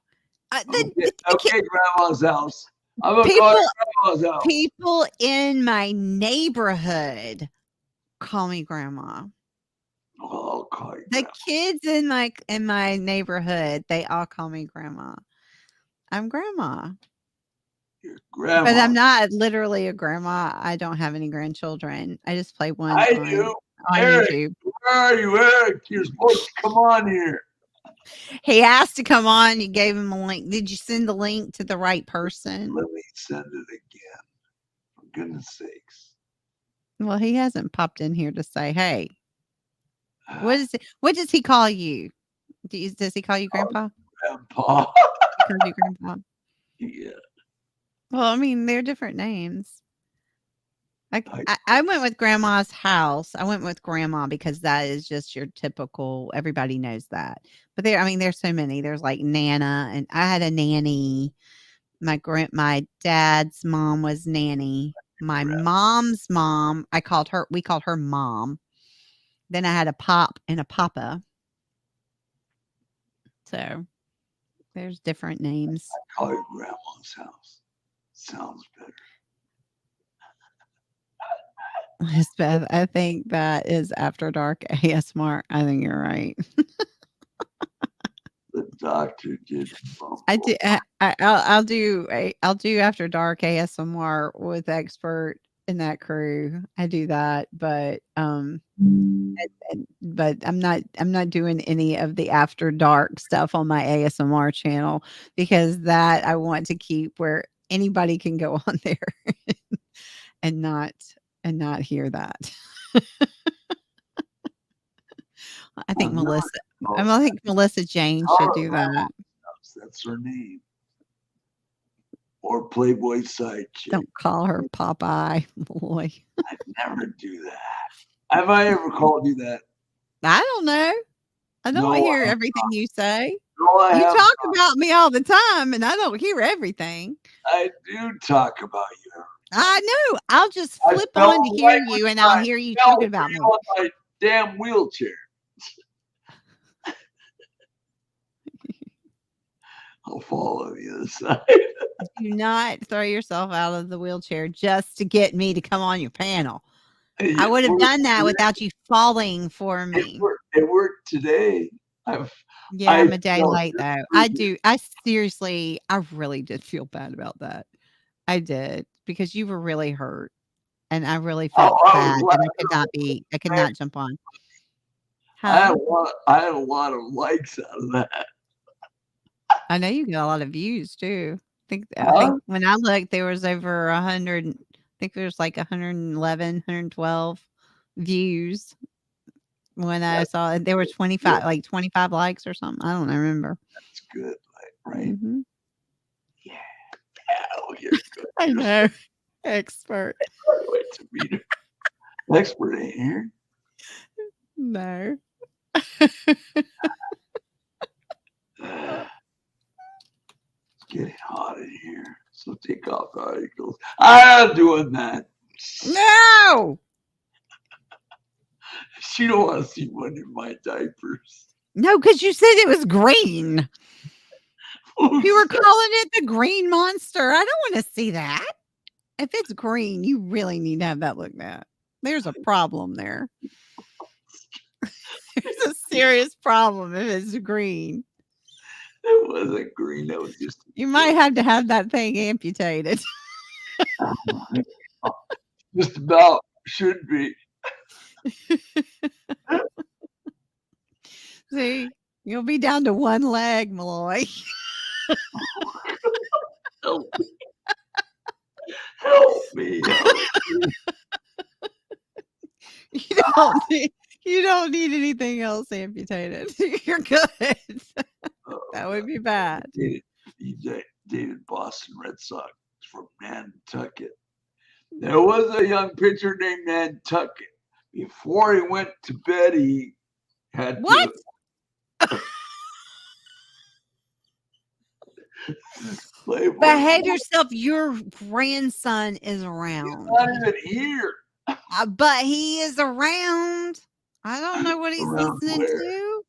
Okay, Grandma's house. I'm gonna call her Grandma's house. People in my neighborhood call me Grandma. Well, I'll call you. The kids in my neighborhood, they all call me Grandma. I'm Grandma. You're Grandma. But I'm not literally a grandma. I don't have any grandchildren. I just play one I on, do. on Eric, YouTube. where are you, Eric? You're supposed to come on here. He asked to come on. You gave him a link. Did you send the link to the right person? Let me send it again. For goodness sakes. Well, he hasn't popped in here to say, hey. What does he call you? Does he call you Grandpa? Grandpa. He calls you Grandpa. Yeah. Well, I mean, they're different names. I went with Grandma's house. I went with Grandma because that is just your typical. Everybody knows that. But there's so many. There's like Nana, and I had a nanny. My dad's mom was Nanny. My mom's mom, we called her Mom. Then I had a Pop and a Papa. So there's different names. I call it Grandma's house. Sounds better. Beth, I think that is After Dark ASMR. I think you're right. The doctor did. I do. I'll do After Dark ASMR with expert in that crew. I do that, but I'm not doing any of the After Dark stuff on my ASMR channel because that I want to keep where anybody can go on there and not and not hear that. I think I'm not. Melissa. Oh, I think Melissa Jane should do that. that's her name. Or Playboy side chick. Don't call her Popeye, boy. I'd never do that. Have I ever called you that? I don't know. I don't No, hear I have everything you say. No, I You have talk not. about me all the time, and I don't hear everything. I do talk about you. I know. I'll just I flip felt on to hear right you, and when I'll I hear you fell talking about me. on my damn wheelchair. I'll fall on the other side. Do not throw yourself out of the wheelchair just to get me to come on your panel. I would have done that without you falling for me. It worked today. Yeah, I I'm a day felt late though. I do. I seriously, I really did feel bad about that. I did because you were really hurt, and I really felt bad, and I could not jump on. I had Huh? a lot of likes out of that. I know you got a lot of views too. I Huh? think when I looked, there was over 100. I think there's like 111, 112 views. When I saw it, there were 25, like 25 likes or something. I don't remember. That's good, right? hmm Yeah. Oh, you're good. I know. Expert. Wait to meet her. Expert ain't here. No. It's getting hot in here. So take off the articles. I'm doing that. No. She don't want to see one in my diapers. No, because you said it was green. Who You were said- calling it the green monster. I don't want to see that. If it's green, you really need to have that looked at. There's a problem there. There's a serious problem if it's green. It wasn't green. That was just. You might have to have that thing amputated. Just about should be. See, you'll be down to one leg, Malloy. Help me. Help me. Help me. You don't need anything else amputated. You're good. That would be bad. He dated Boston Red Sox from Nantucket. There was a young pitcher named Nantucket. Before he went to bed, he had What? Playboy. Behave yourself. Your grandson is around. Not even here. But he is around. I don't know what he's Around listening where? to.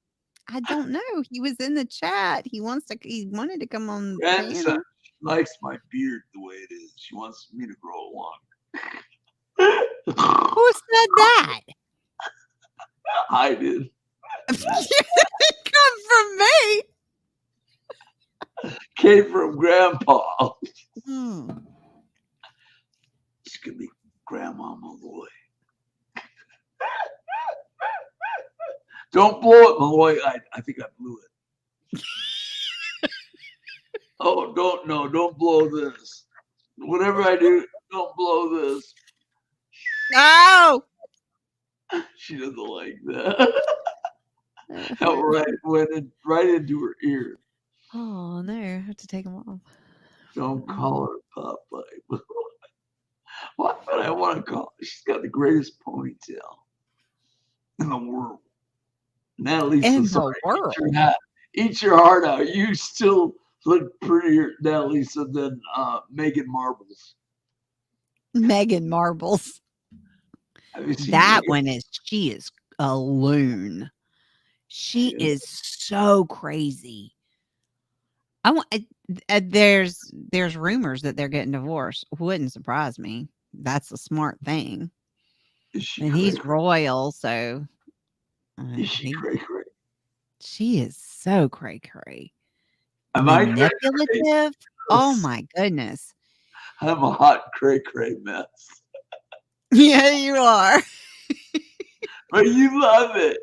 I don't know. He was in the chat. He wanted to come on the Grandson panel. likes my beard the way it is. She wants me to grow it long. Who said that? I did. It didn't come from me. Came from Grandpa. Hmm. It's gonna be Grandma Malloy. Don't blow it, Malloy. I think I blew it. Oh, don't blow this. Whatever I do, don't blow this. No. She doesn't like that. That went right into her ear. Oh no, I have to take them off. Don't call her Popeye. Why would I want to call her? She's got the greatest ponytail in the world. Natalie In says, the world. Eat your heart out. You still look prettier, Natalie said, than Megan Marbles. Megan Marbles. Have you seen That Megan? one is, she is a loon. She Yeah. is so crazy. There's rumors that they're getting divorced. Wouldn't surprise me. That's a smart thing. Is she And he's cray-cray? royal, so Is she cray cray? she is so cray cray. Am I cray cray? Manipulative. Oh my goodness. I'm a hot cray cray mess. Yeah, you are. But you love it.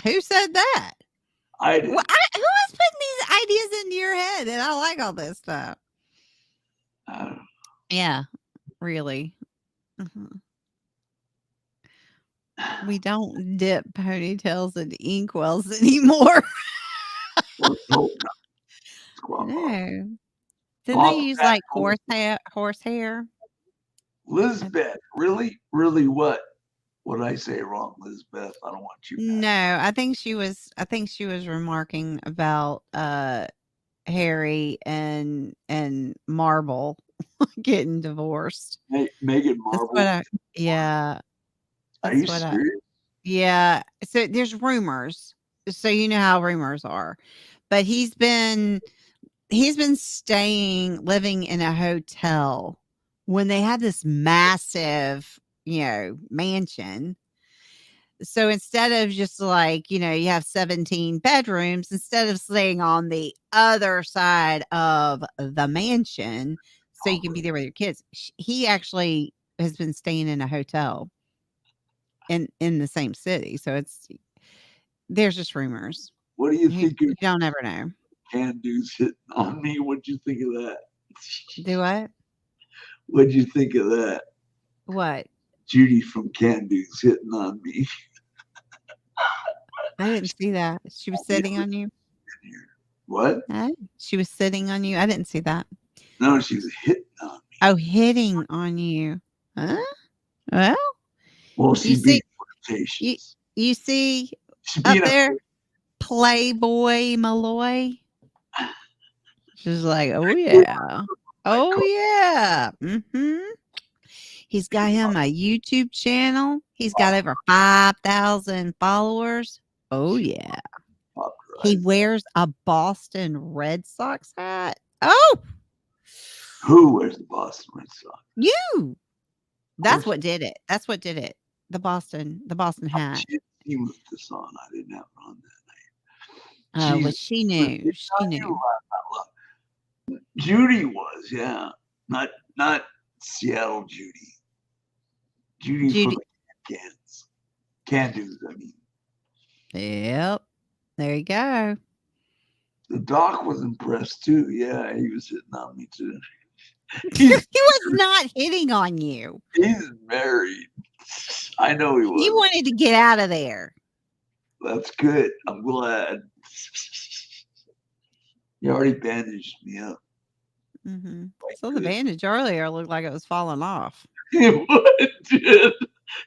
Who said that? I did. Who is putting these ideas into your head? And I like all this stuff. I don't know. Yeah, really. Mhm. We don't dip ponytails in inkwells anymore. Let's hope not. Squawk off. No. Didn't Squawk they use back. like horsehair? Elizabeth, really? Really what? What did I say wrong, Elizabeth? I don't want you back. No, I think she was remarking about Harry and Marble getting divorced. Meghan That's Markle. what I yeah. Are you That's what serious? Yeah. So there's rumors. So you know how rumors are. But he's been living in a hotel when they had this massive, mansion. So instead of just like, you have 17 bedrooms, instead of staying on the other side of the mansion so you can be there with your kids, he actually has been staying in a hotel in the same city. So there's just rumors. What do you You think of don't ever know. Can Do's hitting on me? What'd you think of that? Do what? What'd you think of that? What? Judy from Can Do's hitting on me. I didn't see that. She was sitting on you. What? She was sitting on you. I didn't see that. No, she was hitting on me. Oh, hitting on you. Huh? Well, Well, you she's being see, flirtatious. you see She's up being there, Playboy Malloy. She's like, oh yeah, oh yeah. He's got him a YouTube channel. He's got over 5,000 followers. Oh yeah. He wears a Boston Red Sox hat. Oh, Who wears the Boston Red Sox? you. That's course. what did it. That's what did it. The Boston hat. She moved this on. I didn't have it on that Oh, night. well, she knew. It's She not knew. you, Look, Judy was, yeah. Not Seattle Judy. Judy from the Can Do's, I mean. Yep. There you go. The doc was impressed too. Yeah, he was hitting on me too. He was not hitting on you. He's married. I know he was. You wanted to get out of there. That's good. I'm glad. You already bandaged me up. Mm-hmm. So the bandage earlier looked like it was falling off. It did.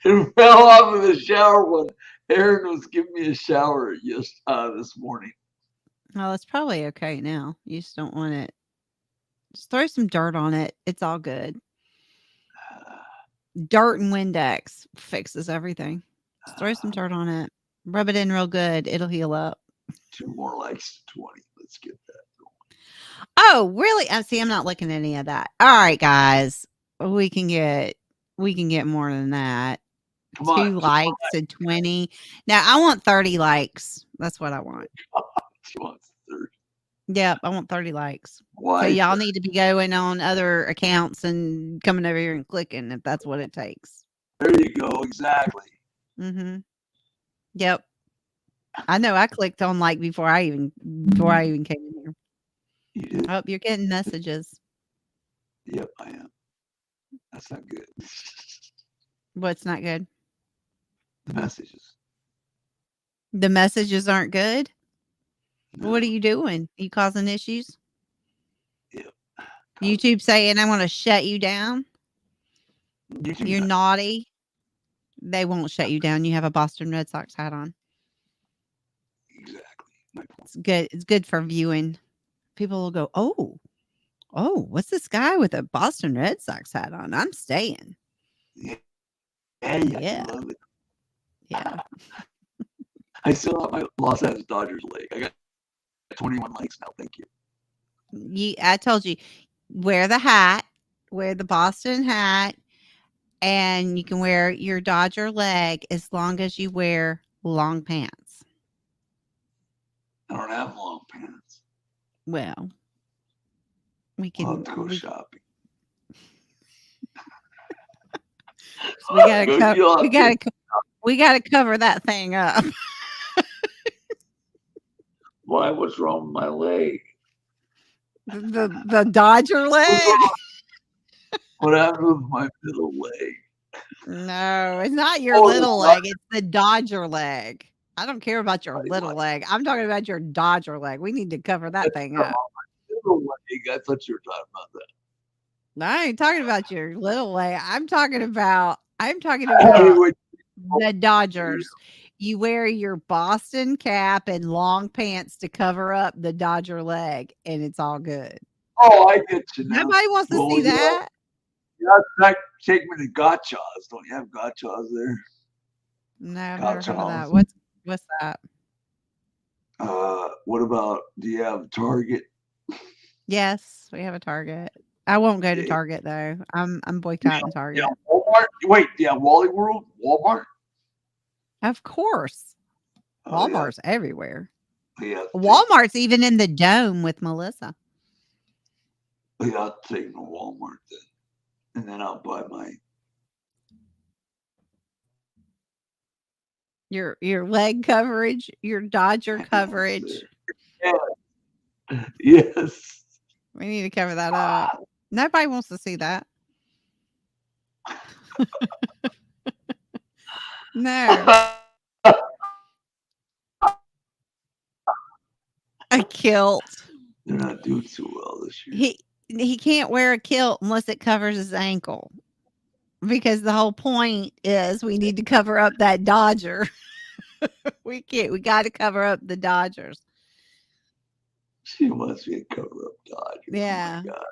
It fell off in the shower when Aaron was giving me a shower this morning. Well, it's probably okay now. You just don't want it. Just throw some dirt on it. It's all good. Dirt and Windex fixes everything. Just throw some dirt on it. Rub it in real good. It'll heal up. 2 more likes to 20. Let's get that. Oh, really? See, I'm not looking at any of that. All right, guys. We can get more than that. Come 2 on. likes and 20. Now I want 30 likes. That's what I want. She wants 30. Yep, I want 30 likes. Why? So y'all need to be going on other accounts and coming over here and clicking if that's what it takes. There you go. Exactly. Mm-hmm. Yep. I know I clicked on like before I even came in here. You did? Oh, you're getting messages. Yep, I am. That's not good. What's not good? The messages. The messages aren't good? No. What are you doing? Are you causing issues? Yep. YouTube saying I want to shut you down? You're naughty. They won't shut you down. You have a Boston Red Sox hat on. Exactly. It's good. It's good for viewing. People will go, oh, what's this guy with a Boston Red Sox hat on? I'm staying. Yeah. Yeah. I love it. Yeah. I still have my Los Angeles Dodgers leg. I got 21 likes now. Thank you. I told you, wear the hat, wear the Boston hat, and you can wear your Dodger leg as long as you wear long pants. I don't have long pants. Well, we can I'll have to go shopping. We gotta cover that thing up. Why? What's wrong with my leg? The Dodger leg. What happened with my middle leg? No, it's not your Oh, little it's not- leg. It's the Dodger leg. I don't care about your Bloody little what? leg. I'm talking about your Dodger leg. We need to cover that thing up. Little leg. I thought you were talking about that. No, I ain't talking about your little leg. I'm talking about Anyway, the Dodgers. You wear your Boston cap and long pants to cover up the Dodger leg, and it's all good. oh, I get you now. Nobody wants to Well, see you know, that. Take me to Gotchas. Don't you have Gotchas there? No, I've never heard of that. Gotchas. What's that? What about? Do you have Target? Yes, we have a Target. I won't go to Yeah. Target though. I'm boycotting Target. Yeah, Walmart. Wait, yeah, Wally World, Walmart. Of course. Oh, yeah. Walmart's everywhere. Yeah, Walmart's even in the dome with Melissa. Yeah, I'll take them to Walmart then, and then I'll buy my. Your leg coverage, your Dodger coverage. Yes. We need to cover that up. Nobody wants to see that. No. A kilt. They're not doing too well this year. He can't wear a kilt unless it covers his ankle. Because the whole point is we need to cover up that Dodger. We got to cover up the Dodgers. She wants me to cover up Dodgers. Yeah. Oh my God.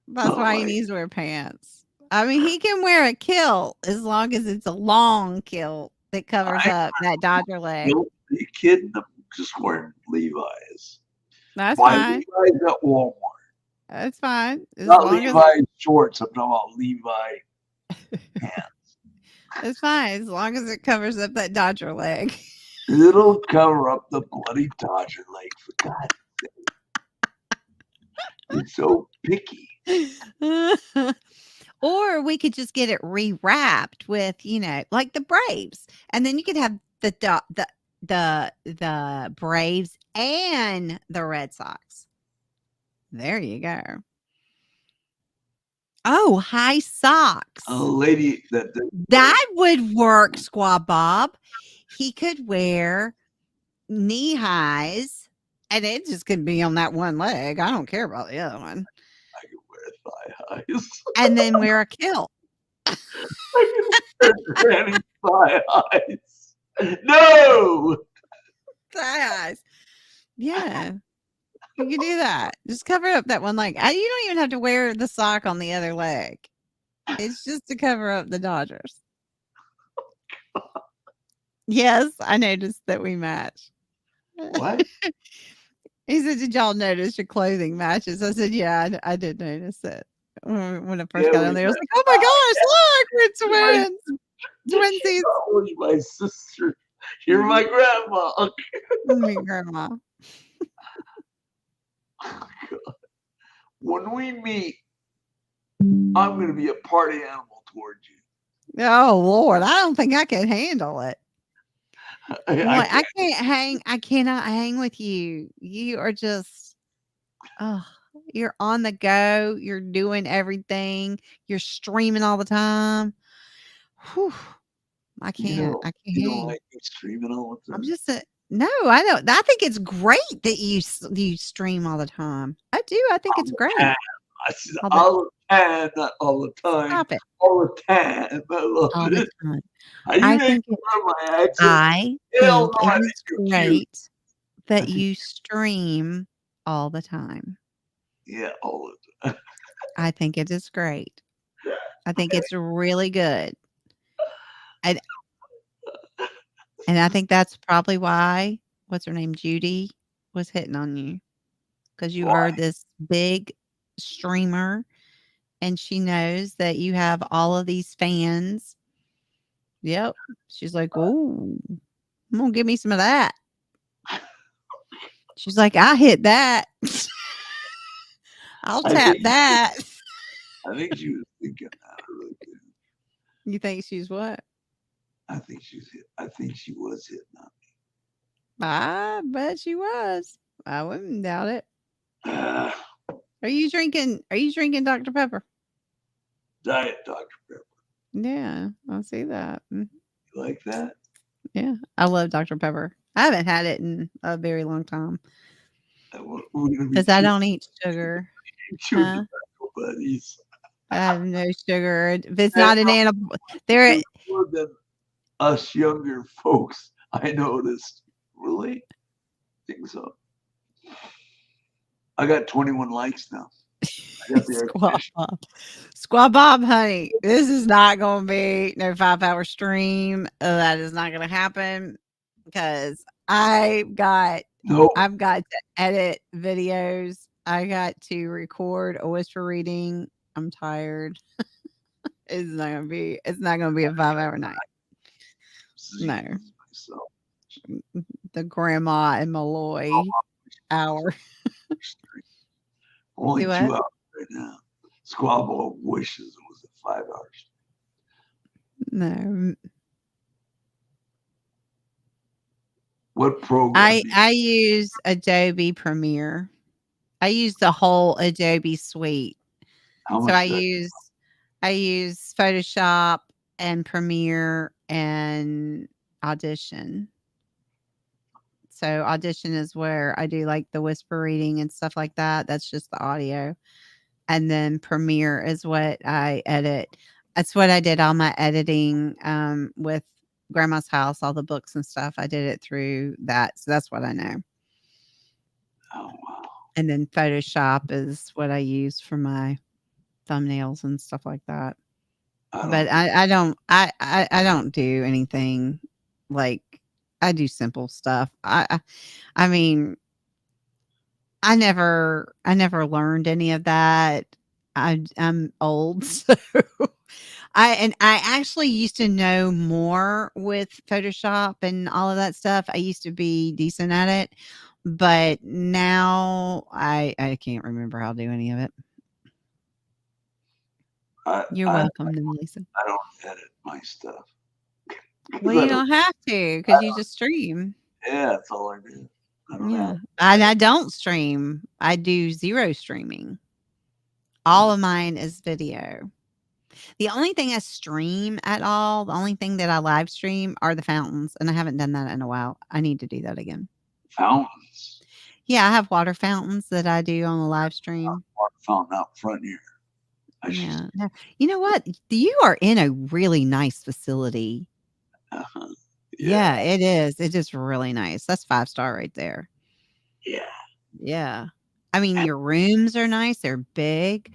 That's why he needs to wear pants. I mean, he can wear a kilt as long as it's a long kilt that covers up that Dodger leg. Are you kidding? I'm just wearing Levi's. That's Buy fine. Levi's at Walmart. That's fine. As Not long as Levi's shorts. I'm talking about Levi pants. it's fine. As long as it covers up that Dodger leg. It'll cover up the bloody Dodger leg, for God's sake. You're so picky. Or we could just get it rewrapped with, like the Braves. And then you could have the Braves and the Red Sox. There you go. Oh, high socks. A lady That would work, Squaw Bob. He could wear knee highs, and it just could be on that one leg. I don't care about the other one. I could wear thigh highs. And then wear a kilt. I could wear granny thigh highs. No! Thigh highs. Yeah. You can do that. Just cover up that one leg. You don't even have to wear the sock on the other leg. It's just to cover up the Dodgers. Yes, I noticed that we match. What? He said, "Did y'all notice your clothing matches?" I said, "Yeah, I did notice it." When I first Yeah, got on there, I was like, "Oh my gosh, look, we're twins, twinsies." Oh, you're my sister. You're my grandma. Me, grandma. Oh, God. When we meet, I'm going to be a party animal towards you. Oh Lord, I don't think I can handle it. I can't hang. I cannot hang with you. You are just, you're on the go. You're doing everything. You're streaming all the time. Whew. I can't. I can't You don't hang. like me streaming all the time? I'm just no. I don't. I think it's great that you stream all the time. I do. I think it's great. I said all the time, not all the time. Stop it. All the time. I love All the it. time. I think think my accent. I Hell think no, I it think is you're great cute. that you stream all the time. Yeah, all the time. I think it is great. I think it's really good. And I think that's probably why, what's her name, Judy, was hitting on you. Because you are Why? this big streamer and she knows that you have all of these fans. Yep. She's like, "Oh, I'm going to give me some of that." She's like, "I hit that. I'll tap that." I think she was thinking that. I really do. You think she's what? I think she was hitting on I bet she was. I wouldn't doubt it. me. Are you drinking Dr. Pepper? Diet Dr. Pepper. Yeah, I see that. You like that? Yeah, I love Dr. Pepper. I haven't had it in a very long time We're gonna be because I don't eat sugar. chewing Huh? tobacco buddies. I have no sugar. If it's And not an animal, there. there's more than us younger folks, I noticed. Really? Think so. I got 21 likes now. I got the Squaw recognition. Bob. Squaw Bob, honey, this is not going to be no 5-hour stream. That is not going to happen because I've got Nope. to edit videos. I got to record a whisper reading. I'm tired. It's not gonna be a 5-hour night. No. So, The grandma and Malloy hour. only Do 2 what? hours right now. Squabble wishes it was at 5 hours. No. What program? I use Adobe Premiere. I use the whole Adobe suite. How So much? I use Photoshop and Premiere and Audition. So Audition is where I do like the whisper reading and stuff like that. That's just the audio. And then Premiere is what I edit. That's what I did all my editing with Grandma's House, all the books and stuff. I did it through that. So that's what I know. Oh wow. And then Photoshop is what I use for my thumbnails and stuff like that. But I don't do anything like I do simple stuff. I mean I never learned any of that. I'm old, so I actually used to know more with Photoshop and all of that stuff. I used to be decent at it, but now I can't remember how to do any of it. You're welcome, Lisa. I don't edit my stuff. Well, you don't have to because you just stream. Yeah, that's all I do. I don't Yeah, know. and I don't stream. I do zero streaming. All of mine is video. The only thing I stream at all, the only thing that I live stream are the fountains, and I haven't done that in a while. I need to do that again. Fountains. Yeah, I have water fountains that I do on the live stream. Water fountain out front here. Yeah. No, you know what? You are in a really nice facility. Uh-huh. Yeah, it is. It is really nice. That's 5-star right there. Yeah. Yeah. I mean, your rooms are nice. They're big.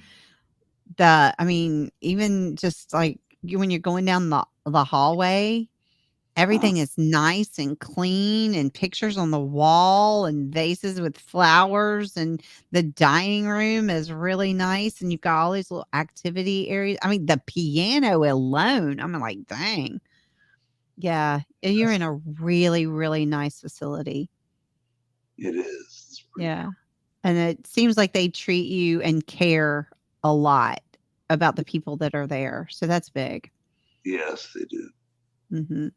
Even just like when you're going down the hallway, everything is nice and clean and pictures on the wall and vases with flowers, and the dining room is really nice, and you've got all these little activity areas. I mean, the piano alone, I'm like, dang. Yeah, you're in a really, really nice facility. It is. Yeah. And it seems like they treat you and care a lot about the people that are there. So that's big. Yes, they do. Mm-hmm.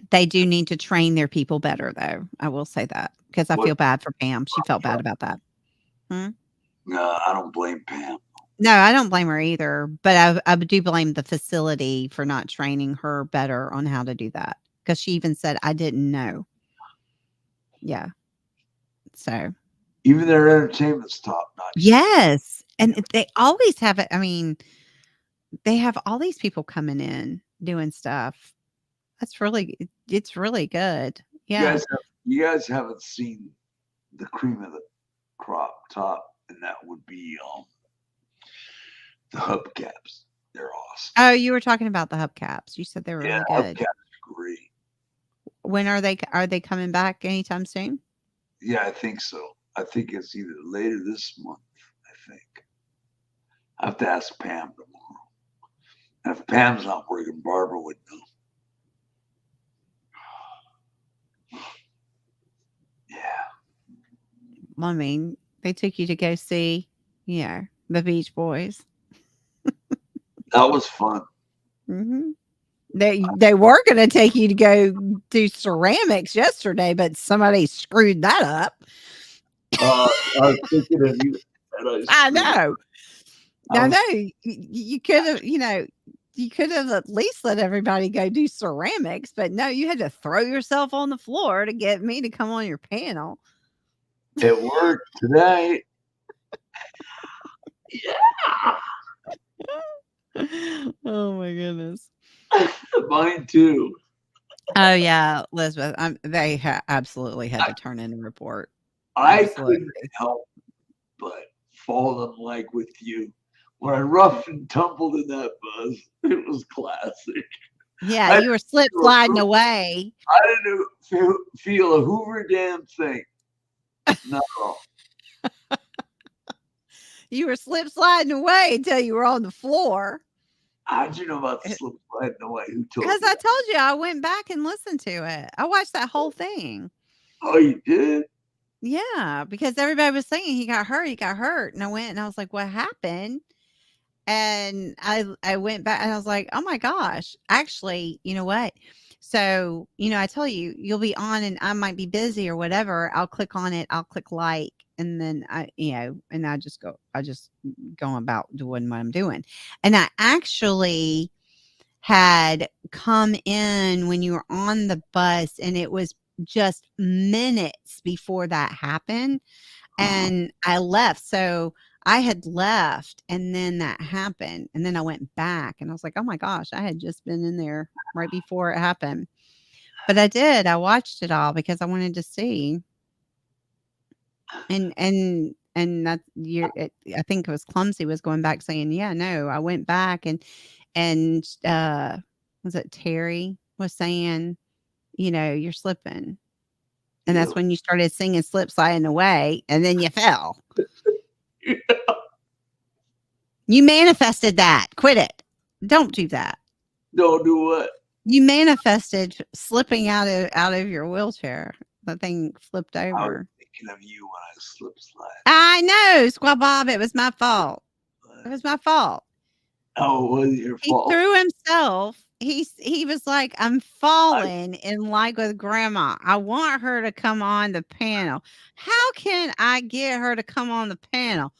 They do need to train their people better, though. I will say that because I feel bad for Pam. She felt bad about that. No, I don't blame Pam. No, I don't blame her either. But I do blame the facility for not training her better on how to do that, because she even said, I didn't know. Yeah. So. Even their entertainment's top notch. Yes. And they always have it. I mean, they have all these people coming in doing stuff. It's really good. Yeah. You guys haven't seen the cream of the crop top, and that would be the hubcaps. They're awesome. Oh, you were talking about the hubcaps. You said they were really good. Hubcaps are great. When are they coming back anytime soon? Yeah, I think so. I think it's either later this month, I think. I have to ask Pam tomorrow. And if Pam's not working, Barbara would know. Yeah. I mean, they took you to go see, the Beach Boys. That was fun. Mm-hmm. They were going to take you to go do ceramics yesterday, but somebody screwed that up. I was thinking of you. I know. I know. You could have, You could have at least let everybody go do ceramics, but no, you had to throw yourself on the floor to get me to come on your panel. It worked today. Yeah. Oh my goodness. Mine too. Oh yeah, Elizabeth. They absolutely had to turn in a report. I Absolutely. couldn't help but fall in like with you. When I roughed and tumbled in that bus, it was classic. Yeah, I you were slip sliding away. I didn't feel a Hoover damn thing. No. You were slip sliding away until you were on the floor. How'd you know about the slip sliding away? Who told Because you? I told you I went back and listened to it. I watched that whole thing. Oh, you did? Yeah, because everybody was saying he got hurt, he got hurt. And I went and I was like, what happened? And I went back and I was like, oh my gosh, actually, you know what? So, I tell you, you'll be on and I might be busy or whatever. I'll click on it, I'll click like, and then and I just go about doing what I'm doing. And I actually had come in when you were on the bus and it was just minutes before that happened and I left. So I had left and then that happened and then I went back and I was like, oh my gosh, I had just been in there right before it happened. But I watched it all because I wanted to see. And that I think it was Clumsy was going back saying, yeah, no, I went back and was it Terry was saying, you're slipping. And that's when you started singing Slip Sliding Away and then you fell. Yeah. You manifested that. Quit it. Don't do that. Don't do what? You manifested slipping out of your wheelchair. The thing flipped I was over. thinking of you when I slip slide. I know, Squaw Bob. It was my fault. It was my fault. Oh, it wasn't your He fault. threw himself. He was like, I'm falling in like with grandma. I want her to come on the panel. How can I get her to come on the panel?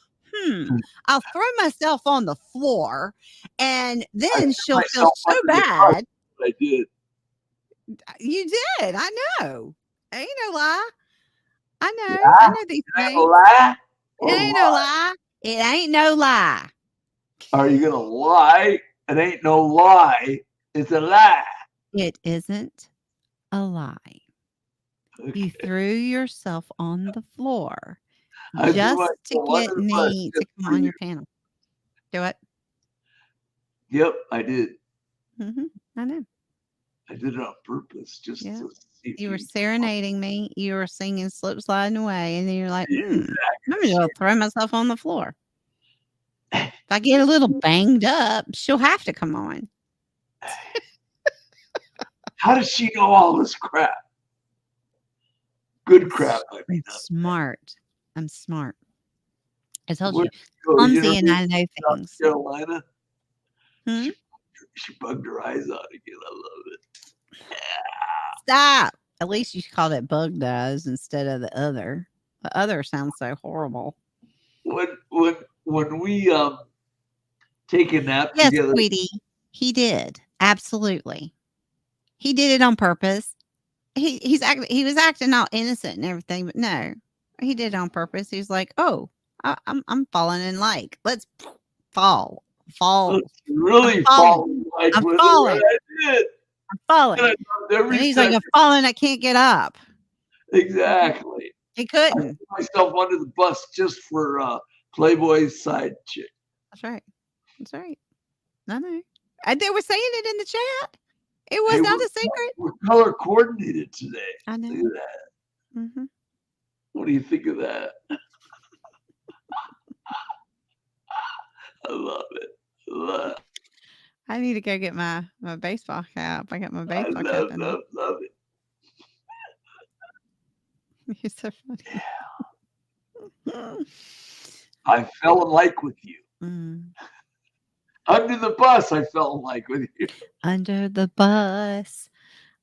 I'll throw myself on the floor and then she'll feel so bad. I did. You did. I know. Ain't no lie. I know. Yeah, I know these ain't things. no lie. It ain't no lie. It ain't no lie. Are you gonna lie? It ain't no lie. It's a lie. It isn't a lie. Okay. You threw yourself on the floor I threw just to myself get under the bus me to just come for on you. your panel. Do it. Yep, I did. I know. I did it on purpose just Yeah. to see if You were serenading me. You were singing Slip Sliding Away. And then you're like, I'm Exactly. going to throw myself on the floor. If I get a little banged up, she'll have to come on. How does she know all this crap? Good crap. I mean, I'm smart. I'm smart. I told Where'd you, you go? clumsy and I University know of things. South Carolina. Hmm? She bugged her eyes out again. I love it. Stop. At least you called it bug eyes instead of the other. The other sounds so horrible. When we take a nap Yes, together. sweetie. He did. Absolutely. He did it on purpose. He was acting all innocent and everything, but no, he did it on purpose. He was like, "Oh, I'm falling in like. Let's fall. Let's really I'm falling. fall like I'm with falling. it. I did. I'm falling." And I loved every And he's like, second. "I'm falling. I can't get up." Exactly. He I couldn't. threw myself under the bus just for Playboy's side chick. That's right. That's right. I know. And they were saying it in the chat. It was Hey, not a secret. We're color coordinated today. I know. Look at that. What do you think of that? I love it. Love I need to go get my baseball cap. I got my baseball cap in there. love it. You're so funny. I fell in like with you. Mm. Under the bus, I fell in like with you. Under the bus,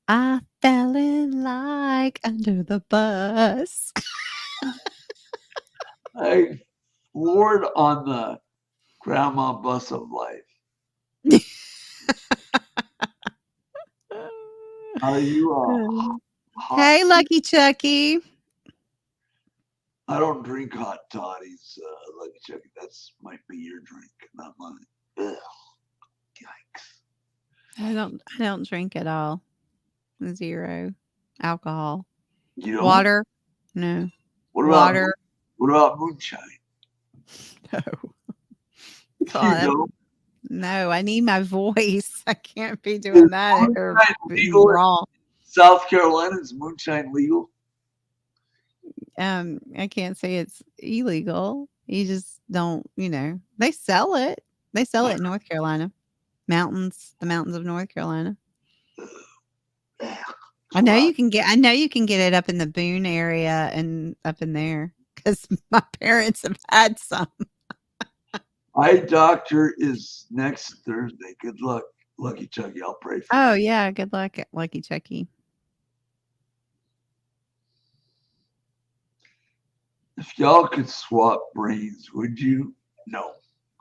I fell in like under the bus. I floored on the grandma bus of life. Are you hot? Hey, Lucky Chucky. I don't drink hot toddies, Lucky Chucky. That's might be your drink, not mine. Ugh. Yikes. I don't drink at all. 0 alcohol. You don't? Water? No. What about Water? what about moonshine? No. You God, don't? no, I need my voice. I can't be doing that or moonshine being legal in raw. South Carolina? Is moonshine legal? I can't say it's illegal. You just don't, they sell it. They sell it in North Carolina. The mountains of North Carolina. Ugh. I know you can get it up in the Boone area and up in there because my parents have had some. My doctor is next Thursday. Good luck, Lucky Chucky. I'll pray for you. Oh yeah, good luck, Lucky Chucky. If y'all could swap brains, would you? No.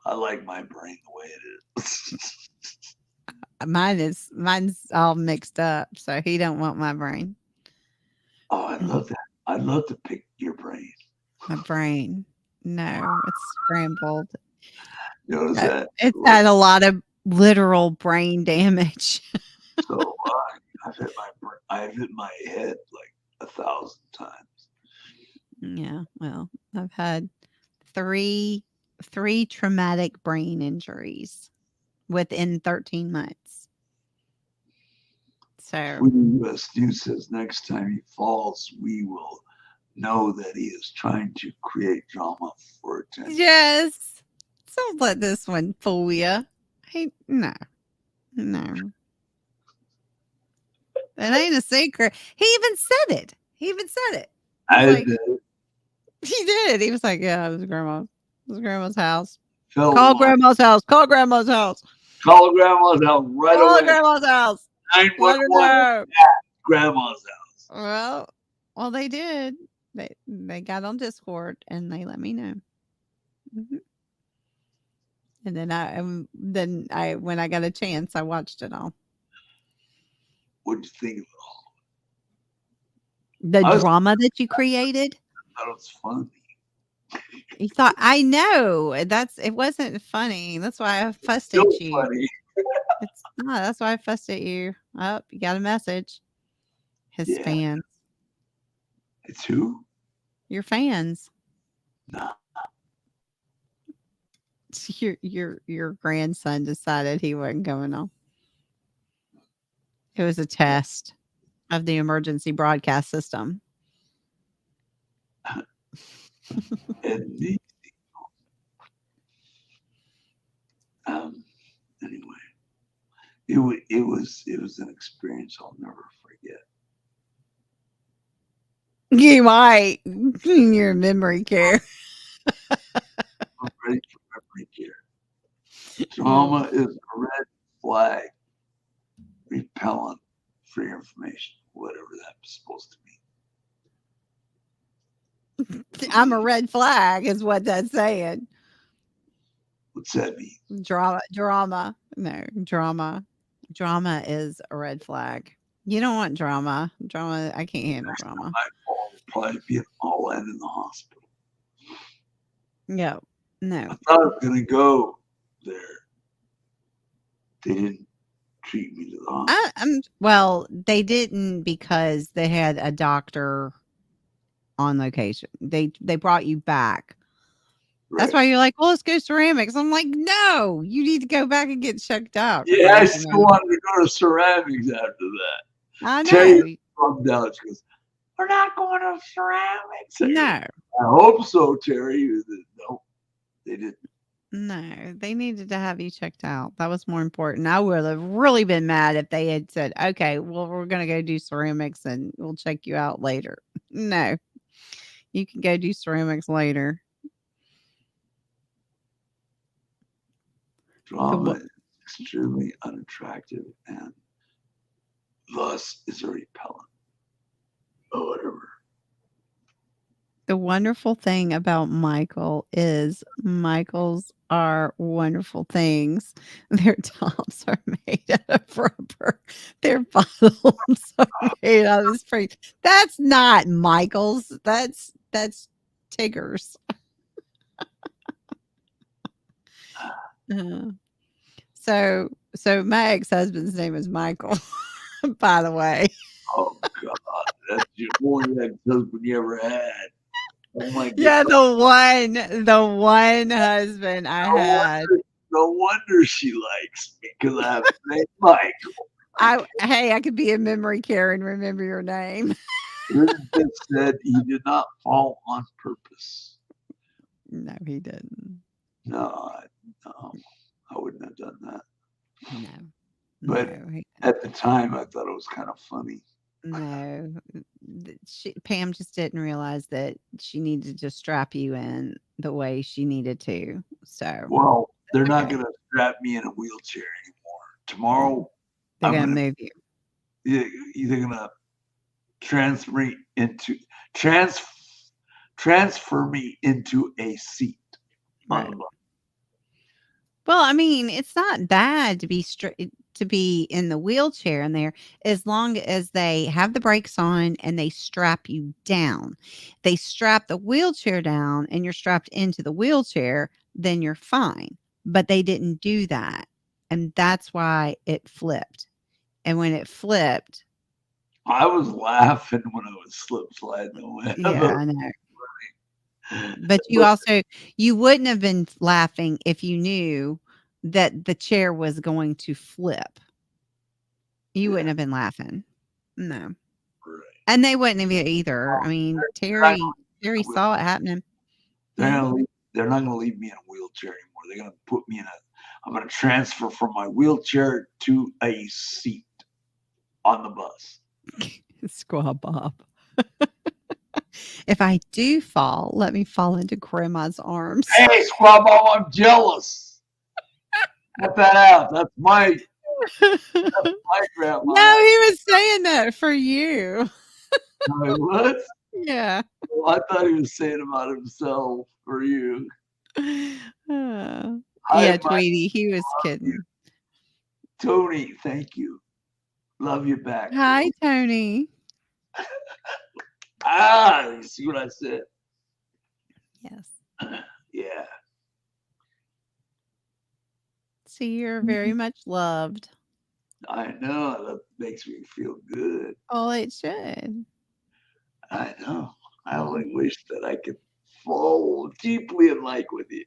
I like my brain the way it is. Mine's all mixed up, so he don't want my brain. Oh, I love that. I'd love to pick your brain. My brain. No, it's scrambled. Notice that? It's had a lot of literal brain damage. So I've hit my head like 1,000 times. Yeah, well, I've had three traumatic brain injuries within 13 months. So U.S. News says next time he falls, we will know that he is trying to create drama for attention. yes, don't let this one fool you. No. That ain't a secret. He even said it. I He did. He was like, yeah, it was grandma's house. fell Call off. grandma's house. Call grandma's house. Call grandma's house right Call away. grandma's house. Let her 911 know. grandma's house. Well, they did. They got on Discord and they let me know. Mhm. And then I when I got a chance, I watched it all. What'd you think of it all? The drama that you created. I thought it was funny. You thought I know it wasn't funny. That's why I fussed Still at you. funny. It's not. That's why I fussed at you. Oh, you got a message. His Yeah. fans. It's who? Your fans. Nah. Your grandson decided he wasn't going on. It was a test of the emergency broadcast system. And anyway, it was an experience I'll never forget. You might in your memory care. I'm ready for memory care. Drama is a red flag repellent for your information, whatever that's supposed to mean. I'm a red flag, is what that's saying. What's that mean? Drama. No, drama. Drama is a red flag. You don't want drama. I can't handle drama. My fault would probably be all end in the hospital. Yeah. No. I thought I was gonna go there. They didn't treat me to the hospital. Well, they didn't because they had a doctor on location. They brought you back. That's why you're like, well, let's go ceramics. I'm like, no, you need to go back and get checked out. Yeah, I still wanted to go to ceramics after that. I know. Terry bummed out. She goes, "We're not going to ceramics." No. I hope so, Terry. No, they didn't. No, they needed to have you checked out. That was more important. I would have really been mad if they had said, okay, well, we're going to go do ceramics and we'll check you out later. No, you can go do ceramics later. Drama is extremely unattractive and thus is a repellent. Oh, whatever. The wonderful thing about Michael is Michaels are wonderful things. Their tops are made out of rubber. Their bottoms are made out of spring. That's not Michael's. That's Tigger's. Uh, so my ex-husband's name is Michael, by the way. Oh God, that's your only ex-husband you ever had. Oh my God. Yeah, the one husband I had. No wonder she likes me because I have the name Michael. I could be a memory care and remember your name. Elizabeth said he did not fall on purpose. No, he didn't. No, I wouldn't have done that. No. But at the time, I thought it was kind of funny. No. Pam just didn't realize that she needed to strap you in the way she needed to. So Well, they're not going to strap me in a wheelchair anymore. Tomorrow, they're going to move you. They're going to transfer me into a seat. Right. Well, I mean, it's not bad to be in the wheelchair in there as long as they have the brakes on and they strap you down. They strap the wheelchair down and you're strapped into the wheelchair, then you're fine. But they didn't do that. And that's why it flipped. And when it flipped, I was laughing when I was slip sliding away. Yeah, I know. But you wouldn't have been laughing if you knew that the chair was going to flip. You wouldn't have been laughing. No. Right. And they wouldn't have either. I mean, Terry saw it happening. They're not going to leave me in a wheelchair anymore. They're going to put me I'm going to transfer from my wheelchair to a seat on the bus. Squaw Bob. If I do fall, let me fall into Grandma's arms. Hey, Squaw Bob, I'm jealous. Cut that out. That's my grandma. No, he was saying that for you. What? Yeah. Well, I thought he was saying about himself for you. Yeah, Tweety, he was kidding. Tony, thank you. Love you back. Hi, Tony. You see what I said? Yes. Yeah. See, you're very much loved. I know. That makes me feel good. Oh, it should. I know. I only wish that I could fall deeply in like with you.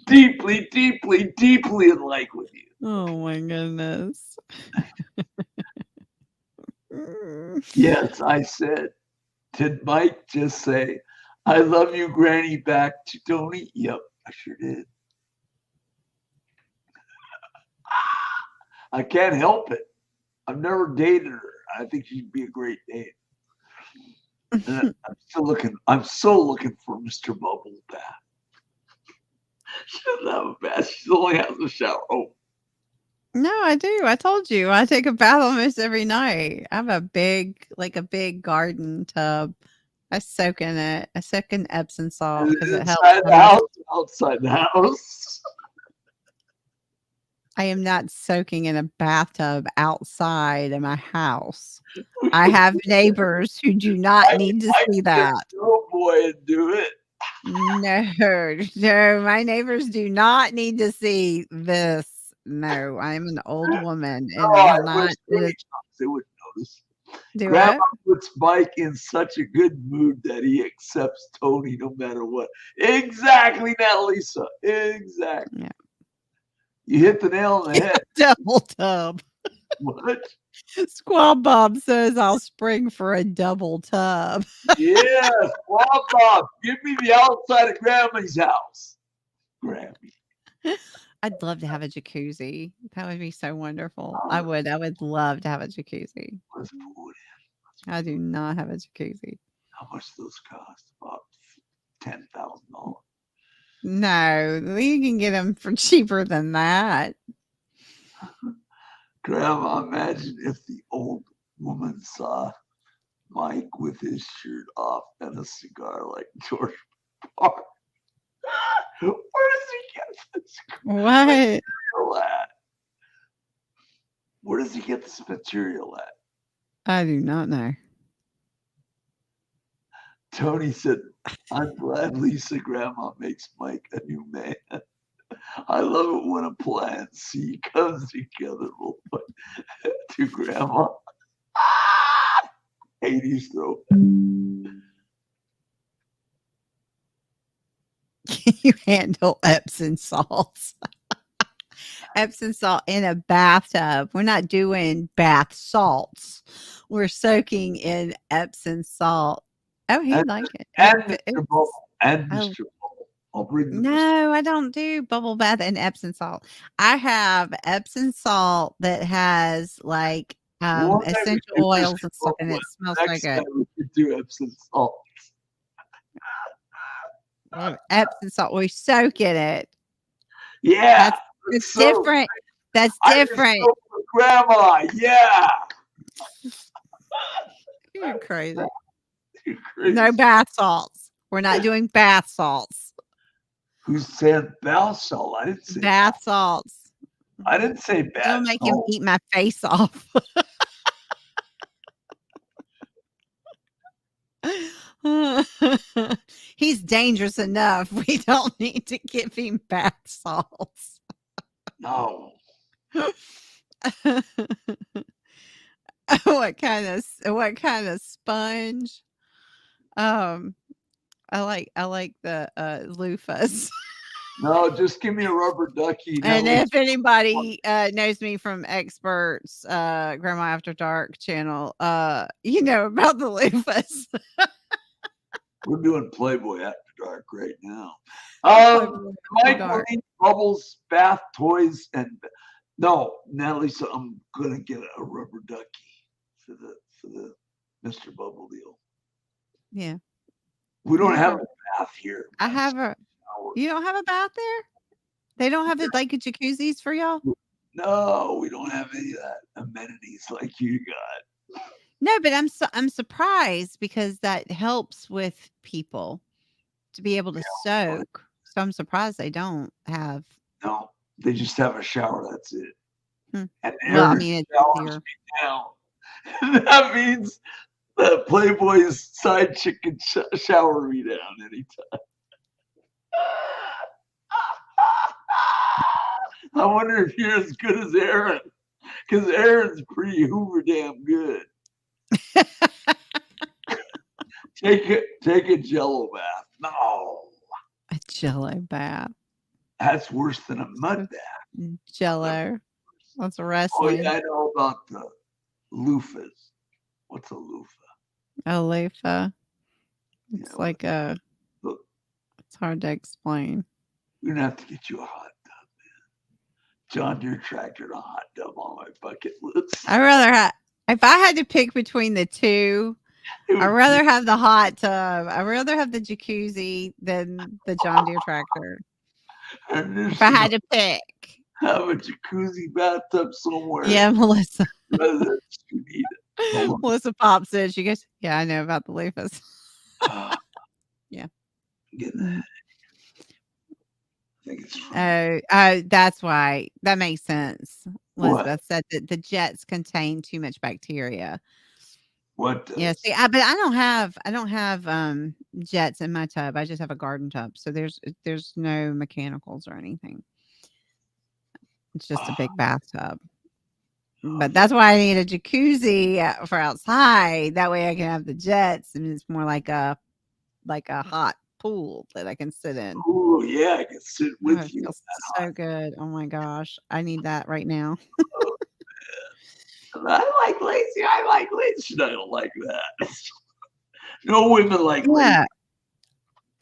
Deeply, deeply, deeply in like with you. Oh my goodness. Yes, I said. Did Mike just say, I love you, Granny, back to Tony? Yep, I sure did. I can't help it. I've never dated her. I think she'd be a great date. And I'm so looking for Mr. Bubble bath. She doesn't have a bath. She only has a shower. Oh. No, I do. I told you. I take a bath almost every night. I have a big garden tub. I soak in it. I soak in Epsom salt because it helps. Inside the house, outside the house. I am not soaking in a bathtub outside of my house. I have neighbors who do not need to see that. Oh boy, and do it. No, my neighbors do not need to see this. No, I'm an old woman, and they wouldn't notice. Do Grandma what? puts Mike in such a good mood that he accepts Tony no matter what. Exactly, Annalisa. Exactly. Yeah. You hit the nail on the head. Double tub. What? Squaw Bob says I'll spring for a double tub. Yeah, Squaw Bob, give me the outside of Grammy's house. Grammy. I'd love to have a jacuzzi. That would be so wonderful. I would love to have a jacuzzi. Let's pull it in. I do not have a jacuzzi. How much do those cost? About $10,000. No, you can get them for cheaper than that. Grandma, imagine if the old woman saw Mike with his shirt off and a cigar like George Park. Where does he get this What? material at? Where does he get this material at? I do not know. Tony said, I'm glad Lisa Grandma makes Mike a new man. I love it when a plan C comes together to Grandma. 80s throw. Can you handle Epsom salts? Epsom salt in a bathtub. We're not doing bath salts. We're soaking in Epsom salt. Oh, he'd And- like it. And It- Mr. Bubble. And Oh. Mr. Bubble. I'll bring the No, I don't do bubble bath and Epsom salt. I have Epsom salt that has like One time we essential did oils Mr. and stuff, and Bubble, it smells so Next good. time we could do Epsom salt. Epsom salt, we soak in it. Yeah. It's so- different. That's I just different. soaked with Grandma. Yeah. You're crazy. You're crazy. No bath salts. We're not doing bath salts. Who said bath salt? I didn't say Bath salts. I didn't say bath It'll make him salt. eat my face off. He's dangerous enough. We don't need to give him bath salts. No. what kind of sponge? I like the loofahs. No, just give me a rubber ducky. And Now, if anybody knows me from Experts Grandma After Dark channel, you know about the loofahs. we're doing Playboy After Dark right now. Playboy After Mike Dark. will need Bubbles, bath toys, and no, Natalie. So I'm gonna get a rubber ducky for the Mr. Bubble deal. Yeah, We don't have Never. a bath here. I have a. Shower. You don't have a bath there? They don't have it like a jacuzzis for y'all? No, we don't have any of that amenities like you got. No, but I'm surprised because that helps with people to be able to soak. So I'm surprised they don't have. No, they just have a shower. That's it. Hmm. And Well, I Aaron mean, it's showers easier. me down. That means that Playboy's side chick can shower me down anytime. I wonder if you're as good as Aaron, because Aaron's pretty hoover damn good. Take a Jello bath. No, A Jello bath. that's worse than a mud bath. Jello. That's Oh wrestling. yeah, I know about the loofahs. What's a loofah? A loofah. It's Yeah, like a. look. It's hard to explain. We're gonna have to get you a hot tub, man. John Deere tractor and a hot tub on my bucket list. I rather have. If I had to pick between the two, It would I'd rather have the hot tub. I'd rather have the jacuzzi than the John Deere tractor. and there's If I had to pick. have a jacuzzi bathtub somewhere. Yeah, Melissa. Residents who need it. Hold on. Melissa pops in. She goes, yeah, I know about the loofahs. Ah, Yeah. Get that. I think it's from That's why. That makes sense. What? Elizabeth said that the jets contain too much bacteria. what does? Yeah, see, but I don't have jets in my tub. I just have a garden tub. So there's no mechanicals or anything. It's just a big bathtub. But that's why I need a jacuzzi for outside. That way I can have the jets, and it's more like a hot pool that I can sit in. Oh yeah, I can sit Oh, with it you. feels so good. Oh my gosh, I need that right now. I like lazy. I like lazy. I don't like that. No women like lazy. Yeah.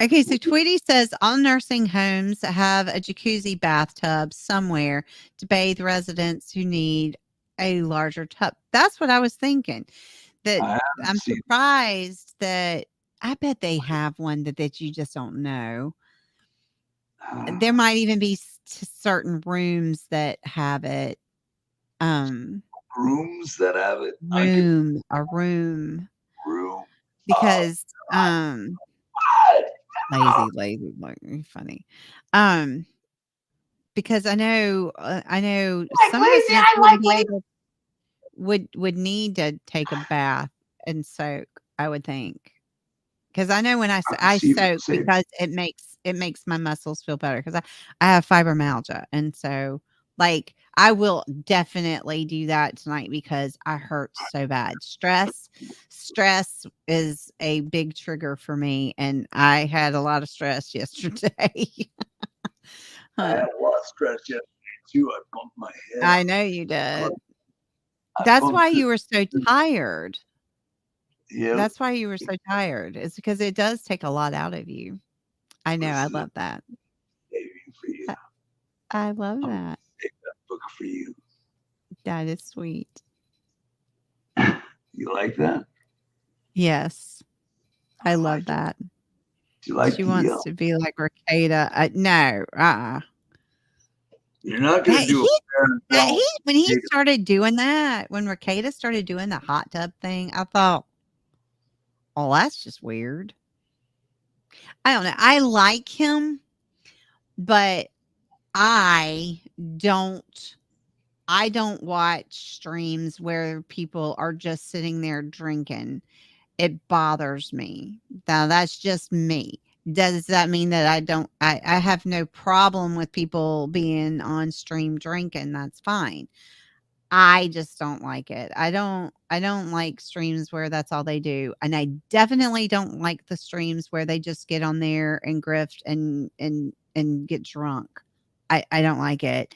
Okay, so Tweety says all nursing homes have a jacuzzi bathtub somewhere to bathe residents who need a larger tub. That's what I was thinking. That I haven't I'm seen- surprised that I bet they have one that you just don't know. There might even be certain rooms that have it. Rooms that have it. A room. Room. because lazy, like funny. Because I know Like some of us lazy, just I wouldn't like be it. able would need to take a bath and soak, I would think. Because I know when I See what I'm soak saying? because it makes my muscles feel better because I have fibromyalgia, and so like I will definitely do that tonight because I hurt so bad. Stress is a big trigger for me, and I had a lot of stress yesterday. I Huh. had a lot of stress yesterday too. I bumped my head. I know you did. I That's bumped why it. you were so tired. Yeah. That's why you were so tired. It's because it does take a lot out of you. I know. I This is a love that. baby for you. I love I'm that. take that book for you. That is sweet. You like that? Yes. I like love it. that. Do you like She the wants to be like Ricada. No. You're not gonna do a fair and balanced When he data. started doing that, when Ricada started doing the hot tub thing, I thought, oh, that's just weird. I don't know. I like him, but I don't I don't watch streams where people are just sitting there drinking. It bothers me. Now that's just me. Does that mean that I have no problem with people being on stream drinking? That's fine. I just don't like it. I don't like streams where that's all they do. And I definitely don't like the streams where they just get on there and grift and get drunk. I don't like it.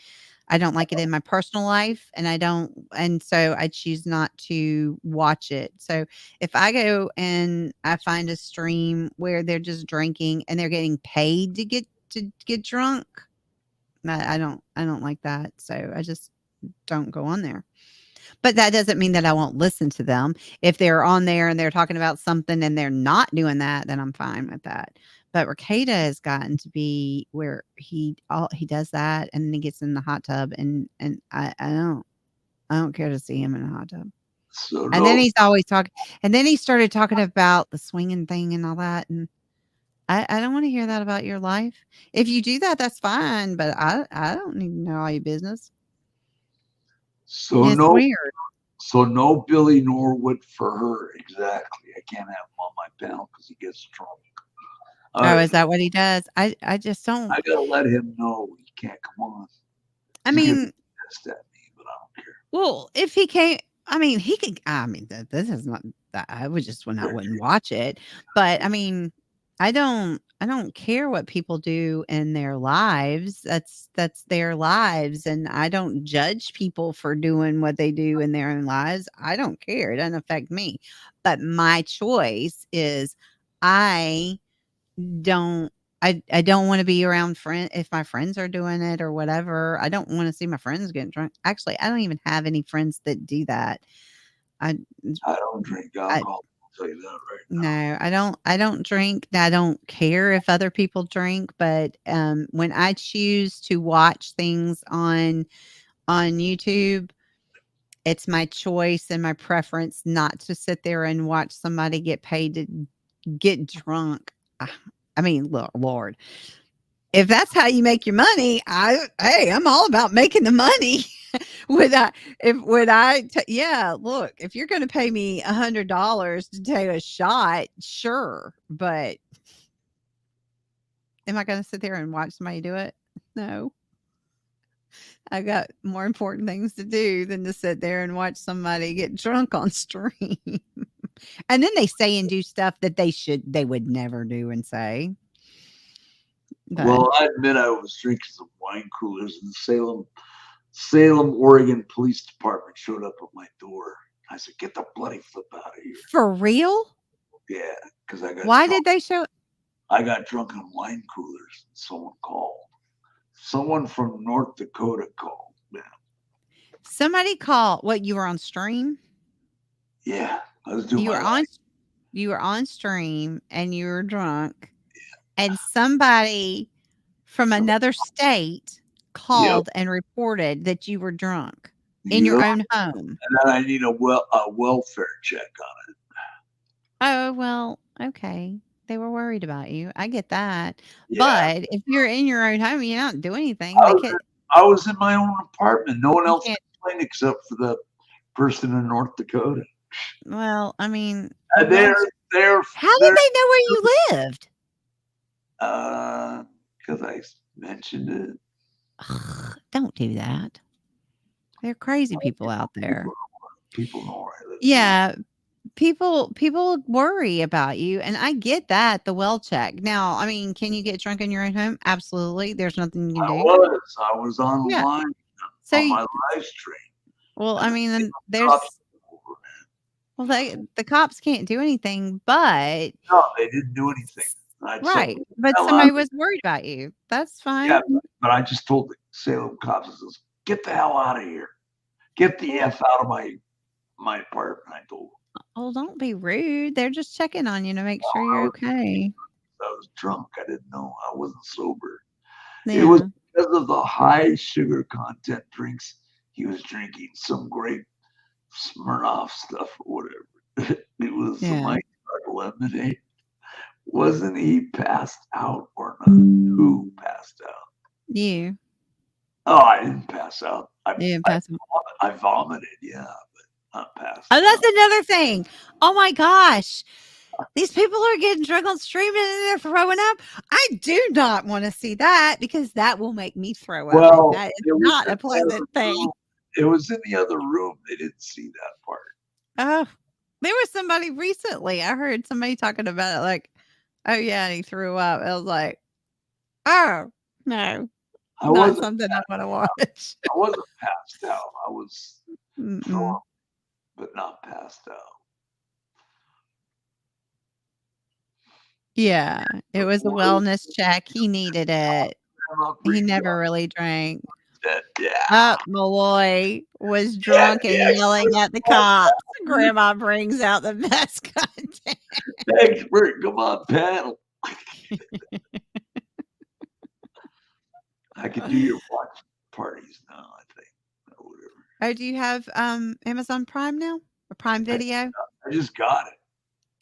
I don't like it in my personal life and so I choose not to watch it. So if I go and I find a stream where they're just drinking and they're getting paid to get drunk, I don't like that. So I just don't go on there. But that doesn't mean that I won't listen to them. If they're on there and they're talking about something and they're not doing that, then I'm fine with that. But Ricada has gotten to be where he does that and then he gets in the hot tub and I don't care to see him in a hot tub. So And then no, he's always talking and then he started talking about the swinging thing and all that and I don't want to hear that about your life. If you do that, that's fine, but I don't need to know all your business. so It's no, weird. so no Billy Norwood for her. Exactly. I can't have him on my panel because he gets drunk. All Oh, right, is that what he does? I just don't. I gotta let him know he can't come on. I He's gonna mean, be pissed at me, but I don't care. well, if he can't, I mean, he could. I mean, this is not that. I would just when I wouldn't watch it, but I mean, I don't. I don't care what people do in their lives. That's their lives, and I don't judge people for doing what they do in their own lives. I don't care. It doesn't affect me. But my choice is, I don't I don't wanna be around friend if my friends are doing it or whatever. I don't wanna see my friends getting drunk. Actually, I don't even have any friends that do that. I I don't drink I alcohol. I'll tell you that right now. no, I don't drink. I don't care if other people drink, but, when I choose to watch things on YouTube, it's my choice and my preference not to sit there and watch somebody get paid to get drunk. Ah, I mean, look, Lord. If that's how you make your money, I'm all about making the money. Yeah, look, if you're going to pay me $100 to take a shot, sure, but am I going to sit there and watch somebody do it? No. I got more important things to do than to sit there and watch somebody get drunk on stream. And then they say and do stuff that they would never do and say. But Well, I admit I was drinking some wine coolers, and the Salem, Oregon Police Department showed up at my door. I said, "Get the bloody flip out of here!" for real? Yeah, because Why did they show? I got drunk on wine coolers. Someone called. Someone from North Dakota called. Man. Somebody called. What, you were on stream? Yeah, I was doing You my were life. on you were on stream and you were drunk and somebody from another state Yep. called and reported that you were drunk in your Yep. own home. And then I need a welfare check on it. Oh, well, okay. They were worried about you. I get that. Yeah, But if you're in your own home, you don't do anything. I They was, could. I was in my own apartment. No one You else can't. complained except for the person in North Dakota. Well, I mean, the And they're wells. they're How did they're they know where you lived? because I mentioned it. Ugh, don't do that. There are crazy people out there. People know where I live. Yeah, people worry about you, and I get that. The well check. Now, I mean, can you get drunk in your own home? Absolutely. There's nothing you can do. I was Yeah. online So, on my live stream. well, I And mean, then cops- the cops can't do anything, but No, they didn't do anything. I said, right. But "Hell, somebody was worried about you. That's fine. yeah, but I just told the Salem cops, I says, get the hell out of here. Get the F out of my apartment. I told them. Oh, don't be rude. They're just checking on you to make sure you're okay. I was drunk. I didn't know. I wasn't sober. Yeah. It was because of the high sugar content drinks he was drinking, some great Smirnoff stuff or whatever. It was Yeah. some Mike lemonade. Wasn't he passed out or not? Who passed out? You. Oh, I didn't pass out. You didn't pass them. I vomited, yeah, but not passed Oh, out. that's another thing. Oh my gosh. These people are getting drunk on streaming and they're throwing up. I do not want to see that because that will make me throw up. Well, and that is it was not in a the pleasant other thing. room. It was in the other room. They didn't see that part. Oh, there was somebody recently. I heard somebody talking about it like, oh yeah, and he threw up. I was like, oh no, I not wasn't. something I want to watch. I wasn't passed out. I was Mm-mm. drunk, but not passed out. Yeah, it was a wellness check. He needed it. He never really drank. Yeah. Malloy was drunk and yelling at the cops. Grandma brings out the best content. Expert, come on, panel. I could do your watch parties now, I think. Or whatever. Oh, do you have Amazon Prime now? Or Prime Video? I just got it.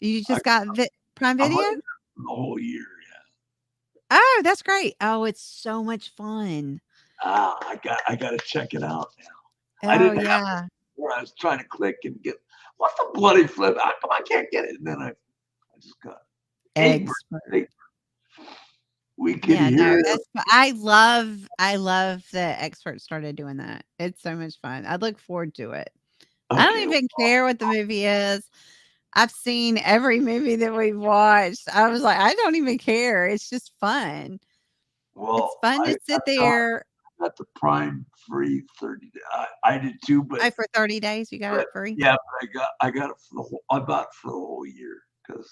You just got Prime I'm Video? on it the whole year, yeah. Oh, that's great. Oh, it's so much fun. I gotta check it out now. Oh, I didn't have yeah. it where I was trying to click and get what's the bloody flip? How come I can't get it? And then I just got Expert. We can Yeah, hear no, I love that Expert started doing that. It's so much fun. I look forward to it. I don't even care what the movie is. I've seen every movie that we've watched. I was like, I don't even care. It's just fun. Well, It's fun to sit there. I got the Prime free 30 days. I did too, but Oh, for 30 days, you got it free? yeah, but I got it for the whole. I bought it for the whole year because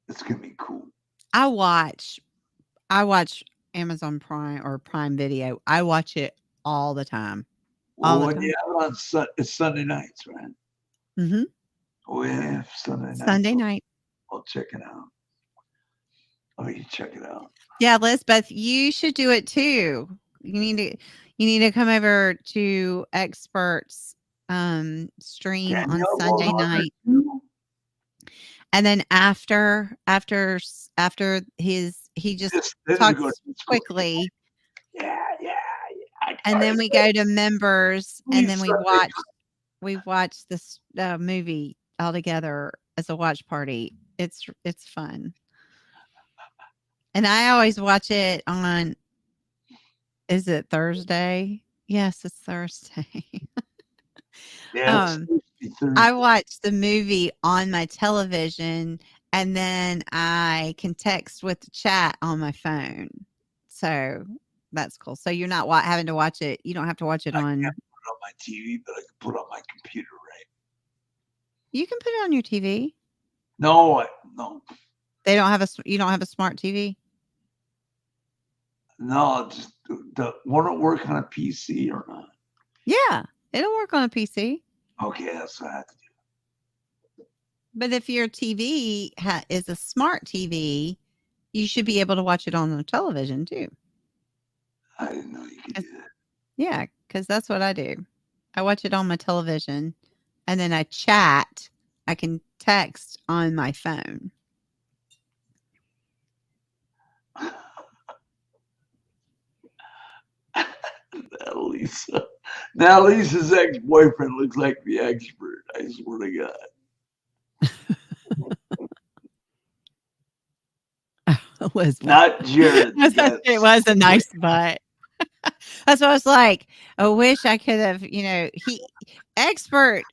it's gonna be cool. I watch Amazon Prime or Prime Video. I watch it all the time. Well, All the when time. you have it on it's Sunday nights, right? Mm-hmm. Oh yeah, Sunday night. Sunday night. I'll check it out. Oh, you check it out. Yeah, Lisbeth, you should do it too. You need to come over to Experts stream on Danielle Sunday goes on there night. too? And then after he just Then talks we go to quickly, Yeah. and then we go to members, and then Sunday we watch this movie all together as a watch party. It's fun. And I always watch it on, is it Thursday? Yes, it's Thursday. Yeah, it's supposed to be Thursday. I watch the movie on my television, and then I can text with the chat on my phone. So that's cool. So you're not having to watch it. You don't have to watch it I on. can't put it on my TV, but I can put it on my computer, right? You can put it on your TV. No. You don't have a smart TV. No, just won't it work on a PC or not? Yeah, it'll work on a PC. Okay, that's what I have to do. But if your TV is a smart TV, you should be able to watch it on the television too. I didn't know you could do that. Yeah, because that's what I do. I watch it on my television, and then I chat. I can text on my phone. Now Lisa's ex-boyfriend looks like the expert. I swear to God. Was Not Jared. it was a nice butt. That's what I was like. I wish I could have, expert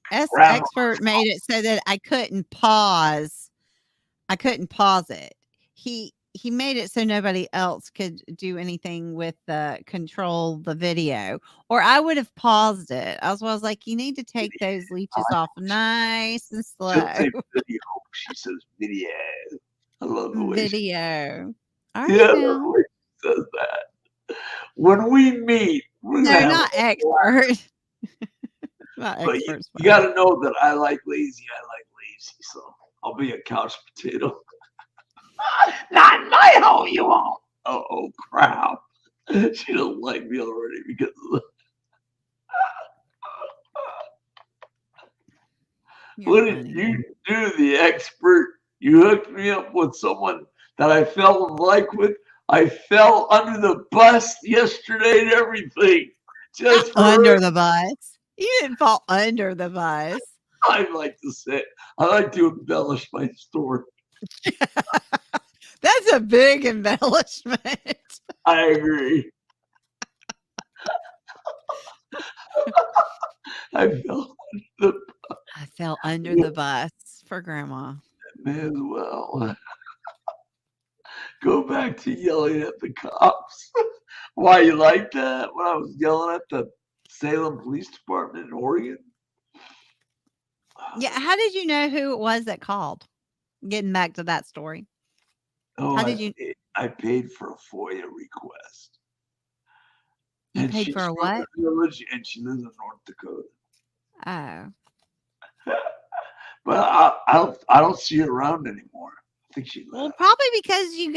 made it so that I couldn't pause. I couldn't pause it. He made it so nobody else could do anything with control the video, or I would have paused it. I was like, you need to take those leeches off nice and slow. Say video. She says video. I love the way Video. All right, the way she says that. When we meet, no, not expert. Not but expert. You got to know that I like lazy. So I'll be a couch potato. Not in my home, you won't. Oh crap! She doesn't like me already because of the. What did you do, the expert? You hooked me up with someone that I fell in love with. I fell under the bus yesterday and everything. Just under the bus. You didn't fall under the bus. I like to embellish my story. That's a big embellishment. I agree. I fell under the bus for Grandma. May as well go back to yelling at the cops. Why you like that? When I was yelling at the Salem Police Department in Oregon. Yeah, how did you know who it was that called? Getting back to that story. How did you? I paid for a FOIA request. You paid for a what? Village, and she lives in North Dakota. Oh. But I don't see her around anymore. I think she left. Well, probably because you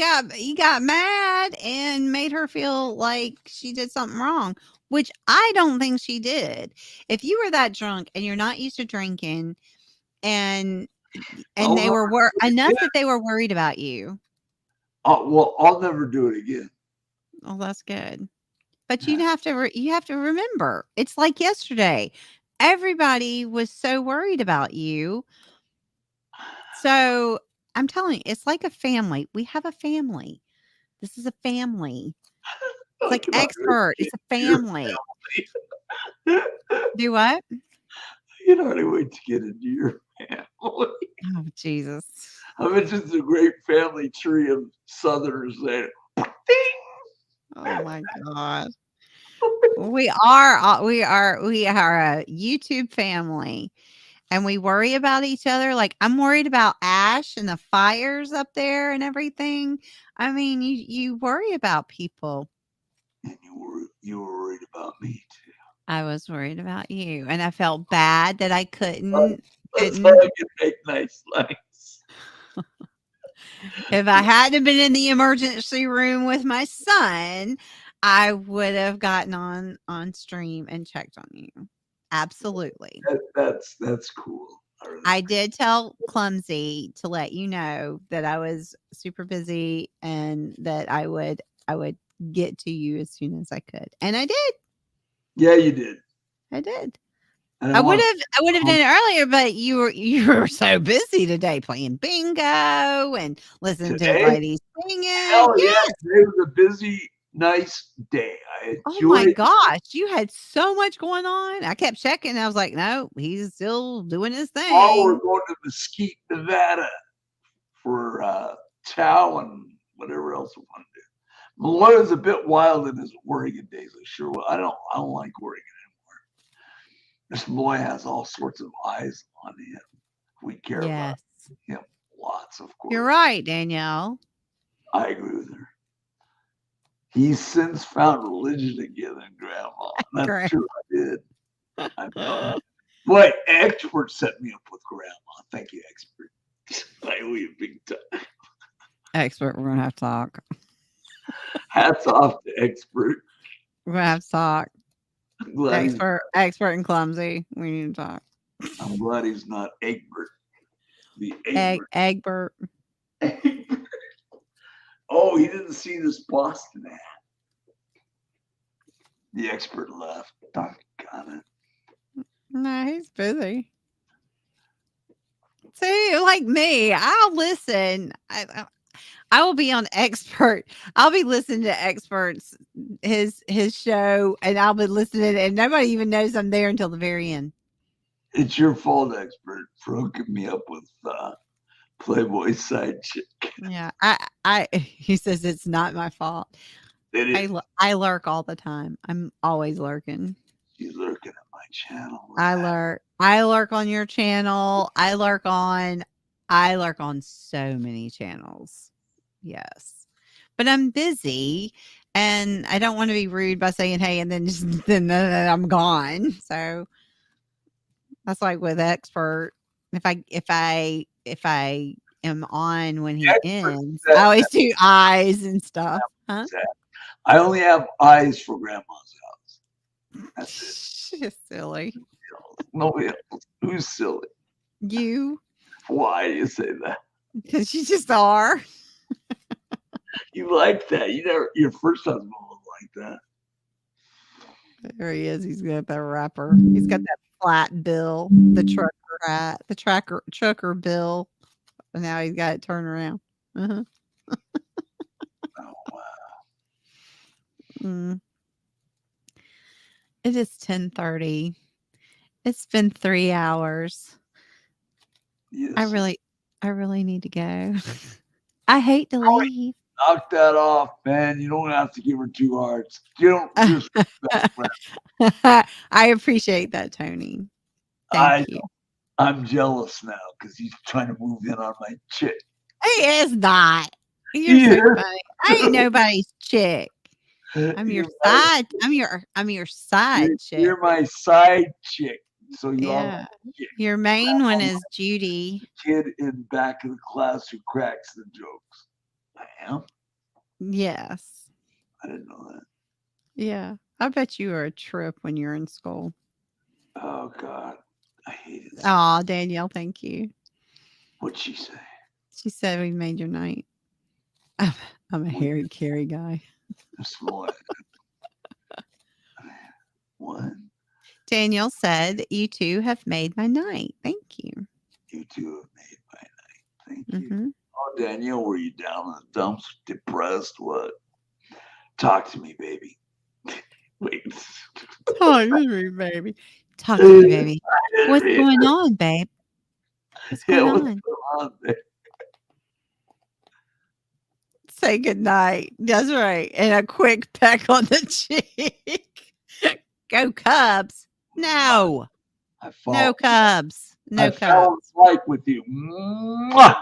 got mad and made her feel like she did something wrong, which I don't think she did. If you were that drunk and you're not used to drinking, and they were enough that they were worried about you. Well, I'll never do it again. Oh, that's good. But you have to remember, it's like yesterday. Everybody was so worried about you. So I'm telling you, it's like a family. We have a family. This is a family. It's like expert. It's a family. Do what? You know, I wait to get into your family. Oh, Jesus. I mean, just a great family tree of Southerners there. Oh my God. We are a YouTube family, and we worry about each other. Like, I'm worried about Ash and the fires up there and everything. I mean, you worry about people. And you were worried about me too. I was worried about you, and I felt bad that I couldn't. That's how I can make nice lights. If I hadn't been in the emergency room with my son, I would have gotten on stream and checked on you. Absolutely. That's cool. I did tell Clumsy to let you know that I was super busy and that I would get to you as soon as I could. And I did. Yeah, you did. I did. I would have done it earlier, but you were so busy today playing bingo and listening to ladies singing. Hell yeah, today was a busy, nice day. Oh my gosh, you had so much going on. I kept checking. I was like, no, he's still doing his thing. Oh, we're going to Mesquite, Nevada for chow and whatever else we want to do. Malloy's a bit wild in his Oregon days. I don't like Oregon anymore. This boy has all sorts of eyes on him. We care about him lots, of course. You're right, Danielle. I agree with her. He's since found religion again in Grandma. That's true. I did. I know. Boy, expert set me up with Grandma. Thank you, expert. I owe you big time. Expert, we're gonna have to talk. Hats off to expert. We're gonna have to talk. Expert and Clumsy. We need to talk. I'm glad he's not Egbert. The Egbert. Oh, he didn't see this Boston ad. The expert left. Doggone it. No, he's busy. See, like me, I'll listen. I will be on Expert. I'll be listening to Experts, his show, and I'll be listening, and nobody even knows I'm there until the very end. It's your fault, expert, for hooking me up with Playboy side chick. Yeah, he says it's not my fault. It is. I lurk all the time. I'm always lurking. She's lurking at my channel. I lurk on your channel. I lurk on so many channels. Yes. But I'm busy and I don't want to be rude by saying hey and then then I'm gone. So that's like with Expert. If I am on when he ends, I always do eyes and stuff. Huh? I only have eyes for grandma's house. That's it. You're silly. Nobody else. Who's silly? You. Why do you say that? Because you just are. You like that. Your first husband was like that. There he is. He's got that wrapper. He's got that flat bill, the trucker hat, the trucker bill. And now he's got it turned around. Uh-huh. Oh, wow. It is 10:30. It's been 3 hours. Yes. I really need to go. I hate to leave. Knock that off, man. You don't have to give her 2 hearts. You don't just I appreciate that, Tony. Thank you. I'm jealous now because he's trying to move in on my chick. He is not. You're so funny. I ain't nobody's chick. I'm your side. I'm your side chick. You're my side chick. So you Yeah. are my chick. Your main one is Judy. Kid in back of the class who cracks the jokes. I am. Yes. I didn't know that. Yeah. I bet you were a trip when you're in school. Oh God, I hate it. Oh, Danielle, thank you. What'd she say? She said we made your night. I'm a Harry Carey guy. What? What? Danielle said, you two have made my night. Thank you. You two have made my night. Thank you. Mm-hmm. Oh, Danielle, were you down in the dumps, depressed? What? Talk to me, baby. Wait. Talk to me, baby. Talk to me, baby. What's going on, babe? What's going on? What's going on, babe? Say goodnight. That's right. And a quick peck on the cheek. Go Cubs. No. No Cubs. No I fell Cubs. in like with you. Mwah!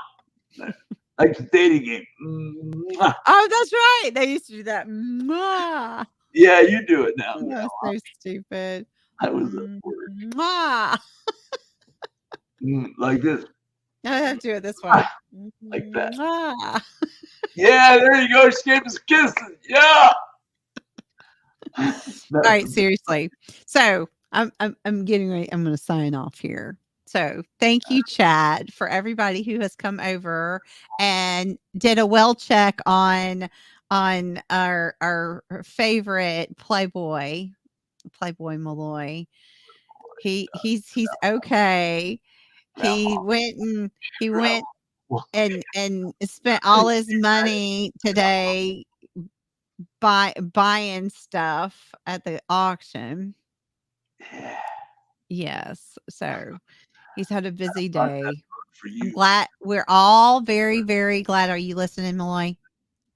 Like the dating game. Mwah! Oh, that's right. They used to do that. Mwah. Yeah, you do it now. That's so stupid. I was the word. Mwah. Like this. I have to do it this way. Like that. Mwah. Yeah, there you go. She gave us kisses. Yeah. All right, seriously. So I'm getting ready. I'm going to sign off here. So thank you, Chad, for everybody who has come over and did a well check on our favorite Playboy Malloy. He's okay. He went and spent all his money today buying stuff at the auction. Yeah. Yes. So he's had a busy day. For you. Glad we're all very, very glad. Are you listening, Malloy?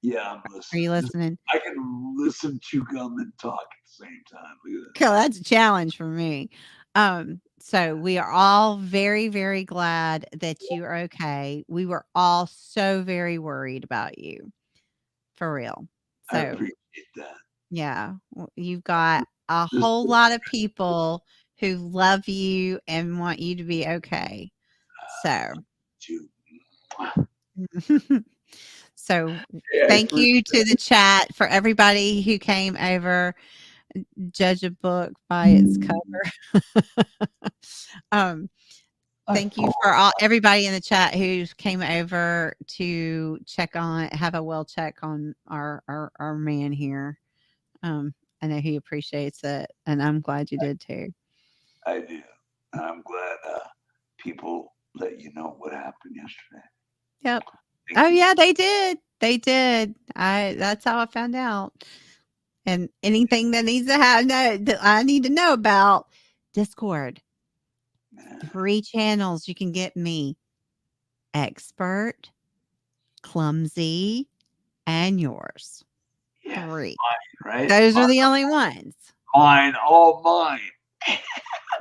Yeah, I'm listening. Are you listening? I can listen, chew gum, and talk at the same time. Look at that. Cool, that's a challenge for me. So we are all very, very glad that you are okay. We were all so very worried about you. For real. I So appreciate that. yeah, you've got a whole lot of people who love you and want you to be okay. So Chew. so Yeah, thank you to the chat for everybody who came over. Judge a book by its cover. Thank you for everybody in the chat who came over to have a well check on our man here. I know he appreciates it, and I'm glad you did too. I do. I'm glad people let you know what happened yesterday. Yep. Thank you. Yeah, they did. They did. That's how I found out. And anything that needs to have that I need to know about Discord. 3 channels you can get me. Expert, Clumsy, and yours. Yes, 3. mine, right? Those are the only ones. Mine, all mine.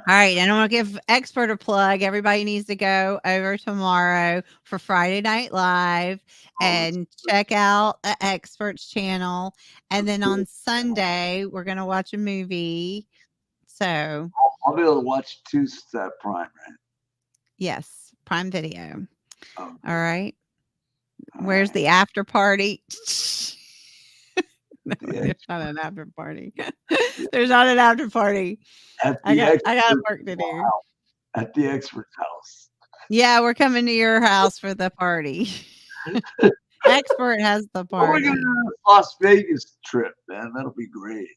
All right, and I want to give Expert a plug. Everybody needs to go over tomorrow for Friday Night Live and check out the Expert's channel. And then on Sunday, we're going to watch a movie. So I'll be able to watch Tuesday at Prime, right? yes, Prime Video. Oh, All right. all Where's right. the after party? No, Yeah. there's not an after party. There's not an after party. At I the got work to do. At the expert's house. Yeah, we're coming to your house for the party. Expert has the We're party. gonna do a Las Vegas trip, man. That'll be great.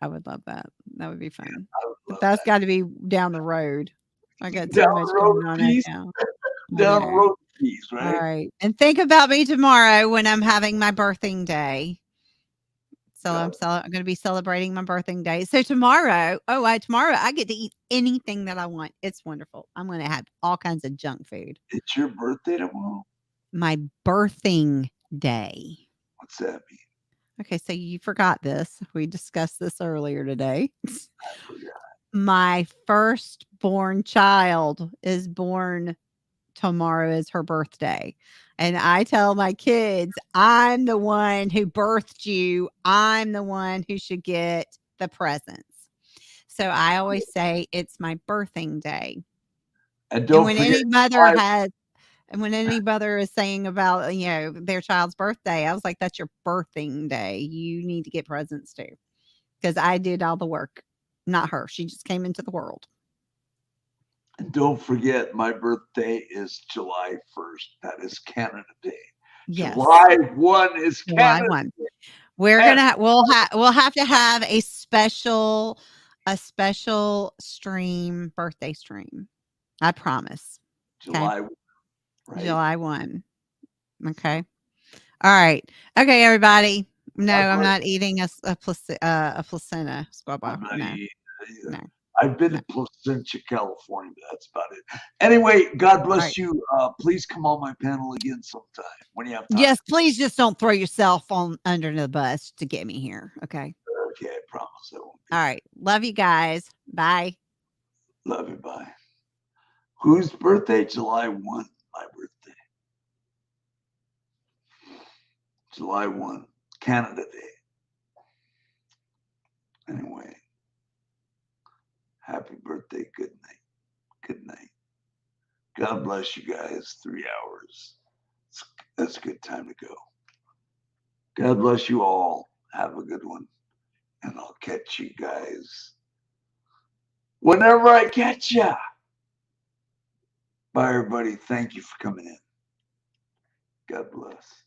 I would love that. That would be fun. I would But love that's that. got to be down the road. I got too Down much the road going on a right piece. now. Down the know. road a piece, All right? right. And think about me tomorrow when I'm having my birthing day. So Yeah. I'm going to be celebrating my birthing day. So tomorrow I get to eat anything that I want. It's wonderful. I'm going to have all kinds of junk food. It's your birthday tomorrow? My birthing day. What's that mean? Okay, so you forgot this. We discussed this earlier today. I forgot. My firstborn child is born tomorrow is her birthday. And I tell my kids, I'm the one who birthed you. I'm the one who should get the presents. So I always say it's my birthing day. And And don't when forget, any mother has and when any mother is saying about, their child's birthday, I was like, that's your birthing day. You need to get presents too. Because I did all the work, not her. She just came into the world. and don't forget, my birthday is July 1st. That is Canada Day. Yes. July 1 is July Canada 1. Day. We're gonna we'll have to have a special stream, birthday stream. I promise. July 1, right? July 1. Okay. All right. Okay, everybody. No, I'm not eating a placenta. Squabba. I'm not No. eating either. No. I've been to Placentia, California, but that's about it. Anyway, God bless Right. you. Please come on my panel again sometime when you have time. Yes, please just don't throw yourself on under the bus to get me here. Okay. Okay, I promise I won't. All right. Love you guys. Bye. Love you. Bye. Whose birthday? July 1. My birthday. July 1. Canada Day. Anyway. Happy birthday. Good night. Good night. God bless you guys. 3 hours. That's a good time to go. God bless you all. Have a good one. And I'll catch you guys whenever I catch ya. Bye, everybody. Thank you for coming in. God bless.